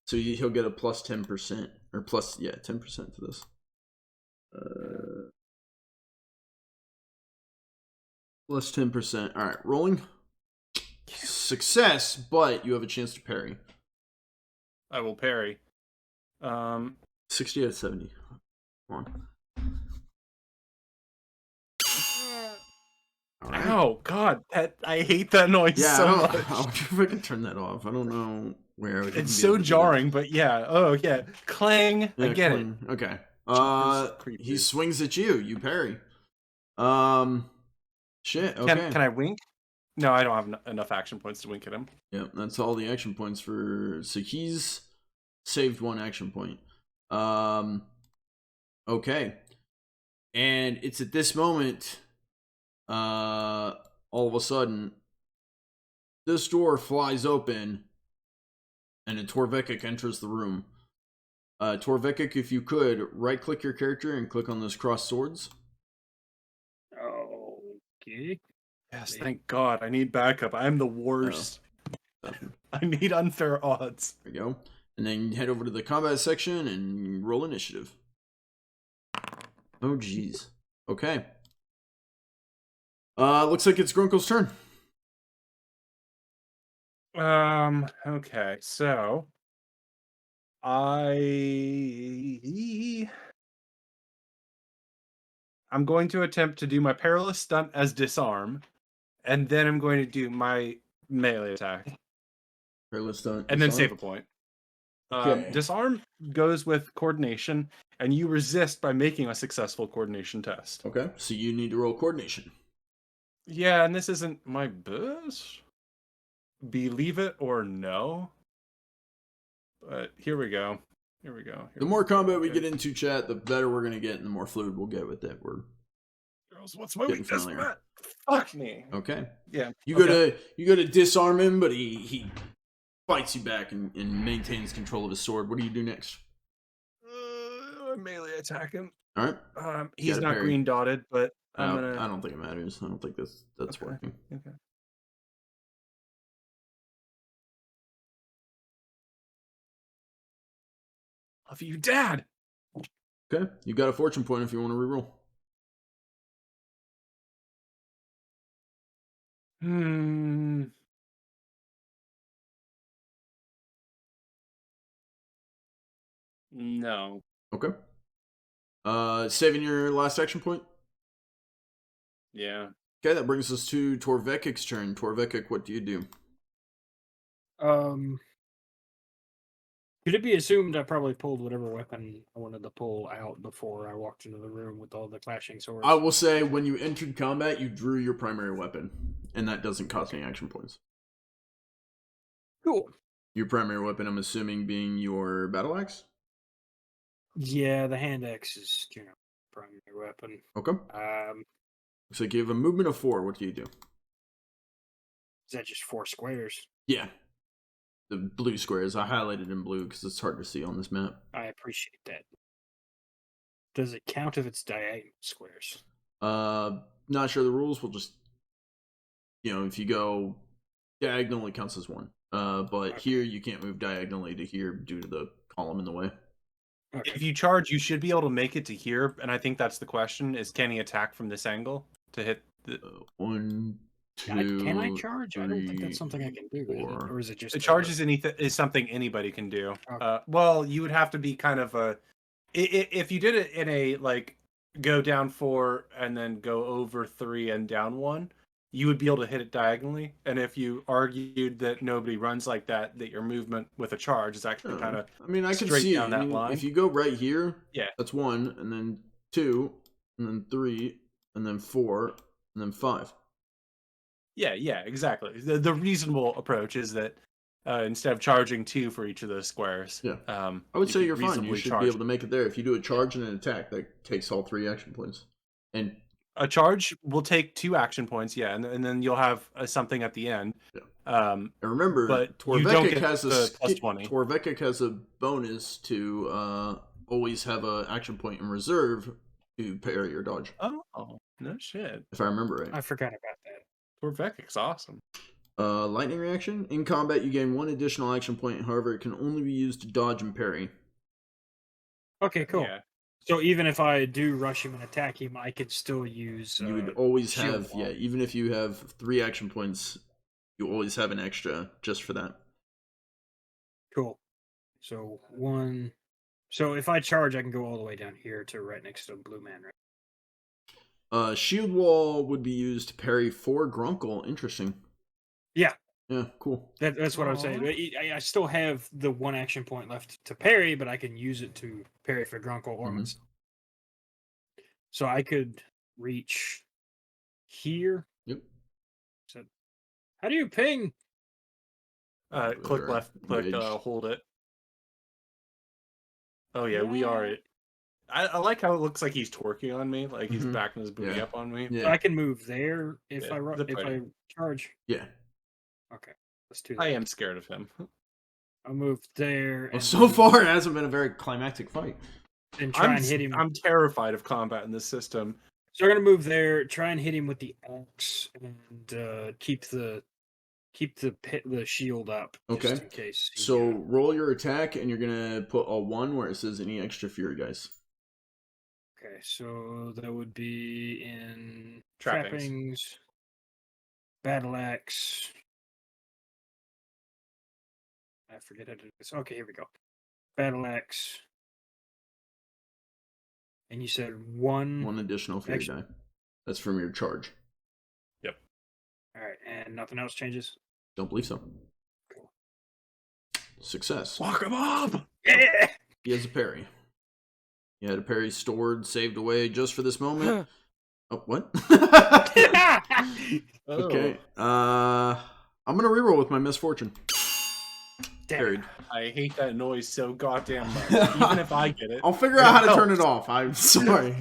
So he'll get a plus 10% or plus 10% to this. Plus 10%. All right, rolling. Success, but you have a chance to parry.
I will parry.
60 out of 70. Come on.
Oh God, I hate that noise
Yeah,
so
I
much.
wonder if I can turn that off. I don't know where I would even
It's
be
so
able to do that.
jarring, but yeah. Oh yeah, clang. I
Yeah,
get it.
cling. Okay.
Super
He
creepy.
swings at you. You parry. Shit.
Can
Okay.
can I wink? No, I don't have enough action points to wink at him.
Yep, that's all the action points for. So he's saved 1 action point. Okay. And it's at this moment, all of a sudden, this door flies open, and a Torvekek enters the room. Torvekek, if you could, right-click your character and click on those crossed swords.
Okay.
Yes, thank God. I need backup. I'm the worst. I need unfair odds.
There we go. And then head over to the combat section and roll initiative. Oh, jeez. Okay. Looks like it's Grunkle's turn.
Okay, so I'm going to attempt to do my perilous stunt as disarm, and then I'm going to do my melee attack,
Okay, let's start.
and then save a point.
Okay.
Disarm goes with coordination, and you resist by making a successful coordination test.
Okay, so you need to roll coordination.
Yeah, and this isn't my best. Believe it or no. But here we go. Here we go.
The more combat we get into, chat, the better we're gonna get, and the more fluid we'll get with it. We're
Girls, what's my
getting
weakness,
familiar.
Matt? Fuck me.
Okay.
Yeah.
You gotta disarm him, but he fights you back and maintains control of his sword. What do you do next?
Melee attack him.
All right.
He's
gotta
not
parry.
green dotted, but I'm
I
gonna.
don't think it matters. I don't think that's
Okay.
working.
Okay. Love you, Dad.
Okay. You got a fortune point if you want to reroll.
No.
Okay. Saving your last action point.
Yeah.
Okay, that brings us to Torvekek's turn. Torvekek, what do you do?
Could it be assumed I probably pulled whatever weapon I wanted to pull out before I walked into the room with all the clashing swords?
I will say when you entered combat, you drew your primary weapon, and that doesn't cost any action points.
Cool.
Your primary weapon, I'm assuming, being your battle axe?
Yeah, the hand axe is, primary weapon.
Okay. Looks like you have a movement of 4. What do you do?
Is that just 4 squares?
Yeah. The blue squares. I highlighted in blue because it's hard to see on this map.
I appreciate that. Does it count if it's diagonal squares?
Not sure the rules. We'll just, if you go diagonal, it counts as 1. But
Okay.
here you can't move diagonally to here due to the column in the way.
Okay.
If you charge, you should be able to make it to here, and I think that's the question: is can he attack from this angle to hit the?
1, 2.
Can I charge? I don't think
3,
that's something I can do. Is it?
4.
Or is it just
The charge is something anybody can do.
Okay.
Well, you would have to be kind of if you did it in a go down 4 and then go over 3 and down 1, you would be able to hit it diagonally. And if you argued that nobody runs like that, that your movement with a charge is actually kind of
I can
straight
see
down
it.
that line.
If you go right here,
Yeah.
that's 1, and then 2, and then 3, and then 4, and then 5.
Yeah, exactly. The reasonable approach is that instead of charging 2 for each of those squares,
Yeah.
I
I would say you're fine. You should be able to make it there. If you do a charge and an attack, that takes all 3 action points. And
a charge will take 2 action points, yeah, and then you'll have something at the end.
Yeah.
And
remember,
but you don't
Torvekek
get
has
the plus 20.
Torvekek has a bonus to always have an action point in reserve to parry or dodge.
Oh, no shit.
If I remember right.
I forgot about that.
Torvekek's awesome.
Lightning reaction. In combat, you gain 1 additional action point. However, it can only be used to dodge and parry.
Okay, cool.
Yeah.
So even if I do rush him and attack him, I could still use.
You would always
shield
have,
wall.
even if you have 3 action points, you always have an extra just for that.
Cool. So 1. So if I charge, I can go all the way down here to right next to Blue Man, right?
Shield wall would be used to parry for Grunkle. Interesting.
Yeah.
Yeah, cool.
That's what I'm saying. I still have the 1 action point left to parry, but I can use it to parry for Grunkle or myself. So I could reach here.
Yep.
So, how do you ping?
Click
Or
left, click
wedge.
hold it. Oh yeah, we are it. I like how it looks like he's twerking on me, like he's backing his booty up on me.
Yeah.
So I can move there if
Yeah,
I charge.
Yeah.
Okay, let's do that.
I am scared of him.
I'll move there.
Well, so far, it hasn't been a very climactic fight.
And try and hit him.
I'm terrified of combat in this system.
So I'm gonna move there, try and hit him with the axe, and keep the shield up.
Okay.
Just in case.
So roll your attack, and you're gonna put a 1 where it says any extra fury dice.
Okay, so that would be in
Trappings.
battle axe. I forget how to do this. Okay, here we go. Battle axe. And you said 1
additional fury die. That's from your charge.
Yep.
All right, and nothing else changes.
Don't believe so.
Cool.
Success.
Lock him up!
Yeah.
He has a parry. He had a parry stored, saved away just for this moment. Oh, what? Okay. I'm gonna reroll with my misfortune. Parried.
I hate that noise so goddamn much. Even if I get it.
I'll figure out how to turn it off. I'm sorry.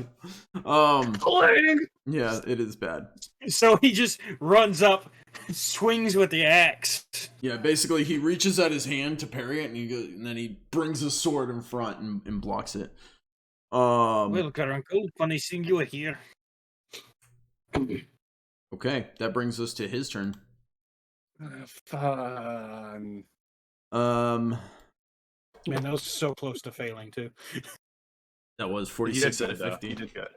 Clang!
Yeah, it is bad.
So he just runs up, swings with the axe.
Yeah, basically he reaches out his hand to parry it, and then he brings his sword in front and blocks it.
Well, Grunkle, funny seeing you here.
Okay, that brings us to his turn.
Fun.
Man, that was so close to failing too.
That was
You
46
did
out of
good,
50.
You did good.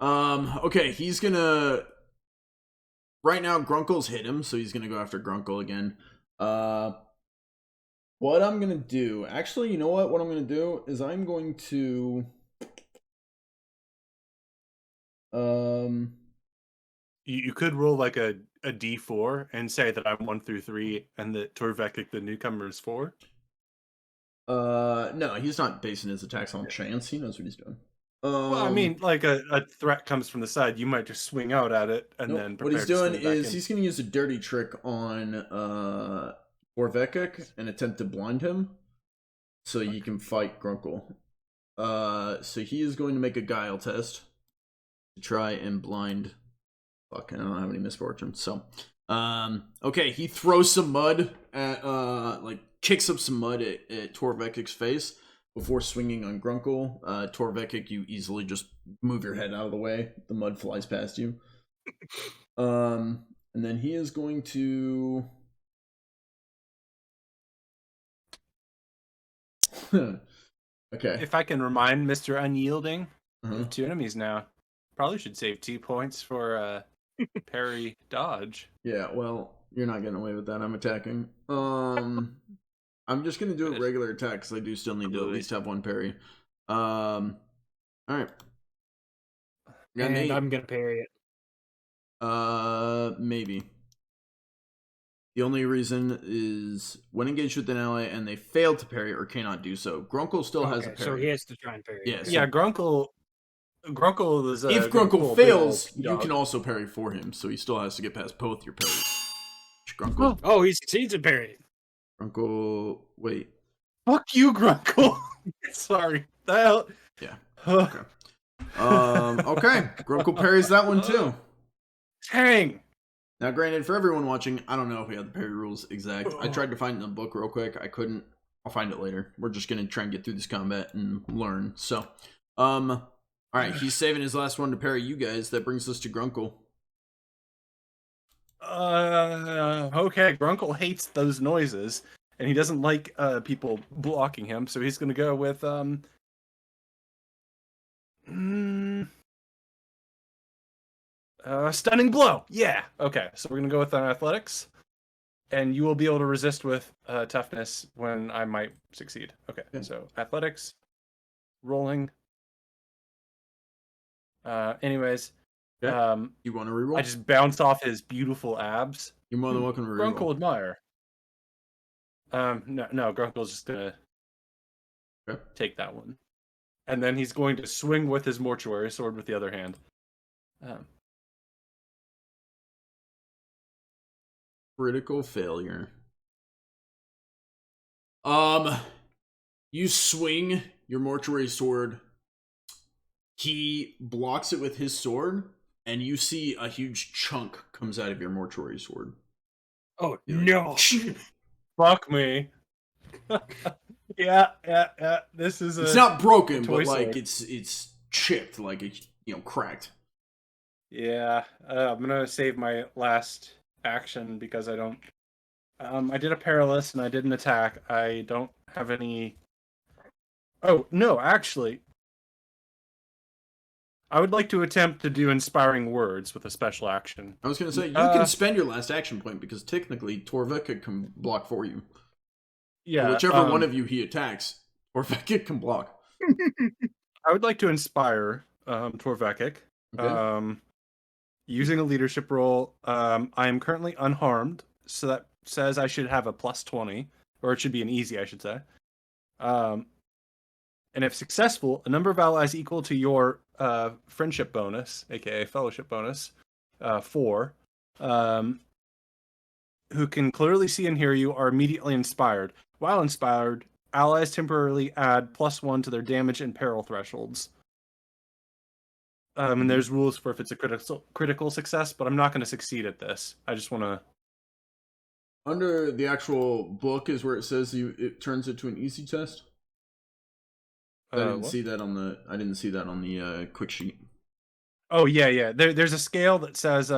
Okay, he's gonna. Right now, Grunkle's hit him, so he's gonna go after Grunkle again. What I'm gonna do, actually, you know what? What I'm gonna do is I'm going to.
You could roll like a D4 and say that I'm 1 through 3 and that Torvekek the newcomer is 4.
No, he's not basing his attacks on chance. He knows what he's doing.
Well, I mean, like a threat comes from the side, you might just swing out at it and then
what he's
prepare to
doing
swing back
is
in.
he's going to use a dirty trick on Torvekek and attempt to blind him so you can fight Grunkle. So he is going to make a guile test to try and blind. Fuck, I don't have any misfortune. So, okay, he throws some mud at kicks up some mud at Torvekek's face before swinging on Grunkle. Torvekek, you easily just move your head out of the way. The mud flies past you. And then he is going to. Okay.
If I can remind Mr. Unyielding,
Uh-huh.
we have 2 enemies now. Probably should save 2 points for parry dodge.
Yeah, well, you're not getting away with that. I'm attacking. I'm just gonna do a regular attack because I do still need to at least have 1 parry. All right. Got an
And
8.
I'm gonna parry it.
Maybe. The only reason is when engaged with an ally and they fail to parry or cannot do so. Grunkle still has a parry.
So he has to try and parry.
Yeah, so-
Yeah, Grunkle is
if Grunkle fails, you can also parry for him, so he still has to get past both your parries. Grunkle.
Oh, he succeeds at parrying.
Grunkle. Wait.
Fuck you, Grunkle. Sorry. The hell?
Yeah. Okay. Okay. Grunkle parries that one too.
Dang.
Now, granted, for everyone watching, I don't know if we have the parry rules exact. I tried to find it in the book real quick. I couldn't. I'll find it later. We're just gonna try and get through this combat and learn. So, all right. He's saving his last one to parry you guys. That brings us to Grunkle.
Okay. Grunkle hates those noises, and he doesn't like people blocking him, so he's gonna go with stunning blow. Yeah. Okay. So we're gonna go with athletics, and you will be able to resist with toughness when I might succeed. Okay.
Yeah.
So athletics, rolling. Anyways,
Okay. You want to reroll?
I just bounce off his beautiful abs.
You're more than welcome to reroll.
Grunkle admire. No, Grunkle's just gonna take that one. And then he's going to swing with his mortuary sword with the other hand.
Critical failure. You swing your mortuary sword. He blocks it with his sword, and you see a huge chunk comes out of your mortuary sword.
Oh no!
Fuck me. Yeah. This is
it's not broken,
toy
but like
sword.
it's chipped, like it's cracked.
Yeah, I'm gonna save my last action because I don't. I did a perilous and I did an attack. I don't have any. Oh no, actually, I would like to attempt to do inspiring words with a special action.
I was gonna say you can spend your last action point because technically Torvekek can block for you.
Yeah,
So whichever one of you he attacks, Torvekek can block.
I would like to inspire Torvekek.
Okay.
Using a leadership role, I am currently unharmed, so that says I should have a +20, or it should be an easy, I should say. And if successful, a number of allies equal to your friendship bonus, aka fellowship bonus, 4, who can clearly see and hear you, are immediately inspired. While inspired, allies temporarily add +1 to their damage and peril thresholds. And there's rules for if it's a critical success, but I'm not going to succeed at this. I just want to.
Under the actual book is where it says it turns into an easy test. I didn't see that on the. I didn't see that on the quick sheet.
Oh yeah. There's a scale that says.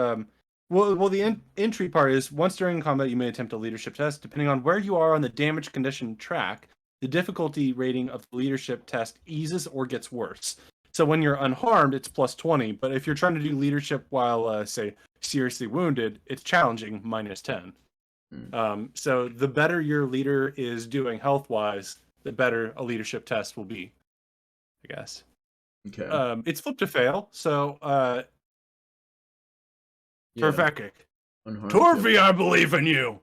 Well, the entry part is once during combat you may attempt a leadership test. Depending on where you are on the damage condition track, the difficulty rating of the leadership test eases or gets worse. So when you're unharmed, it's +20. But if you're trying to do leadership while, say, seriously wounded, it's challenging, -10. So the better your leader is doing health-wise, the better a leadership test will be, I guess.
Okay.
It's flip to fail, so Torvekek. Torvi, I believe in you!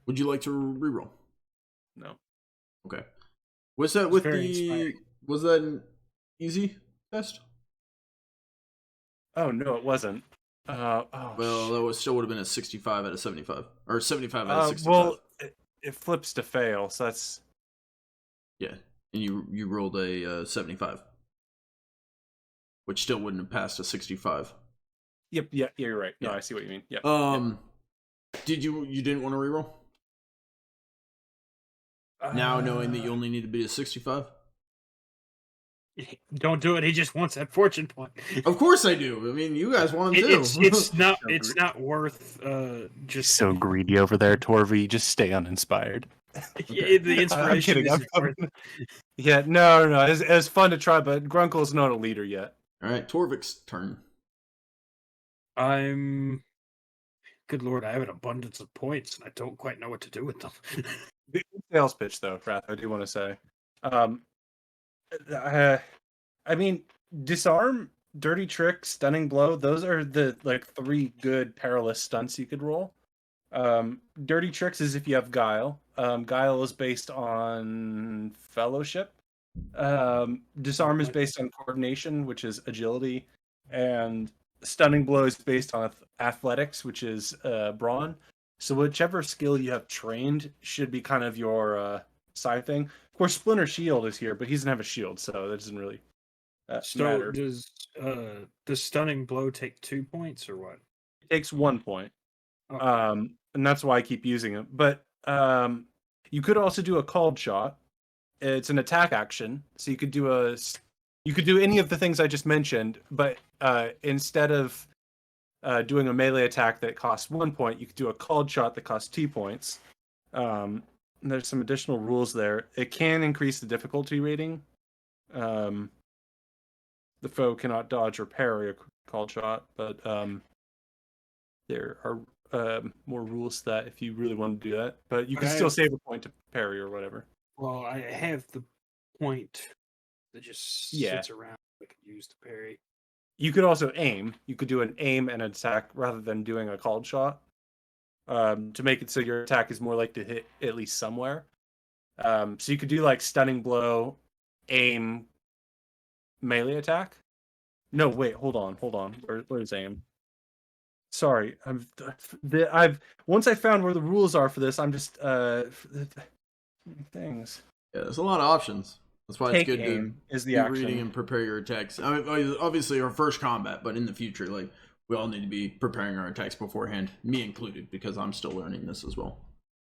Would you like to reroll?
No.
Okay. Was that with the...
Inspiring.
Was that an easy test?
Oh, no, it wasn't.
Well, that still would have been a 65 out of 75. Or 75 out of 65.
Well, it flips to fail, so that's...
Yeah, and you rolled a 75. Which still wouldn't have passed a 65.
Yep, yeah, you're right. No, I see what you mean. Yep.
Did you didn't want to reroll? Now knowing that you only need to be a 65?
Don't do it. He just wants that fortune point.
Of course I do. I mean, you guys want him too.
It's not worth just
so greedy over there, Torvi. Just stay uninspired.
Yeah, the inspiration.
Yeah, no. It's fun to try, but Grunkle's not a leader yet.
All right, Torvik's turn.
Good lord, I have an abundance of points, and I don't quite know what to do with them.
Sales pitch, though, Wrath, I do want to say. I mean, disarm, dirty trick, stunning blow. Those are the 3 good perilous stunts you could roll. Dirty tricks is if you have guile. Guile is based on fellowship. Disarm is based on coordination, which is agility, and stunning blow is based on athletics, which is brawn. So whichever skill you have trained should be kind of your side thing. Of course, Splinter Shield is here, but he doesn't have a shield, so that doesn't really matter.
Does stunning blow take 2 points or what?
It takes 1 point.
Okay.
And that's why I keep using it. But you could also do a called shot. It's an attack action, so you could do any of the things I just mentioned, but instead of doing a melee attack that costs 1 point, you could do a called shot that costs 2 points. There's some additional rules there. It can increase the difficulty rating. The foe cannot dodge or parry a called shot, but there are more rules to that if you really want to do that. But you can still save a point to parry or whatever.
Well, I have the point that just sits around I could use to parry.
You could also aim. You could do an aim and attack rather than doing a called shot, to make it so your attack is more likely to hit at least somewhere. So you could do like stunning blow, aim, melee attack. No, wait, hold on. Where's aim? Sorry, I've once I found where the rules are for this, I'm just things.
Yeah, there's a lot of options. That's why
Take
it's good
aim
to
is the
be
action.
reading and prepare your attacks. I mean, obviously, our first combat, but in the future, like we all need to be preparing our attacks beforehand, me included, because I'm still learning this as well.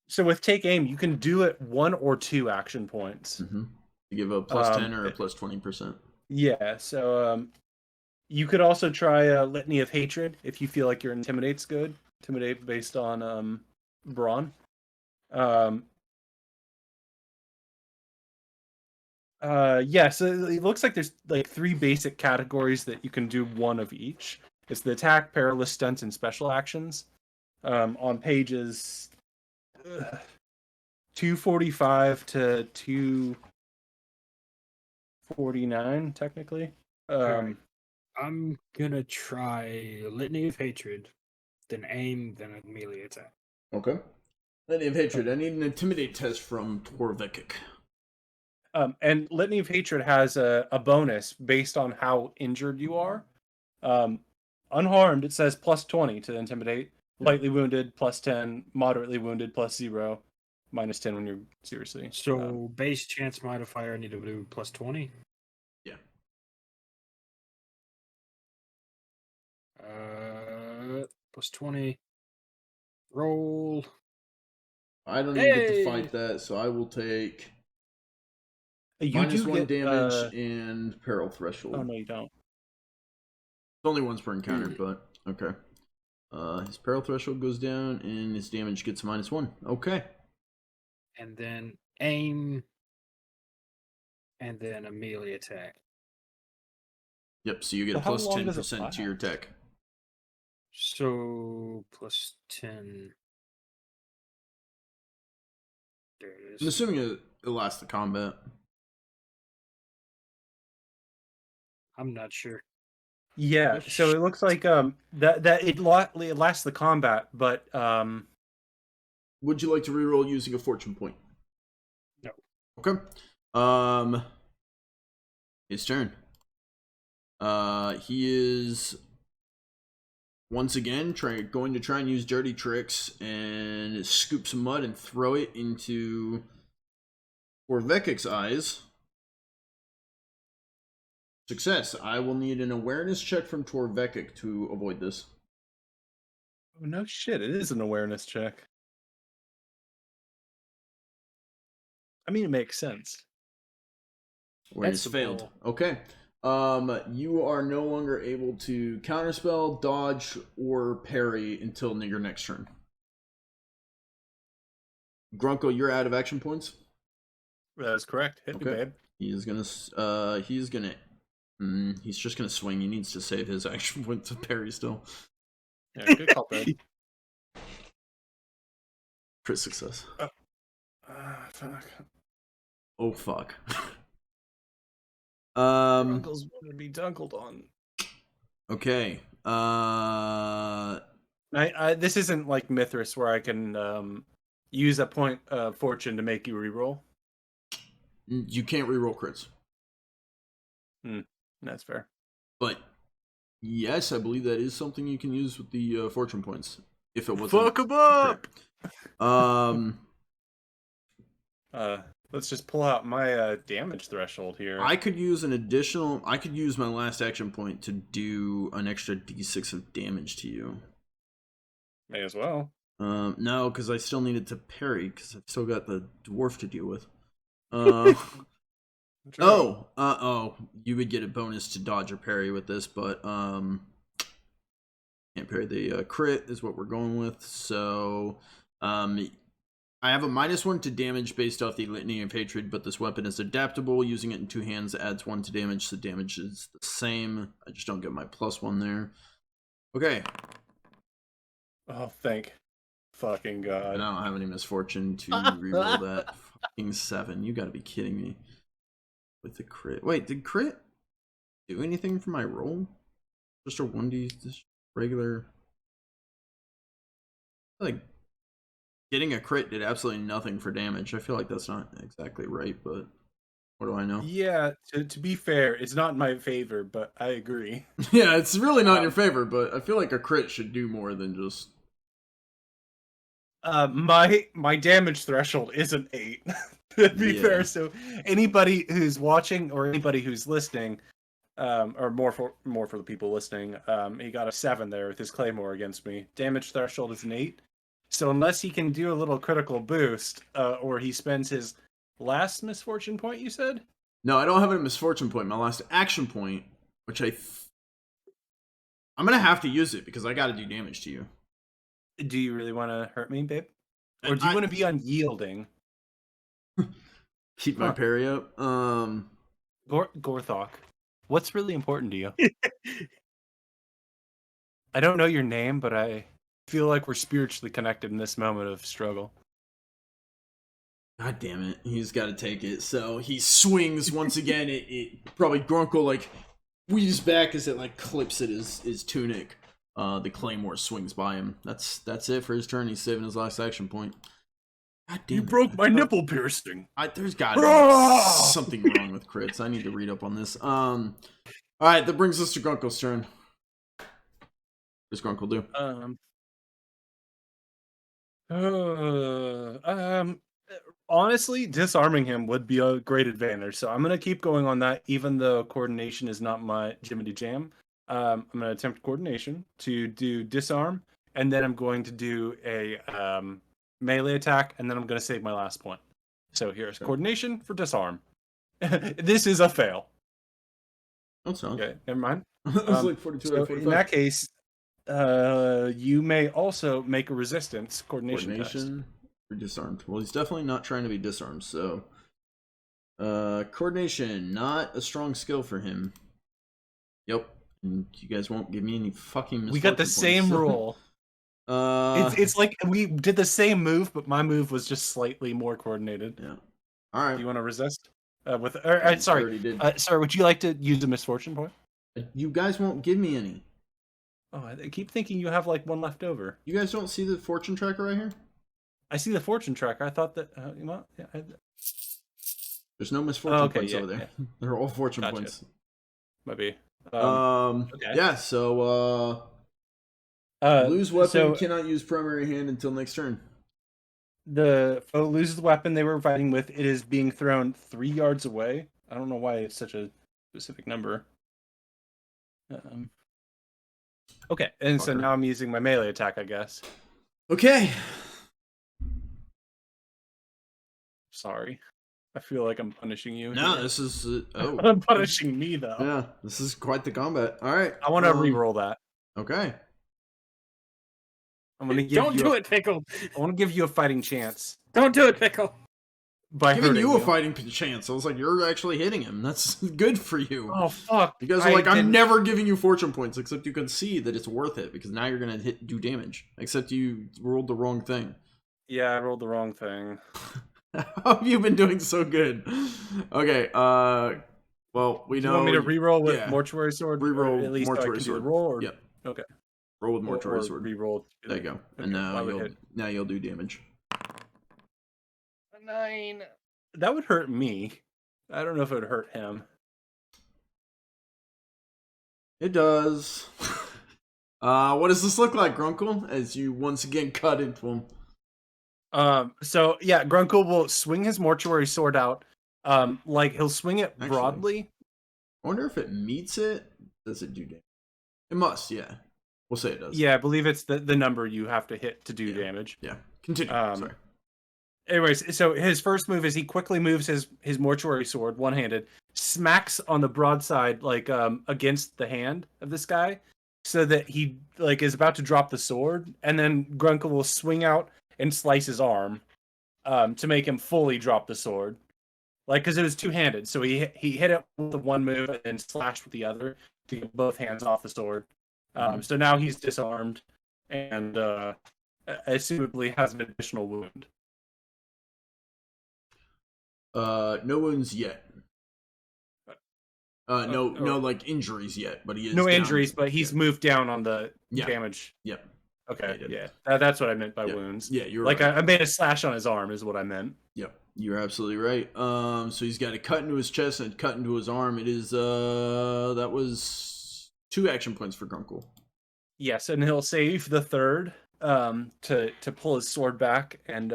So with take aim, you can do it 1 or 2 action points.
Mm-hmm. You give a plus 10 or a plus 20%.
Yeah, so you could also try a litany of hatred if you feel like your intimidate's good. Intimidate based on brawn. Yeah, so it looks like there's like 3 basic categories that you can do one of each. It's the attack, perilous stunts, and special actions. On pages 245 to 249, technically.
Alright. I'm gonna try Litany of Hatred, then aim, then a melee attack.
Okay. Litany of Hatred. I need an intimidate test from Torvekek.
And Litany of Hatred has a bonus based on how injured you are. Unharmed, it says plus 20 to intimidate. Lightly wounded, plus 10. Moderately wounded, plus 0. Minus 10 when you're seriously.
So base chance modifier, I need to do plus 20.
Yeah.
Plus 20. Roll.
I don't even get to fight that, so I will take -1 damage and peril threshold.
Oh, no, you don't.
It's only once per encounter, but okay. His peril threshold goes down, and his damage gets -1. Okay.
And then aim. And then a melee attack.
Yep, so you get a
Well, how
plus
long does it
10% to your attack.
So plus 10. There it is.
I'm assuming it lasts the combat.
I'm not sure.
Yeah, so it looks like that it lasts the combat, but
Would you like to reroll using a fortune point?
No.
Okay. His turn. He is once again going to try and use dirty tricks and scoop some mud and throw it into Torvekek's eyes. Success. I will need an awareness check from Torvekek to avoid this.
oh, no shit, it is an awareness check. I mean, it makes sense.
Awareness
That's
failed.
bull.
Okay. You are no longer able to counterspell, dodge, or parry until your next turn. Grunkle, you're out of action points.
That is correct. Hit me, babe.
He's just gonna swing. He needs to save his action point to parry still.
Yeah, good call, babe.
Crit success.
Fuck.
Oh fuck.
Uncle's going to be dunkled on.
Okay.
This isn't like Mithras where I can use a point of fortune to make you reroll.
You can't reroll crits.
That's fair.
But yes, I believe that is something you can use with the fortune points. If it wasn't
Fuck him up. Let's just pull out my damage threshold here.
I could use I could use my last action point to do an extra d6 of damage to you.
May as well.
No, because I still needed to parry because I've still got the dwarf to deal with. You would get a bonus to dodge or parry with this, but can't parry. The crit is what we're going with. So I have a -1 to damage based off the Litany of Hatred, but this weapon is adaptable. Using it in 2 hands adds 1 to damage, so damage is the same. I just don't get my +1 there. Okay.
Oh, thank fucking God.
I don't have any misfortune to reroll that. Fucking 7. You gotta be kidding me. With the crit. Wait, did crit do anything for my roll? Just a 1d, just regular. Like getting a crit did absolutely nothing for damage. I feel like that's not exactly right, but what do I know?
Yeah, to be fair, it's not in my favor, but I agree.
Yeah, it's really not in your favor, but I feel like a crit should do more than just.
My damage threshold is an 8. To be fair, so anybody who's watching or anybody who's listening, or more for the people listening, he got a 7 there with his claymore against me. Damage threshold is an 8. So unless he can do a little critical boost, or he spends his last misfortune point, you said?
No, I don't have a misfortune point. My last action point, which I'm gonna have to use it because I got to do damage to you.
Do you really want to hurt me, babe? Or do you want to be unyielding?
Keep my parry up.
Gorthak, what's really important to you? I don't know your name, but I feel like we're spiritually connected in this moment of struggle.
God damn it. He's got to take it. So he swings once again. It probably Grunkle like weaves back as it like clips at his tunic. The claymore swings by him. That's it for his turn. He's saving his last action point. God damn
You
it.
broke my nipple piercing.
There's got to be something wrong with crits. I need to read up on this. All right, that brings us to Grunkle's turn. What does Grunkle do?
Honestly, disarming him would be a great advantage. So I'm gonna keep going on that, even though coordination is not my Jiminy Jam. I'm gonna attempt coordination to do disarm, and then I'm going to do a melee attack, and then I'm gonna save my last point. So here's coordination for disarm. This is a fail.
That's not.
Okay, never mind.
It was like 42
so
out of 45.
in that case, you may also make a resistance coordination test.
For disarmed. Well, he's definitely not trying to be disarmed, so coordination, not a strong skill for him. Yep. And you guys won't give me any fucking
We got the same roll. It's like we did the same move, but my move was just slightly more coordinated.
Yeah. All right.
Do you want to resist? Sorry. Sorry, would you like to use a misfortune point?
You guys won't give me any.
Oh, I keep thinking you have like one left over.
You guys don't see the fortune tracker right here?
I see the fortune tracker. I thought that.
There's no misfortune points over there. Yeah. They're all fortune points.
Might be.
Okay. Yeah. So lose weapon, cannot use primary hand until next turn.
The foe loses the weapon they were fighting with. It is being thrown 3 yards away. I don't know why it's such a specific number. Okay, and so now I'm using my melee attack, I guess.
Okay.
Sorry. I feel like I'm punishing you.
No, this is...
I'm punishing me, though.
Yeah, this is quite the combat. All right.
I want to re-roll that.
Okay.
I'm gonna give
Don't do it, Pickle.
I want to give you a fighting chance.
Don't do it, Pickle.
By giving you a fighting chance. I was like, you're actually hitting him. That's good for you.
Oh, fuck.
You guys are like, I'm never giving you fortune points, except you can see that it's worth it, because now you're going to do damage. Except you rolled the wrong thing.
Yeah, I rolled the wrong thing.
How have you been doing so good? Okay, well, we know...
You want me to re-roll with Mortuary Sword?
Re-roll
at least
Mortuary Sword.
Roll, or...
Yep.
Okay.
Roll with Mortuary Sword.
Re-roll.
There you go.
Okay.
And now you'll do damage.
9.
That would hurt me. I don't know if it would hurt him.
It does. What does this look like, Grunkle? As you once again cut into him.
So yeah, Grunkle will swing his mortuary sword out. Like he'll swing it broadly.
I wonder if it meets it. Does it do damage? It must, yeah. We'll say it does.
Yeah, I believe it's the number you have to hit to do damage.
Yeah. Continue. Sorry.
Anyways, so his first move is he quickly moves his mortuary sword one-handed, smacks on the broadside like against the hand of this guy, so that he like is about to drop the sword, and then Grunkle will swing out and slice his arm to make him fully drop the sword. Like, because it was two-handed, so he hit it with the one move and then slashed with the other to get both hands off the sword. So now he's disarmed and assumably has an additional wound.
No wounds yet. No, like injuries yet, but he is
No
down.
injuries, but he's
Yeah.
moved down on the
Yeah.
damage.
Yep.
Okay,
He did.
yeah. That's what I meant by
Yeah.
wounds.
Yeah, you're
like
right.
I made a slash on his arm is what I meant.
Yep, you're absolutely right. So he's got a cut into his chest and a cut into his arm. It is that was 2 action points for Grunkle.
Yes, and he'll save the third to pull his sword back and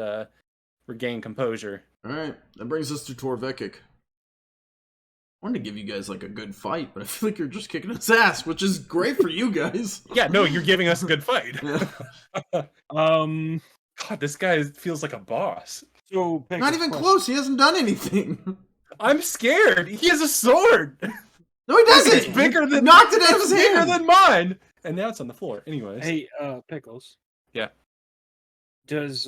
regain composure.
All right, that brings us to Torvekek. I wanted to give you guys like a good fight, but I feel like you're just kicking his ass, which is great for you guys.
Yeah, no, you're giving us a good fight.
Yeah.
God, this guy feels like a boss.
So
Not even close. He hasn't done anything.
I'm scared. He has a sword.
No, he doesn't.
It's bigger than
knocked it out of his
bigger
hand.
than mine. And now it's on the floor. Anyways.
Hey, Pickles.
Yeah.
Does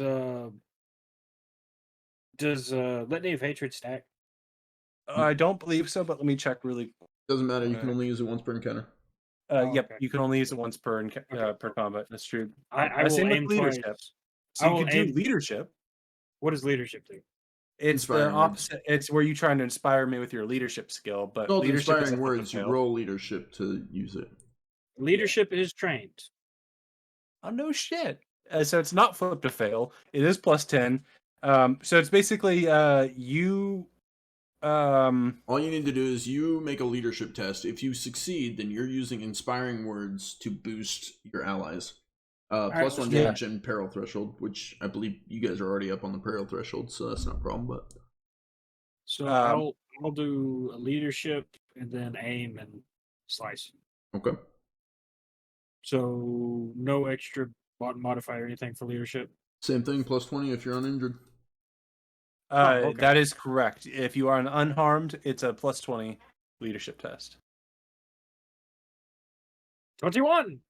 Litany of Hatred stack?
I don't believe so, but let me check really.
Doesn't matter. You can only use it once per encounter.
Yep,
okay.
you can only use it once per per combat. That's true.
I will
same with
aim
leadership.
twice.
So
I
you
will
can do
aim-
leadership.
What does leadership do?
It's the
Inspiring
opposite. It's where you're trying to inspire me with your leadership skill, but
Called
leadership is
inspiring
a
words. You
fail.
roll leadership to use it.
Leadership is trained.
Oh no shit! So it's not flip to fail. It is plus 10. So it's basically you.
All you need to do is you make a leadership test. If you succeed, then you're using inspiring words to boost your allies. Plus 1 damage and peril threshold, which I believe you guys are already up on the peril threshold, so that's not a problem. But
So I'll do a leadership and then aim and slice.
okay,
So no extra modifier or anything for leadership.
same thing. Plus 20 if you're uninjured.
okay.
That is correct. If you are an unharmed, it's a plus 20 leadership test.
21.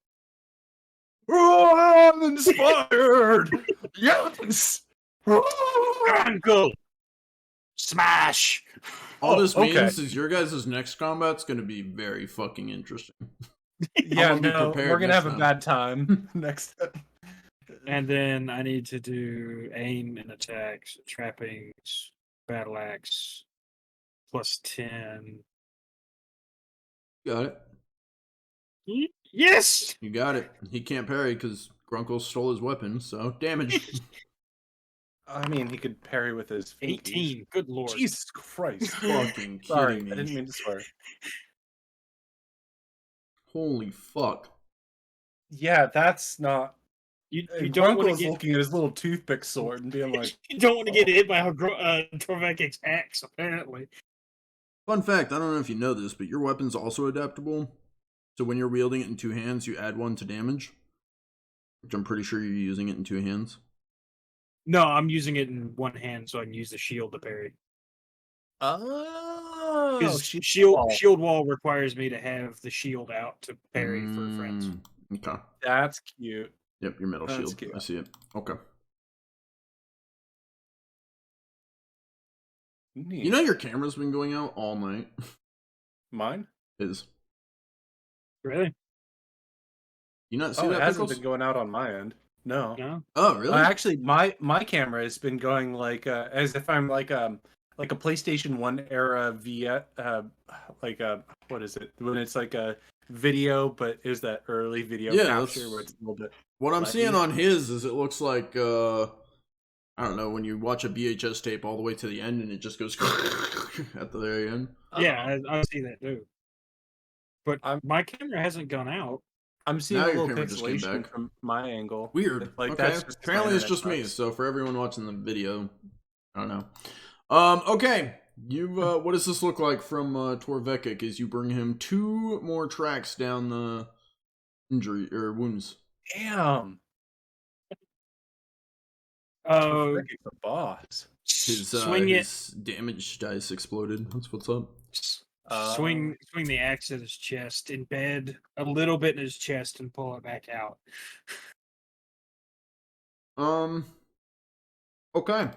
Oh, I'm inspired! Yes!
Grunkle. Smash.
All this means
okay.
is your guys' next combat's going to be very fucking interesting.
Yeah,
gonna be
no,
prepared
we're gonna
next
have a
time.
bad time next time.
And then I need to do aim and attacks, trappings, battle axe, plus 10.
Got it.
Yes!
You got it. He can't parry because Grunkle stole his weapon, so damage.
I mean, he could parry with his
18. Good lord.
Jesus Christ!
Fucking
Sorry,
kidding
I didn't
me.
mean to swear.
Holy fuck.
Yeah, that's not.
You don't want
Grunkle is
to
looking at his little toothpick sword and being like,
you don't want to get hit by Torvekek's axe, apparently.
Fun fact, I don't know if you know this, but your weapon's also adaptable. So when you're wielding it in 2 hands, you add 1 to damage. Which I'm pretty sure you're using it in 2 hands.
No, I'm using it in one hand so I can use the shield to parry.
oh,
Because shield wall requires me to have the shield out to parry for friends.
Okay.
That's cute.
Yep, your metal
That's
shield.
cute.
I see it. Okay.
Neat.
You know your camera's been going out all night?
Mine?
Is.
Really?
You not see
Oh,
that,
it hasn't
Pickles?
been going out on my end. No.
No?
Oh, really?
Actually, my camera has been going like as if I'm like a PlayStation 1 era via what is it when it's like a video, but it was that early video
Yeah,
capture where it's a little bit.
What I'm
laggy.
seeing on his is it looks like I don't know, when you watch a VHS tape all the way to the end and it just goes at the very end.
Yeah, I see that too. But
I'm-
my camera hasn't gone out.
I'm seeing
Now
a
your
little
camera just came
pixelation
back.
from my angle.
Weird.
Like
okay.
that's just
Apparently it's
my
just
internet
me.
sucks.
So for everyone watching the video, I don't know. Okay. You what does this look like from Torvekek as you bring him 2 more tracks down the injury or wounds?
Damn.
Oh,
Torvekek's the boss.
His
swing it.
his damage dice exploded. That's what's up.
Swing the axe at his chest, embed a little bit in his chest, and pull it back out.
Okay.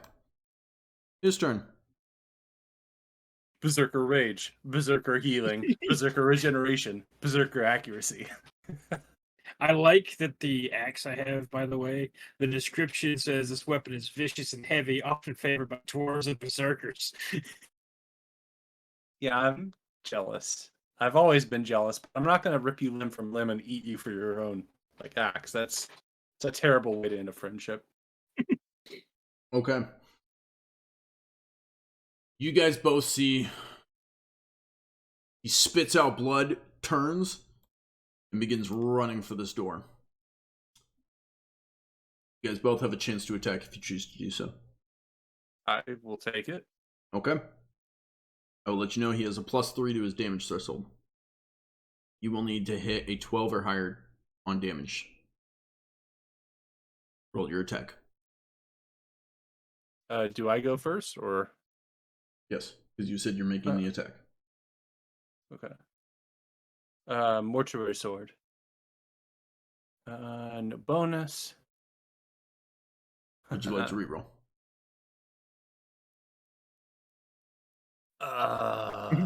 His turn.
Berserker Rage, Berserker Healing, Berserker Regeneration, Berserker Accuracy.
I like that the axe I have, by the way, the description says this weapon is vicious and heavy, often favored by dwarves and berserkers.
Yeah, jealous. I've always been jealous, but I'm not going to rip you limb from limb and eat you for your own axe. It's a terrible way to end a friendship.
Okay. You guys both see he spits out blood, turns, and begins running for this door. You guys both have a chance to attack if you choose to do so.
I will take it.
Okay. I will let you know he has a +3 to his damage threshold. You will need to hit a 12 or higher on damage. Roll your attack.
Do I go first, or?
Yes, because you said you're making the attack.
Okay. Mortuary sword. No bonus.
Would you like to reroll?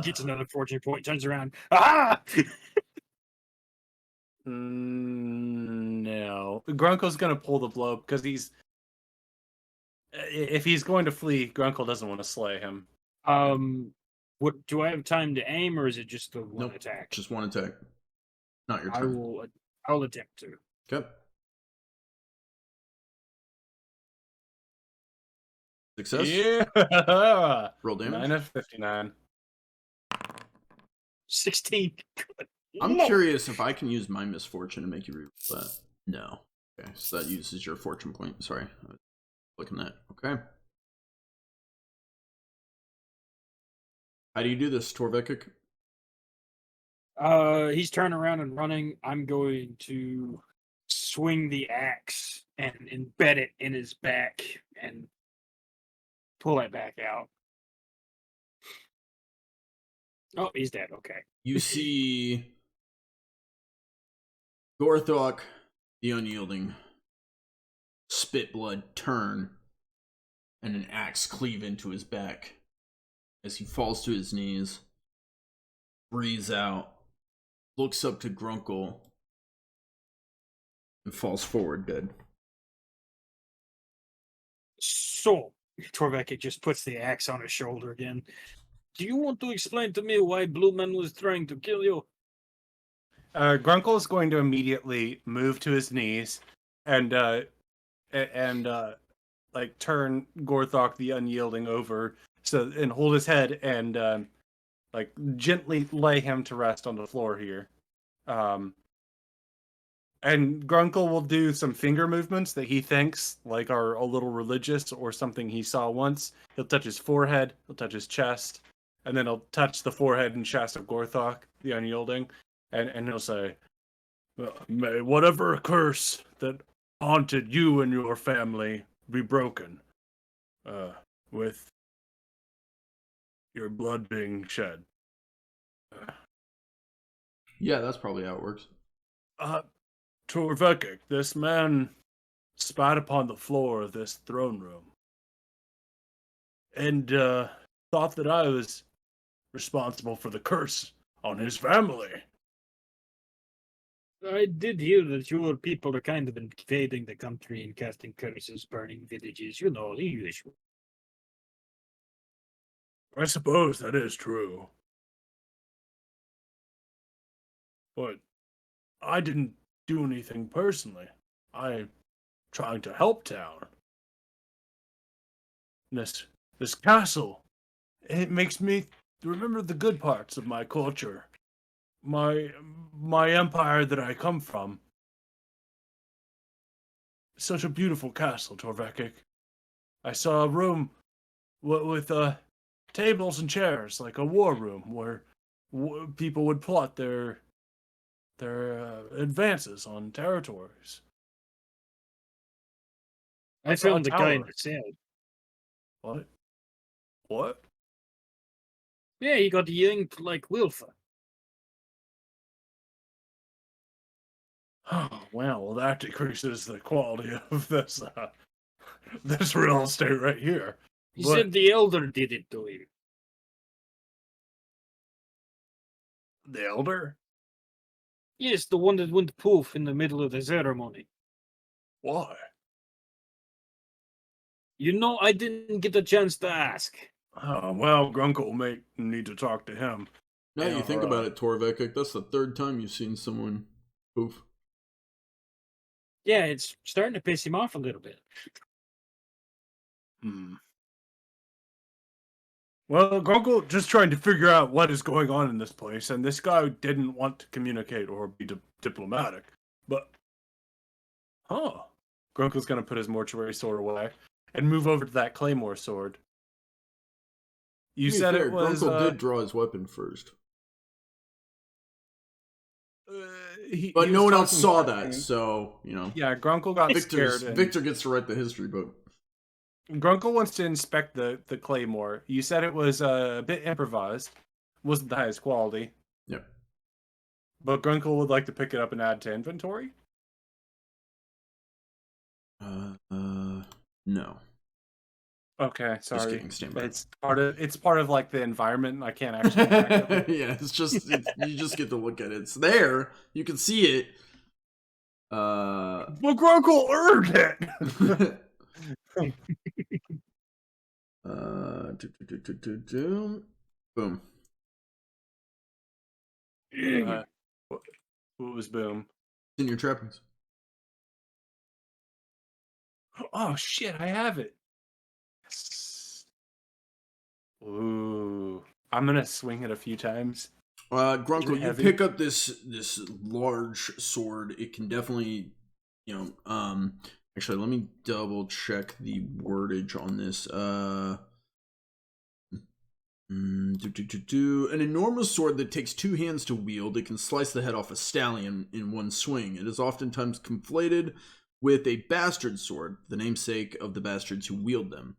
Gets another fortune point, turns around. Ah!
No. Grunkle's gonna pull the blow because if he's going to flee, Grunkle doesn't want to slay him.
What do I have time to aim, or is it just the one
Nope,
attack?
just one attack. Not your
I
turn.
will. I'll attempt to.
Okay. Success.
Yeah.
Roll damage.
9 of 59.
16.
I'm curious if I can use my misfortune to make you reroll that. No. Okay, so that uses your fortune point. Sorry. I was looking at. Okay. How do you do this, Torvekek?
He's turning around and running. I'm going to swing the axe and embed it in his back and pull it back out. Oh, he's dead. Okay.
You see Gorthak the Unyielding spit blood turn and an axe cleave into his back as he falls to his knees, breathes out, looks up to Grunkle, and falls forward dead.
So, Torvekek just puts the axe on his shoulder again. Do you want to explain to me why Blue Man was trying to kill you?
Grunkle is going to immediately move to his knees and like turn Gorthak the Unyielding over and hold his head and like gently lay him to rest on the floor here. And Grunkle will do some finger movements that he thinks like are a little religious or something he saw once. He'll touch his forehead, he'll touch his chest, and then he'll touch the forehead and chest of Gorthak the Unyielding, and he'll say, "May whatever curse that haunted you and your family be broken, with your blood being shed."
Yeah, that's probably how it works.
Torvekek, this man spat upon the floor of this throne room and thought that I was responsible for the curse on his family.
I did hear that your people are kind of invading the country and casting curses, burning villages. You know, the usual.
I suppose that is true. But I didn't do anything personally. I'm trying to help town. This castle, it makes me remember the good parts of my culture. My empire that I come from. Such a beautiful castle, Torvekek. I saw a room with tables and chairs, like a war room, where people would plot their advances on territories.
I
saw a
found the guy in
tower.
the cell.
What? What?
Yeah, he got yanked like Wilfa.
Oh, well, that decreases the quality of this this real estate right here.
He
But-
said the elder did it to him.
The elder?
Yes, the one that went poof in the middle of the ceremony.
Why?
You know, I didn't get a chance to ask.
Well, Grunkle may need to talk to him.
Now you think about it, Torvekek, that's the third time you've seen someone poof.
Yeah, it's starting to piss him off a little bit.
Well, Grunkle just trying to figure out what is going on in this place, and this guy didn't want to communicate or be diplomatic. But, Grunkle's gonna put his mortuary sword away and move over to that claymore sword. You said it was.
Grunkle did draw his weapon first,
But
no one else saw that, so
Yeah, Grunkle got scared.
Victor gets to write the history book.
Grunkle wants to inspect the claymore. You said it was a bit improvised. Wasn't the highest quality.
Yep.
But Grunkle would like to pick it up and add to inventory?
No.
Okay,
Just
sorry.
kidding, stand by.
It's part of like the environment. I can't actually back up.
Yeah, you just get to look at it. It's there. You can see it.
Well, Grunkle earned it!
Boom.
What was boom?
In your trappings.
Oh shit, I have it. Ooh. I'm gonna swing it a few times.
Grunkle, you pick up this large sword. It can definitely, actually, let me double check the wordage on this. An enormous sword that takes 2 hands to wield. It can slice the head off a stallion in one swing. It is oftentimes conflated with a bastard sword, the namesake of the bastards who wield them.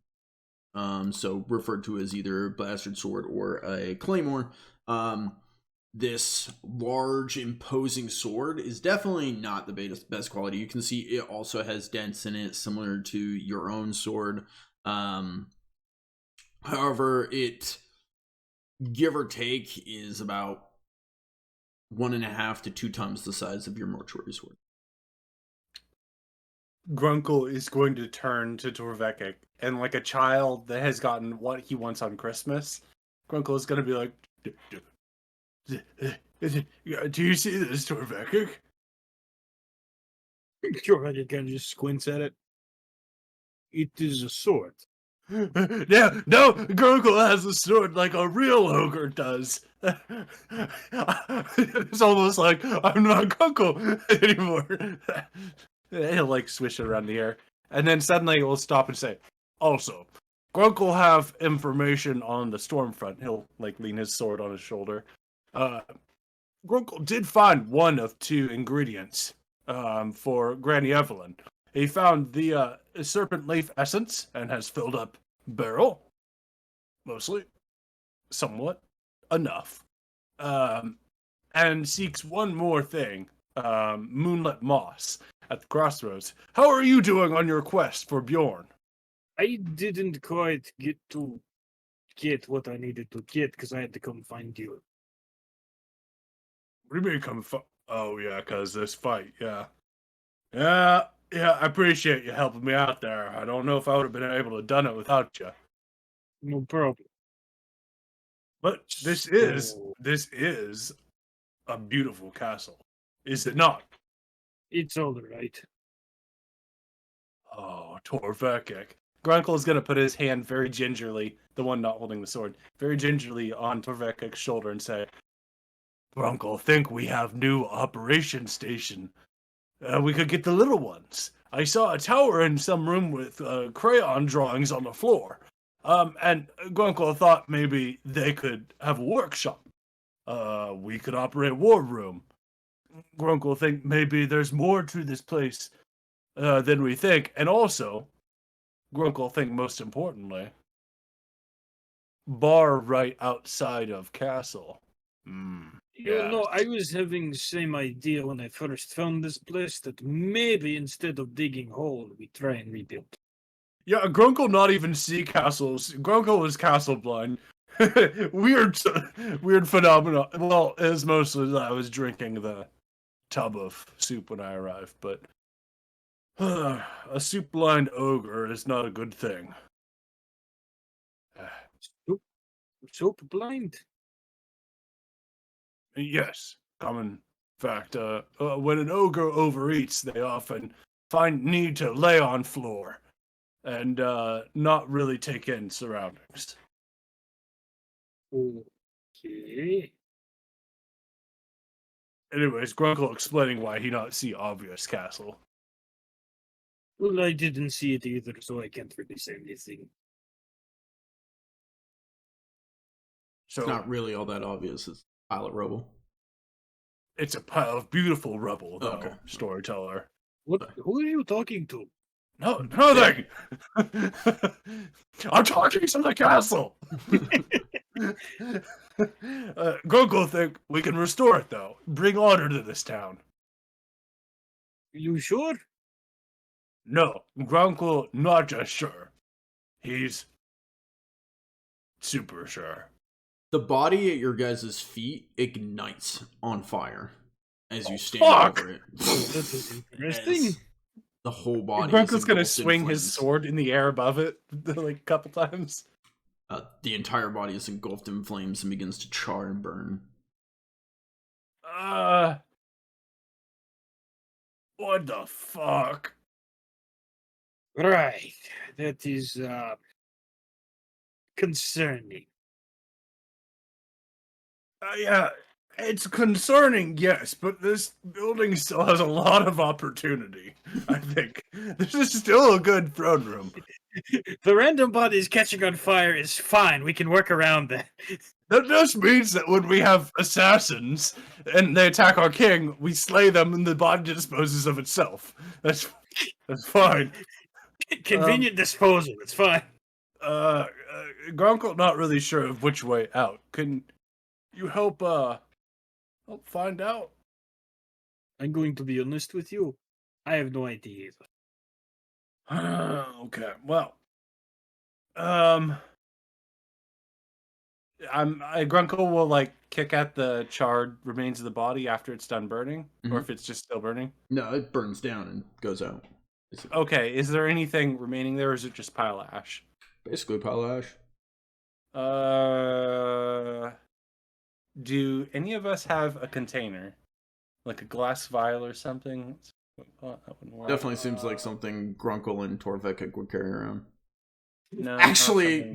So referred to as either bastard sword or a claymore. This large, imposing sword is definitely not the best quality. You can see it also has dents in it, similar to your own sword. However, it, give or take, is about 1.5 to 2 times the size of your mortuary sword.
Grunkle is going to turn to Torvekek, and like a child that has gotten what he wants on Christmas, Grunkle is going to be like, do you see this, Torvekek?
Torvekek kind of just squints at it. It is a sword.
No, Grunkle has a sword like a real ogre does. It's almost like I'm not Grunkle anymore. He'll like swish it around the air, and then suddenly he'll stop and say, "Also, Grunkle have information on the storm front." He'll like lean his sword on his shoulder. Grunkle did find one of 2 ingredients for Granny Evelyn. He found the serpent leaf essence and has filled up barrel, mostly, somewhat, enough, and seeks one more thing, moonlit moss at the crossroads. How are you doing on your quest for Bjorn?
I didn't quite get what I needed to get because I had to come find you.
What do you mean come Oh yeah, cause this fight, yeah. Yeah, I appreciate you helping me out there. I don't know if I would have been able to have done it without you.
No problem.
But this is a beautiful castle, is it not?
It's all right.
Oh, Torvekek. Grunkle is going to put his hand very gingerly, the one not holding the sword, very gingerly on Torvekek's shoulder and say, Grunkle, think we have new operation station. We could get the little ones. I saw a tower in some room with crayon drawings on the floor. And Grunkle thought maybe they could have a workshop. We could operate a war room. Grunkle think maybe there's more to this place than we think. And also, Grunkle think most importantly, bar right outside of castle.
No, I was having the same idea when I first found this place, that maybe instead of digging hole, we try and rebuild.
Yeah, Grunkle not even see castles. Grunkle is castle blind. Weird phenomenon. Well, it was mostly that I was drinking the tub of soup when I arrived, but a soup blind ogre is not a good thing.
Soup blind?
Yes, common fact. When an ogre overeats, they often find need to lay on floor and not really take in surroundings.
Okay.
Anyways, Grunkle explaining why he not see obvious castle.
Well, I didn't see it either, so I can't really say anything.
So
It's not really all that obvious. It's a pile of rubble.
it's a pile of beautiful rubble, though,
Okay.
storyteller.
What? Who are you talking to?
No, nothing. I'm talking to the castle. Grunkle think we can restore it, though. Bring order to this town.
You sure?
No, Grunkle not just sure. He's super sure.
The body at your guys' feet ignites on fire as you stand
fuck!
over it.
That is interesting.
As the whole body.
Grunkle's
is
gonna
engulfed in
swing his
flames.
sword in the air above it, like a couple times.
The entire body is engulfed in flames and begins to char and burn.
What the fuck?
Right. That is concerning.
Yeah, it's concerning, yes, but this building still has a lot of opportunity, I think. This is still a good throne room.
The random bodies catching on fire is fine. We can work around that.
That just means that when we have assassins and they attack our king, we slay them and the body disposes of itself. That's fine.
Convenient disposal. It's fine.
Grunkle not really sure of which way out. Can you help find out?
I'm going to be honest with you. I have no idea either.
Okay, well, Grunkle will like kick at the charred remains of the body after it's done burning, or if it's just still burning.
No, it burns down and goes out.
Okay, is there anything remaining there, or is it just pile of ash?
Basically, pile of ash.
Do any of us have a container, like a glass vial or something? That wouldn't work.
Definitely seems like something Grunkle and Torvekek would carry around.
No,
Actually,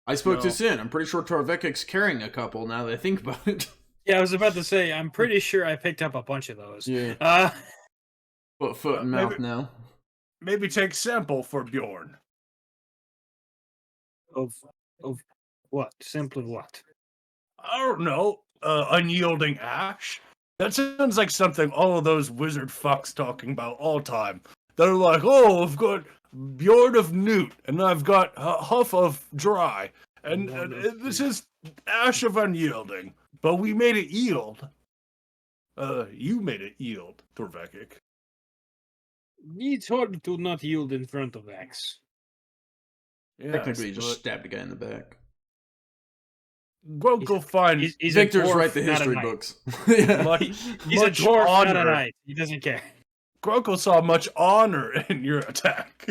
I spoke too
No.
soon. I'm pretty sure Torvekek's carrying a couple now that I think about it.
Yeah, I was about to say, I'm pretty sure I picked up a bunch of those.
Yeah. Foot and mouth
maybe-
now.
Maybe take sample for Bjorn.
Of what? Simply what?
I don't know. Unyielding ash. That sounds like something all of those wizard fucks talking about all time. They're like, oh, I've got Bjorn of Newt, and I've got Huff of Dry, and this is Ash of Unyielding. But we made it yield. You made it yield, Torvekek.
It's hard to not yield in front of Axe.
Yes,
Technically, you just stabbed a guy in the back.
Grunkle find
He's a
Victor's
dwarf,
write the
not a
history
knight.
books. Yeah.
much,
He's a
much
dwarf, not a
honor.
knight. He doesn't care.
Grunkle saw much honor in your attack.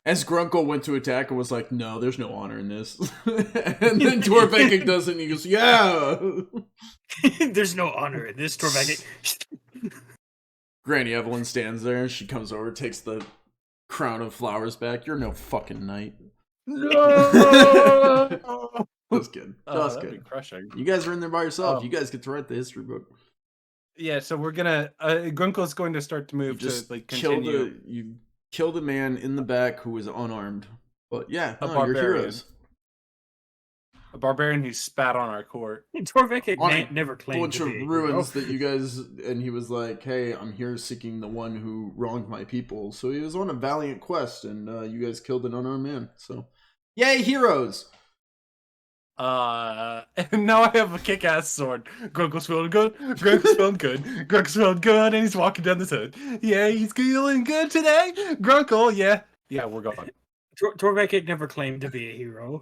As Grunkle went to attack and was like, no, there's no honor in this. And then Torvekek does it and he goes, yeah!
There's no honor in this, Torvekek.
Granny Evelyn stands there. She comes over, takes the crown of flowers back. You're no fucking knight.
No.
That's good. That's
that'd be
good.
crushing.
You guys are in there by yourself.
Um,
You guys get to write the history book.
Yeah, so we're gonna. Grunkle's going to start to
You
move
just
to like
killed
continue.
you killed a man in the back who was unarmed. But yeah,
A
no, you're
barbarian.
heroes.
A barbarian who spat on our court.
Torvekek
On a
never claimed
Bunch
to
of
be a
ruins
hero.
that you guys, and he was like, "Hey, I'm here seeking the one who wronged my people." So he was on a valiant quest, and you guys killed an unarmed man. So, yay, heroes!
And now I have a kick-ass sword. Grunkle's feeling good. Grunkle's feeling good. Grunkle's feeling good, and he's walking down this hood. Yeah, he's feeling good today. Grunkle, yeah, we're going.
Torvekek never claimed to be a hero.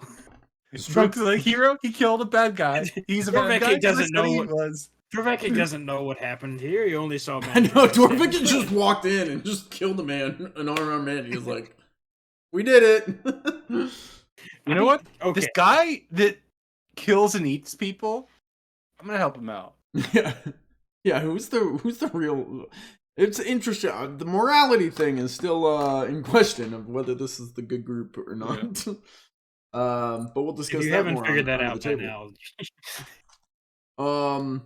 Grunkle's a hero. He killed a bad guy. He's a bad guy.
Torvekek doesn't know
he
what
was.
Torvekek doesn't know what happened here. He only saw.
I know Torvekek just walked in and just killed a man, an unarmed man. He was like, "We did it."
You know what?
Okay.
This guy that kills and eats people, I'm gonna help him out.
Yeah, yeah. Who's the real? It's interesting. The morality thing is still in question of whether this is the good group or not. But we'll discuss
If you
that
haven't
more
figured that
under
out
the
by
table.
now,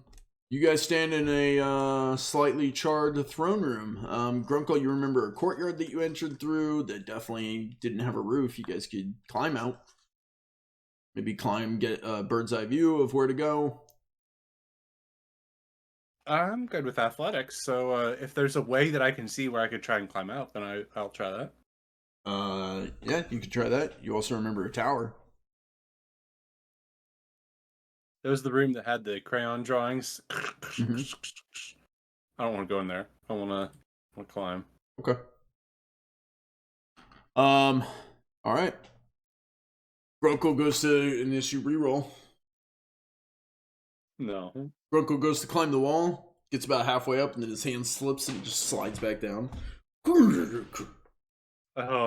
You guys stand in a slightly charred throne room. Grunkle, you remember a courtyard that you entered through that definitely didn't have a roof. You guys could climb out. Maybe climb, get a bird's eye view of where to go.
I'm good with athletics, so if there's a way that I can see where I could try and climb out, then I'll try that.
Yeah, you could try that. You also remember a tower.
There was the room that had the crayon drawings.
Mhm.
I don't want to go in there. I want to climb.
Okay. All right. Grunkle goes to initiate reroll.
No.
Grunkle goes to climb the wall, gets about halfway up, and then his hand slips and it just slides back down.
Oh,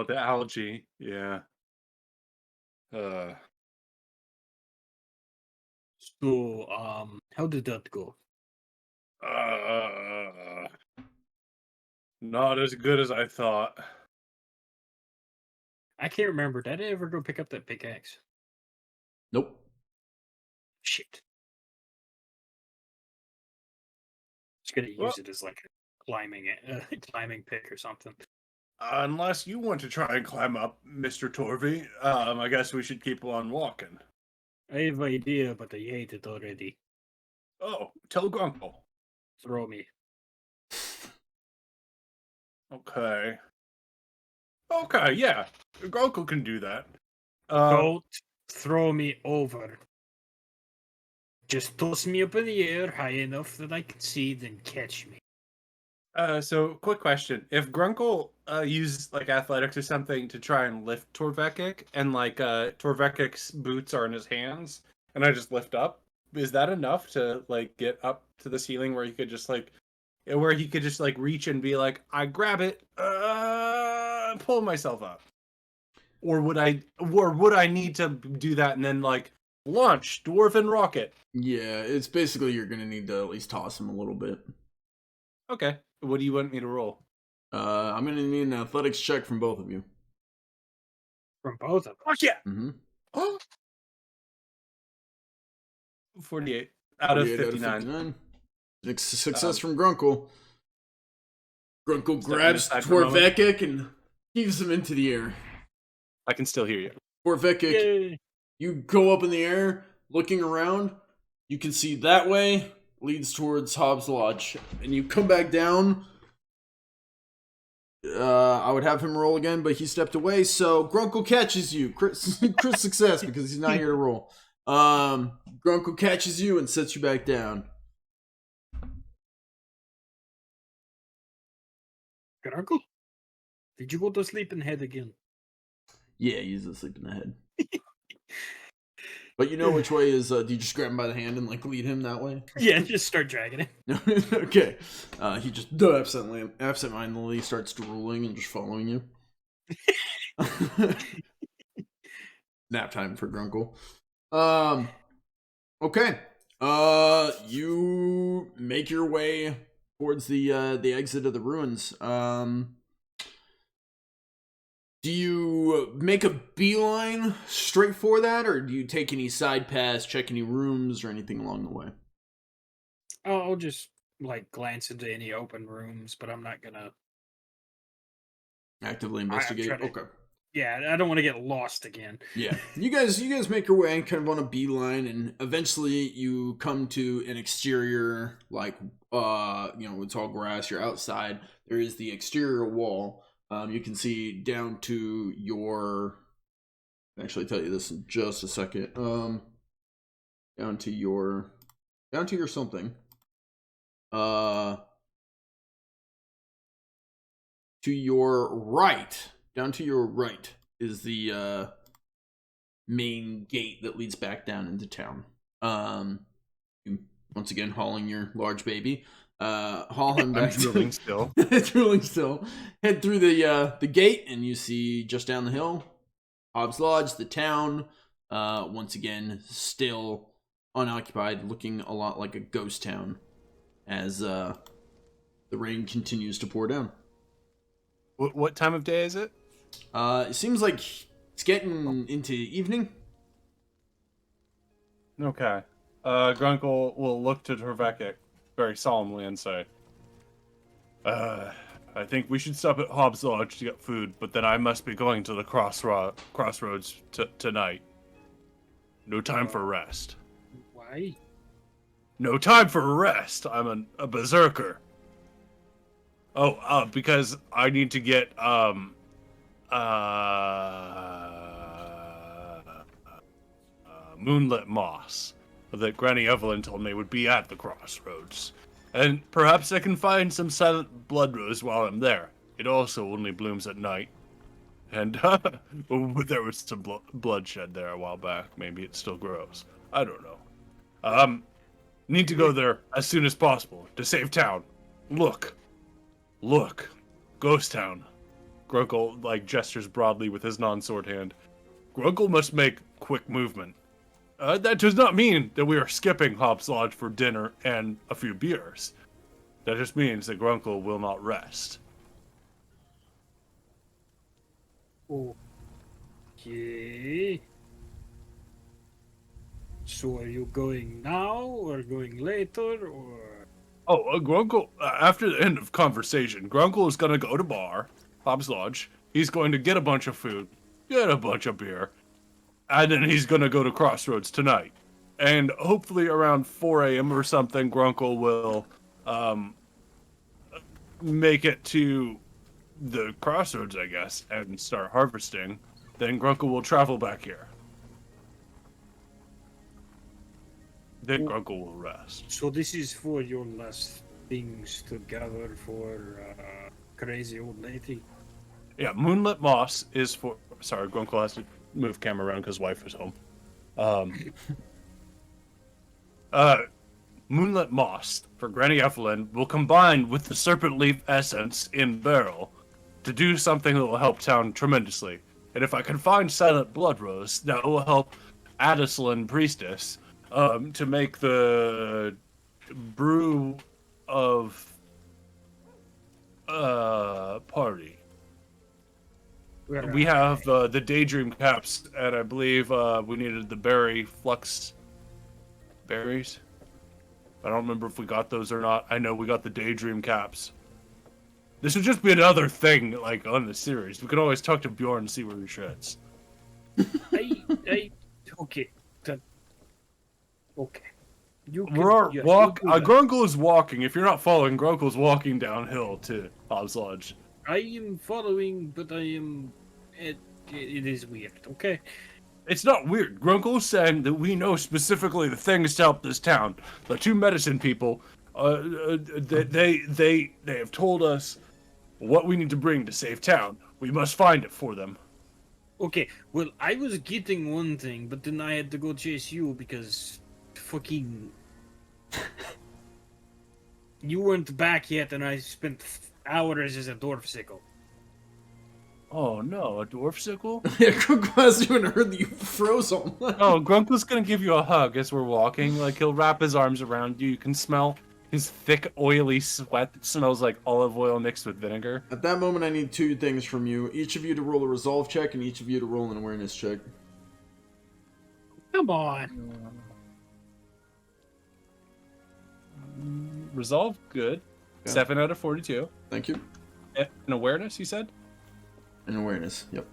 the algae. Yeah.
so how did that go?
Not as good as I thought.
I can't remember. Did I ever go pick up that pickaxe?
Nope.
Shit. Just gonna use
Well-
it as like a climbing pick or something.
Unless you want to try and climb up, Mr. Torvey, I guess we should keep on walking.
I have an idea, but I hate it already.
Oh, tell Grunkle.
Throw me.
Okay. Okay, yeah. Grunkle can do that.
Don't throw me over. Just toss me up in the air high enough that I can see, then catch me.
So quick question. If Grunkle uses like athletics or something to try and lift Torvekek, and like Torvekek's boots are in his hands, and I just lift up, is that enough to like get up to the ceiling where he could just like reach and be like, I grab it, pull myself up? Or would I need to do that and then like launch dwarven rocket?
Yeah, it's basically you're gonna need to at least toss him a little bit.
Okay. What do you want me to roll?
I'm gonna need an athletics check from both of you.
From both of us.
Fuck yeah!
Mm-hmm.
48 out of
48
59.
Success from Grunkle. Grunkle
Stepping
grabs
aside for a moment.
Torvekek and heaves him into the air.
I can still hear you.
Torvekek,
Yay.
you go up in the air, looking around. You can see that way leads towards Hobbs Lodge, and you come back down. I would have him roll again, but he stepped away. So Grunkle catches you. Crit success because he's not here to roll. Grunkle catches you and sets you back down.
Grunkle? Did you go to sleep in the head again?
Yeah, he's asleep in the head. But you know which way is, do you just grab him by the hand and, like, lead him that way?
Yeah, just start dragging it.
Okay. He just absentmindedly starts drooling and just following you. Nap time for Grunkle. Okay. You make your way towards the exit of the ruins. Do you make a beeline straight for that, or do you take any side paths, check any rooms, or anything along the way?
I'll just like glance into any open rooms, but I'm not gonna
Actively investigate.
trying to-
Okay.
Yeah, I don't want to get lost again.
Yeah, you guys make your way kind of on a beeline, and eventually you come to an exterior, like it's all grass. You're outside. There is the exterior wall. You can see down to your. I'll actually tell you this in just a second. Down to your something. To your right. Down to your right is the main gate that leads back down into town. Once again, hauling your large baby. Haul him back.
I'm drooling still.
Drooling still. Head through the gate, and you see just down the hill, Hobbs Lodge, the town. Once again, still unoccupied, looking a lot like a ghost town as the rain continues to pour down.
What time of day is it?
It seems like it's getting into evening.
Okay. Grunkle will look to Torvekek very solemnly and say, I think we should stop at Hobbs Lodge to get food, but then I must be going to the crossroads tonight. No time for rest.
Why?
No time for rest. I'm a berserker. Oh, because I need to get moonlit moss that Granny Evelyn told me would be at the crossroads. And perhaps I can find some silent blood rose while I'm there. It also only blooms at night. And there was some bloodshed there a while back. Maybe it still grows. I don't know. Need to go there as soon as possible to save town. Look. Ghost town. Grunkle, gestures broadly with his non-sword hand. Grunkle must make quick movement. That does not mean that we are skipping Hobbs Lodge for dinner and a few beers. That just means that Grunkle will not rest.
Okay. So are you going now or going later or?
Oh, Grunkle, after the end of conversation, Grunkle is going to go to bar, Hobbs Lodge. He's going to get a bunch of food, get a bunch of beer, and then he's going to go to Crossroads tonight. And hopefully around 4 a.m. or something, Grunkle will make it to the Crossroads, I guess, and start harvesting. Then Grunkle will travel back here. Then Grunkle will rest.
So this is for your last things to gather for crazy old lady.
Yeah, Moonlit Moss is for... Sorry, Grunkle has to move camera around because wife is home. Moonlit Moss for Granny Evelyn will combine with the Serpent Leaf Essence in barrel to do something that will help town tremendously. And if I can find Silent Blood Rose, that will help Addislan Priestess to make the brew of party. We have the Daydream Caps, and I believe we needed the berry flux berries. I don't remember if we got those or not. I know we got the Daydream Caps. This would just be another thing, on the series. We could always talk to Bjorn and see where he shreds.
Okay. Okay.
Grunkle is walking. If you're not following, Grunkle's walking downhill to Hobbs Lodge.
I am following, but I am... It is weird, okay?
It's not weird. Grunkle's saying that we know specifically the things to help this town. The two medicine people, they have told us what we need to bring to save town. We must find it for them.
Okay, well, I was getting one thing, but then I had to go chase you because... fucking... You weren't back yet, and I spent hours as a dwarf sickle.
Oh no, a dwarf sickle?
Yeah, Grunkle hasn't even heard that you froze all night.
Oh, Grunkle's gonna give you a hug as we're walking. He'll wrap his arms around you. You can smell his thick, oily sweat that smells like olive oil mixed with vinegar.
At that moment, I need two things from you. Each of you to roll a resolve check, and each of you to roll an awareness check.
Come on.
Resolve, good.
Yeah.
7 out of 42.
Thank you.
An awareness, you said?
An awareness, yep.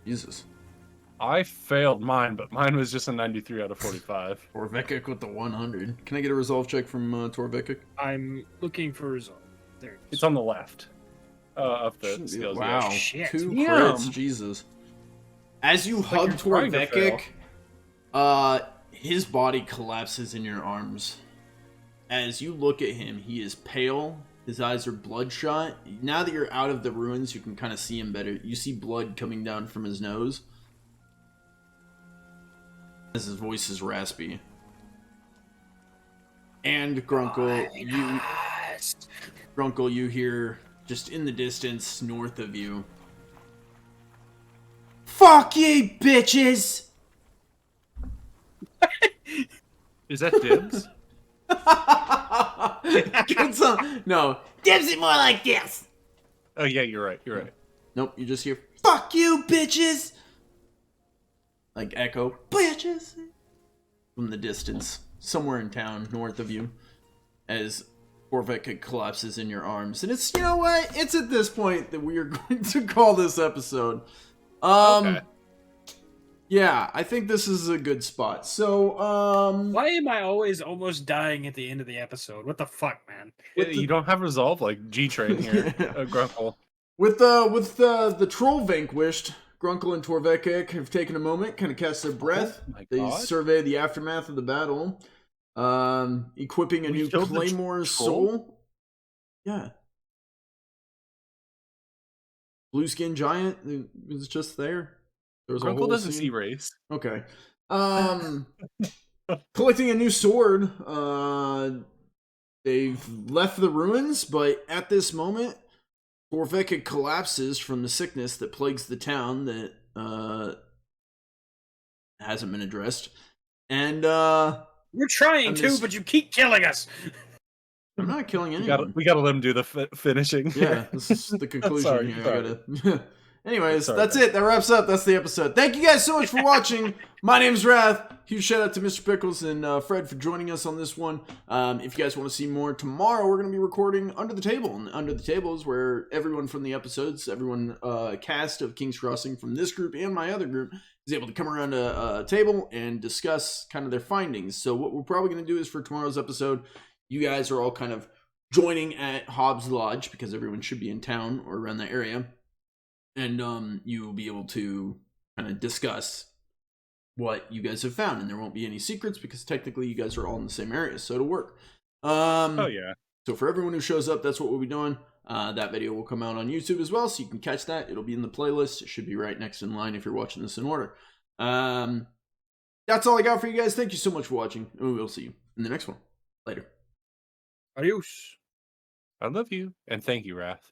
Jesus.
I failed mine, but mine was just a 93 out of 45.
Torvekek with the 100. Can I get a resolve check from Torvekek?
I'm looking for resolve. There it is.
It's on the left of the skills.
Wow,
Yeah.
Shit.
2
Damn.
crits, Jesus. As you hug
you're trying to
Torvekek, his body collapses in your arms. As you look at him, he is pale. His eyes are bloodshot. Now that you're out of the ruins, you can kind of see him better. You see blood coming down from his nose. As his voice is raspy. And Grunkle, you hear just in the distance north of you. Fuck ye, bitches!
Is that dibs?
Get some. No.
Dibs it more like this.
Oh yeah, you're right. You're right.
Nope. You just hear "fuck you, bitches," like echo "bitches" from the distance, somewhere in town, north of you, as Torvekek collapses in your arms. And it's, you know what? It's at this point that we are going to call this episode.
Okay.
Yeah, I think this is a good spot. So,
Why am I always almost dying at the end of the episode? What the fuck, man?
You don't have resolve like G-Train here,
Yeah.
Grunkle.
With the troll vanquished, Grunkle and Torvekek have taken a moment, kind of catch their breath.
Oh my
They
God.
survey the aftermath of the battle, equipping a
We
new
killed the
Claymore
troll?
soul. Yeah. Blue skin giant was just there. There was a
Grunkle
whole
doesn't
scene.
see race.
Okay. Collecting a new sword. They've left the ruins, but at this moment, Gorthak collapses from the sickness that plagues the town that hasn't been addressed. And
We're trying
I'm
to,
just-
but you keep killing us.
I'm not killing
We
anyone.
gotta let him do the finishing.
Yeah, this is the conclusion
Sorry,
here.
sorry.
I gotta. Anyways,
Sorry,
that's
guys.
it. That wraps up. That's the episode. Thank you guys so much for watching. My name's Wrath. Huge shout out to Mr. Pickles and Fred for joining us on this one. If you guys want to see more, tomorrow we're going to be recording Under the Table. And Under the Table is where everyone from the episodes, everyone cast of King's Crossing from this group and my other group is able to come around a table and discuss kind of their findings. So what we're probably going to do is for tomorrow's episode, you guys are all kind of joining at Hobbs Lodge because everyone should be in town or around that area. And you will be able to kind of discuss what you guys have found, and there won't be any secrets because technically you guys are all in the same area, so it'll work.
Oh yeah.
So for everyone who shows up, that's what we'll be doing. That video will come out on YouTube as well, so you can catch that. It'll be in the playlist. It should be right next in line if you're watching this in order. That's all I got for you guys. Thank you so much for watching, and we will see you in the next one. Later.
Adios.
I love you and thank you, Wrath.